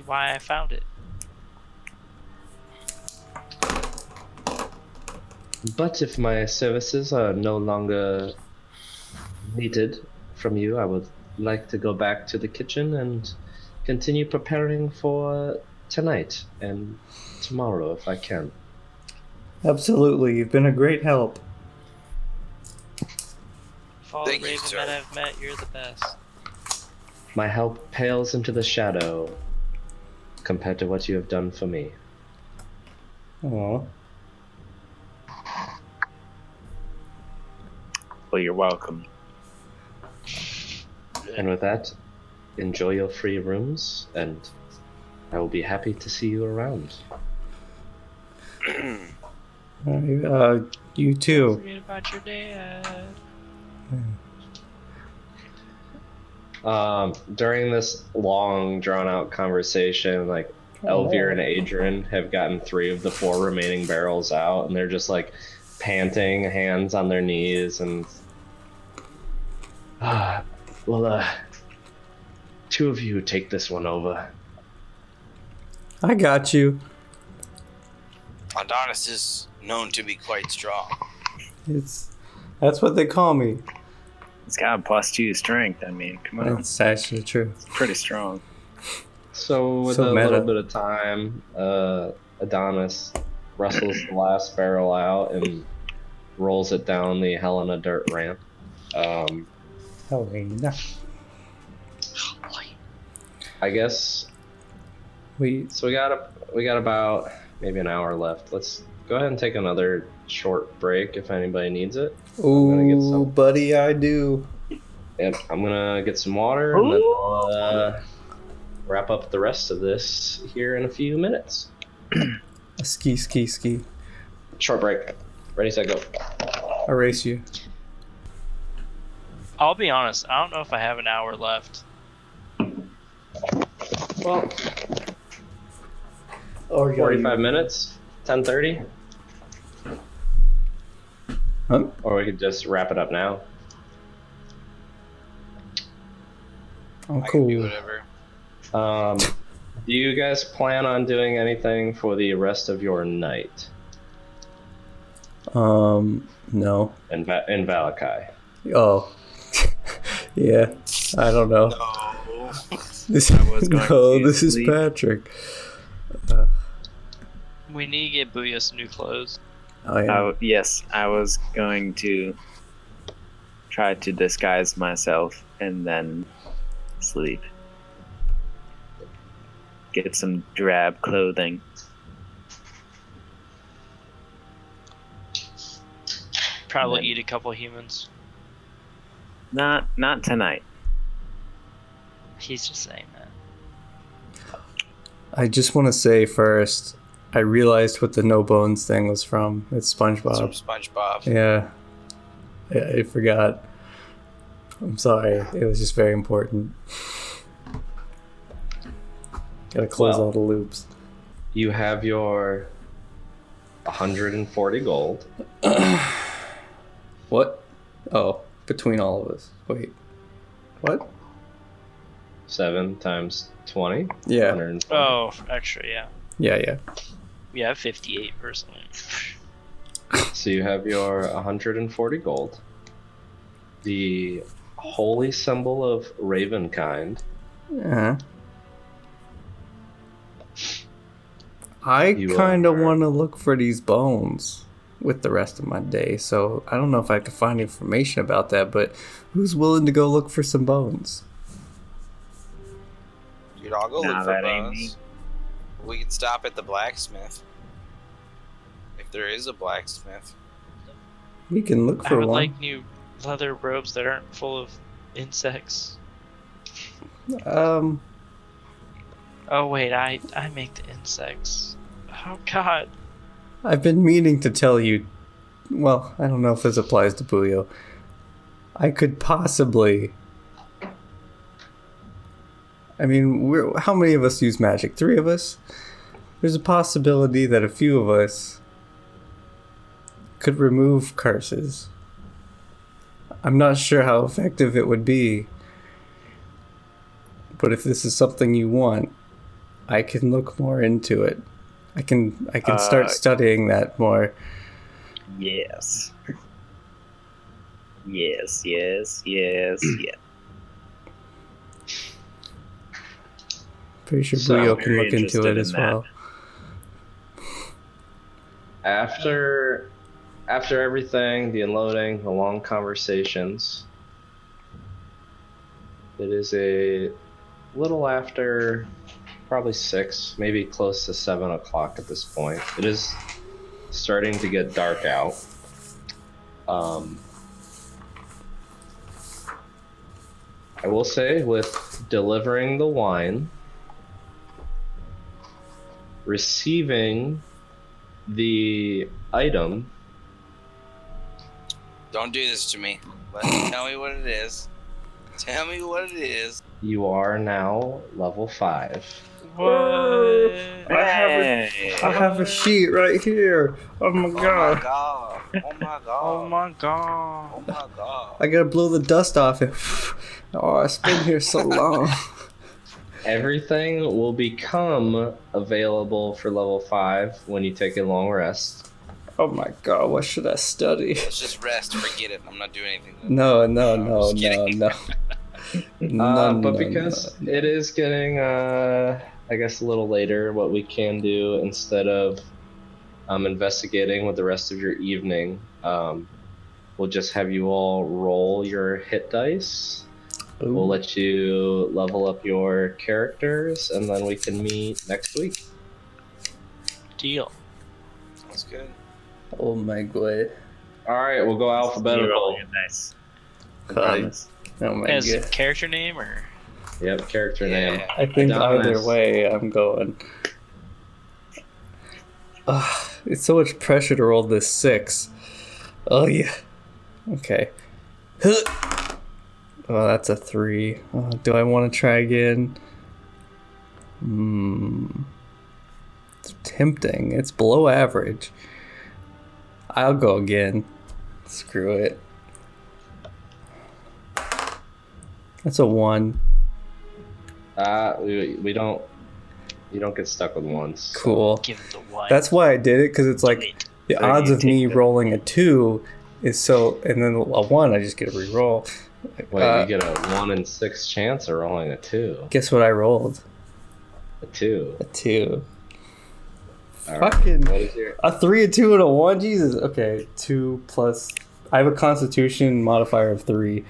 why I found it. But if my services are no longer needed from you, I would like to go back to the kitchen and continue preparing for tonight and tomorrow if I can. Absolutely, you've been a great help. Of all Thank the you, Raven sir. men I've met, you're the best. My help pales into the shadow compared to what you have done for me. Aw. Well, you're welcome. And with that, enjoy your free rooms, and I will be happy to see you around. You too. Forget about your dad. During this long, drawn-out conversation, like, Elvir and Adrian have gotten 3 of the 4 remaining barrels out, and they're just, like, panting, hands on their knees, and... well, 2 of you take this one over. I got you. Adonis is known to be quite strong. That's what they call me. It's got a +2 strength. I mean, come on. That's actually true. It's pretty strong. So, with So a meta. little bit of time, Adonis wrestles the last barrel out and rolls it down the Helena dirt ramp. Helena. I guess so. We got about maybe an hour left. Let's go ahead and take another short break if anybody needs it. gonna get Ooh, some. buddy, I do. Yep, I'm gonna get some water and then I'll wrap up the rest of this here in a few minutes. Ski. Short break. Ready, set, go. Erase you. I'll be honest. I don't know if I have an hour left. Well, Or 45 minutes. 10:30. Huh? Or we could just wrap it up now. Oh, I can do cool. whatever. Do you guys plan on doing anything for the rest of your night No. in Vallaki? Oh. Yeah. I don't know. No. This, I was going no, to this is sleep. Patrick. We need to get Buio some new clothes. Oh, yeah. Yes, I was going to try to disguise myself and then sleep. Get some drab clothing. Probably And then- eat a couple humans. Not tonight. He's just saying that. I just want to say first, I realized what the no bones thing was from. It's It's from SpongeBob. SpongeBob. Yeah. I forgot. I'm sorry. It was just very important. Gotta close Well. all the loops. You have your 140 gold. What? Oh, between all of us. Wait. What? 7 times 20. Yeah. 140. Oh, extra, yeah. Yeah. We have 58 personally. So you have your 140 gold. The holy symbol of Ravenkind. Uh-huh. I You kind of are- want to look for these bones with the rest of my day, so I don't know if I could find information about that, but who's willing to go look for some bones? Dude, I'll go Nah, look for that ain't bones. We can stop at the blacksmith. If there is a blacksmith. We can look I for would one. like new leather robes that aren't full of insects. Oh wait, I make the insects. Oh god. I've been meaning to tell you. Well, I don't know if this applies to Buio. I could possibly. I mean, how many of us use magic? 3 of us? There's a possibility that a few of us could remove curses. I'm not sure how effective it would be. But if this is something you want, I can look more into it. I can start studying that more. Yes. Yes. Pretty sure So, Buio can very look into interested it in as that. well. After everything, the unloading, the long conversations, it is a little after probably 6, maybe close to 7 o'clock at this point. It is starting to get dark out. I will say, with delivering the wine, receiving the item, Don't do this to me. Tell me what it is. Tell me what it is. you are now level 5. What? Hey. I have a sheet right here. Oh my Oh my god. god. Oh my god. Oh my god. Oh my god. I gotta blow the dust off it. Oh, it's been here so long. Everything will become available for level 5 when you take a long rest. Oh my god, what should I study? Let's just rest. Forget it. I'm not doing anything. No. just kidding. But because it is getting, I guess, a little later, what we can do instead of investigating with the rest of your evening, we'll just have you all roll your hit dice. Ooh. We'll let you level up your characters, and then we can meet next week. Deal. That's good. Oh my god. All right, we'll go alphabetical. Nice. Promise. Oh my As a god. character name or? Yep, character Yeah. name. I think Adonis. either way I'm going. It's so much pressure to roll this 6. Oh yeah. Okay. Oh, that's a 3. Do I want to try again? It's tempting. It's below average. I'll go again. Screw it. That's a 1. We don't. You don't get stuck with ones. Cool. Give it the one. That's why I did it, because it's like the So odds you of me take the- rolling a 2 is so, and then a 1 I just get a reroll. Wait, you get a 1 in 6 chance of rolling a 2. Guess what I rolled? A 2. A 2. All right. Fucking What is your? a 3, a 2, and a 1. Jesus. Okay, 2 plus. I have a Constitution modifier of 3,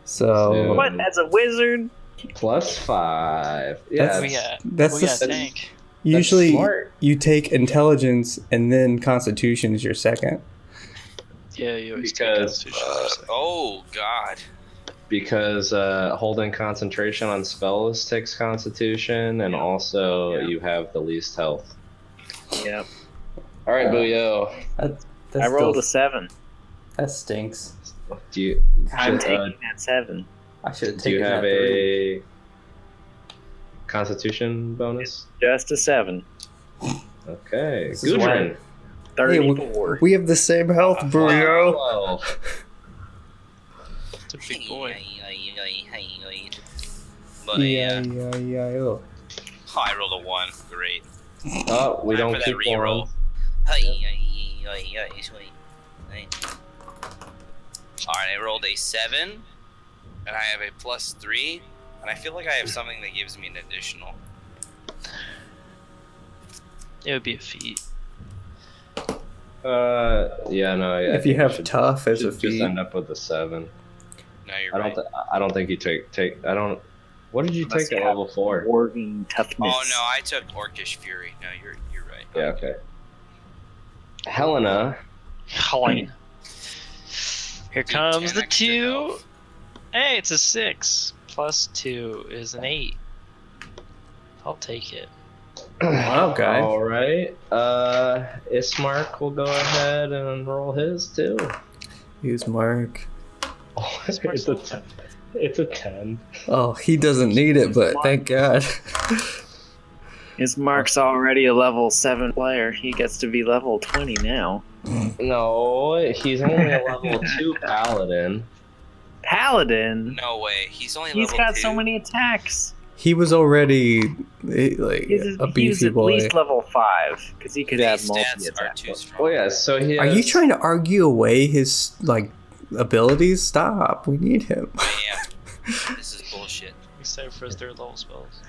so So- What? As a wizard? Plus 5. Yeah, That's- We got, that's we the got s- tank. usually smart. you take Intelligence and then Constitution is your second. Yeah, you always Because, take Constitution. Oh god. because holding concentration on spells takes Constitution, and also Yeah. you have the least health. Yep. All right, Uh, Buio. I rolled a 7. That stinks. Do you? I'm should, taking that 7. I should have do you taken have that 3. a Constitution bonus? Just a 7. Okay, This is Gudrun. 34. We have the same health, Buio. Wow. It's a big boy. But yeah. E-I-E-I-E-I-O. Oh, I rolled a 1. Great. Oh, we Time don't for that keep reroll. Alright, I rolled a 7, and I have a plus 3, and I feel like I have something that gives me an additional. It would be a feat. Yeah, no. I If you think have should- tough as a should just feat, end up with a 7. No, you're I right. don't. I don't think you take. I don't. What did you Must take at have level 4? Dwarven toughness. Oh no, I took Orcish Fury. No, you're right. Yeah, okay. Helena. Helene. Here Dude, comes 10 the extra 2. health. Hey, it's a 6. Plus 2 is an 8. I'll take it. Wow, guy. All right. Ismark will go ahead and roll his too. Use Mark. Oh, it's a 10. It's a 10. Oh, he doesn't need it, but thank God. His Mark's already a level 7 player. He gets to be level 20 now. No, he's only a level 2 paladin. Paladin? No way. He's only He's level got 2. so many attacks. He was already like He a was beefy at boy. least level 5 because he could have These multi stats are attacks. too strong. Oh yeah, so he Are has, you trying to argue away his like abilities? Stop. We need him. I am. This is bullshit. Except for his 3rd level spells.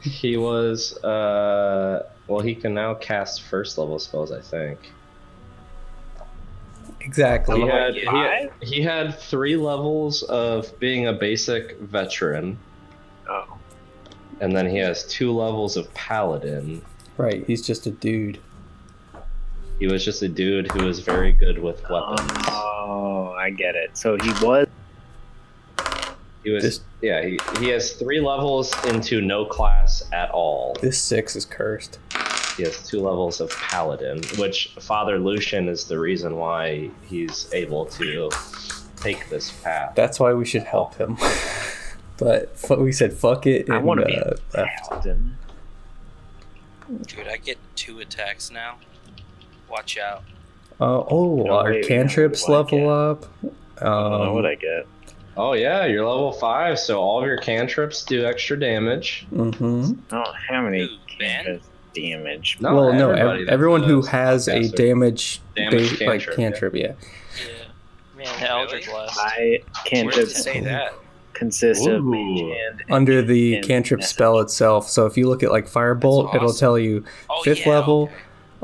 He was well, he can now cast 1st level spells, I think. Exactly. He had 3 levels of being a basic veteran, Oh. and then he has 2 levels of paladin. Right. He's just a dude. He was just a dude who was very good with weapons. Oh, I get it. So he was. He was This- yeah. He has 3 levels into no class at all. This 6 is cursed. He has 2 levels of paladin, which Father Lucian is the reason why he's able to take this path. That's why we should help him. But we said fuck it. I And, want to be a left. paladin. Dude, I get 2 attacks now. Watch out. Our wait, cantrips what I level up. I don't know what I get. Oh yeah, you're level 5, so all of your cantrips do extra damage. Mm-hmm. I don't have any Ooh, Ben? cantrip damage. No, Well, no, everybody that's everyone who a has a spellcaster. damage, Damage like cantrip, cantrip, yeah. Yeah. Man, the Eldritch Blast. My Where does cantrips it say that? consist of Ooh. mage hand. Under the and cantrip message. spell itself. So if you look at like Firebolt, That's it'll awesome. tell you Oh, 5th yeah, level, okay.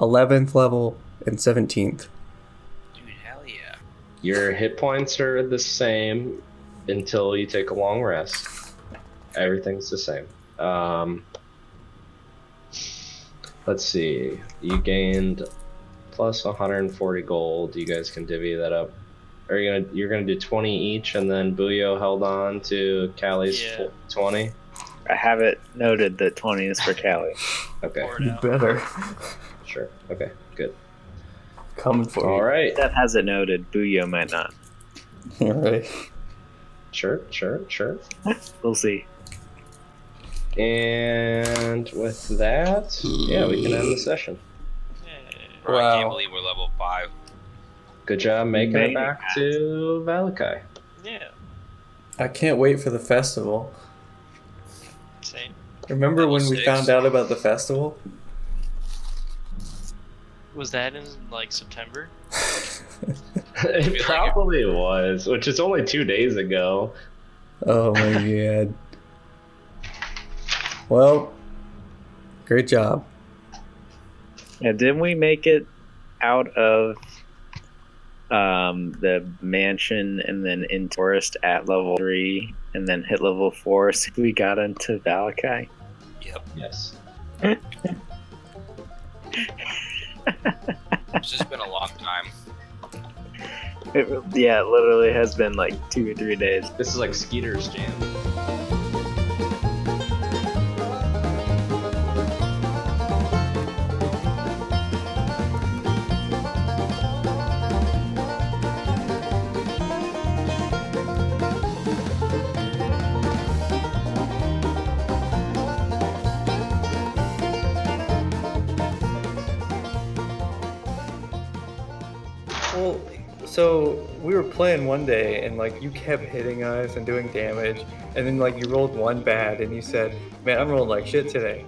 11th level, and 17th. Dude, hell yeah. Your hit points are the same until you take a long rest. Everything's the same. Let's see. You gained plus 140 gold. You guys can divvy that up. You're gonna do 20 each, and then Buio held on to Callie's Yeah. 20. I have it noted that 20 is for Callie. Okay, Pour it out. Better. sure. Okay, good. Coming for All you. right. Steph has it noted. Buio might not. All right. Sure. We'll see. And with that, yeah, we can end the session. Bro, I can't Wow. believe we're level 5. Good job making Made it back to Vallaki. Yeah. I can't wait for the festival. Same. Remember Level when we 6. found out about the festival? Was that in like September? It probably was, which is only 2 days ago. Oh my god. Well, great job. Yeah, didn't we make it out of the mansion and then in Forest at level 3 and then hit level 4 so we got into Vallaki? Yep. Yes. It's just been a long time. Yeah, it literally has been like 2 or 3 days. This is like Skeeter's jam. Well, so we were playing one day and like you kept hitting us and doing damage, and then like you rolled one bad and you said, "Man, I'm rolling like shit today."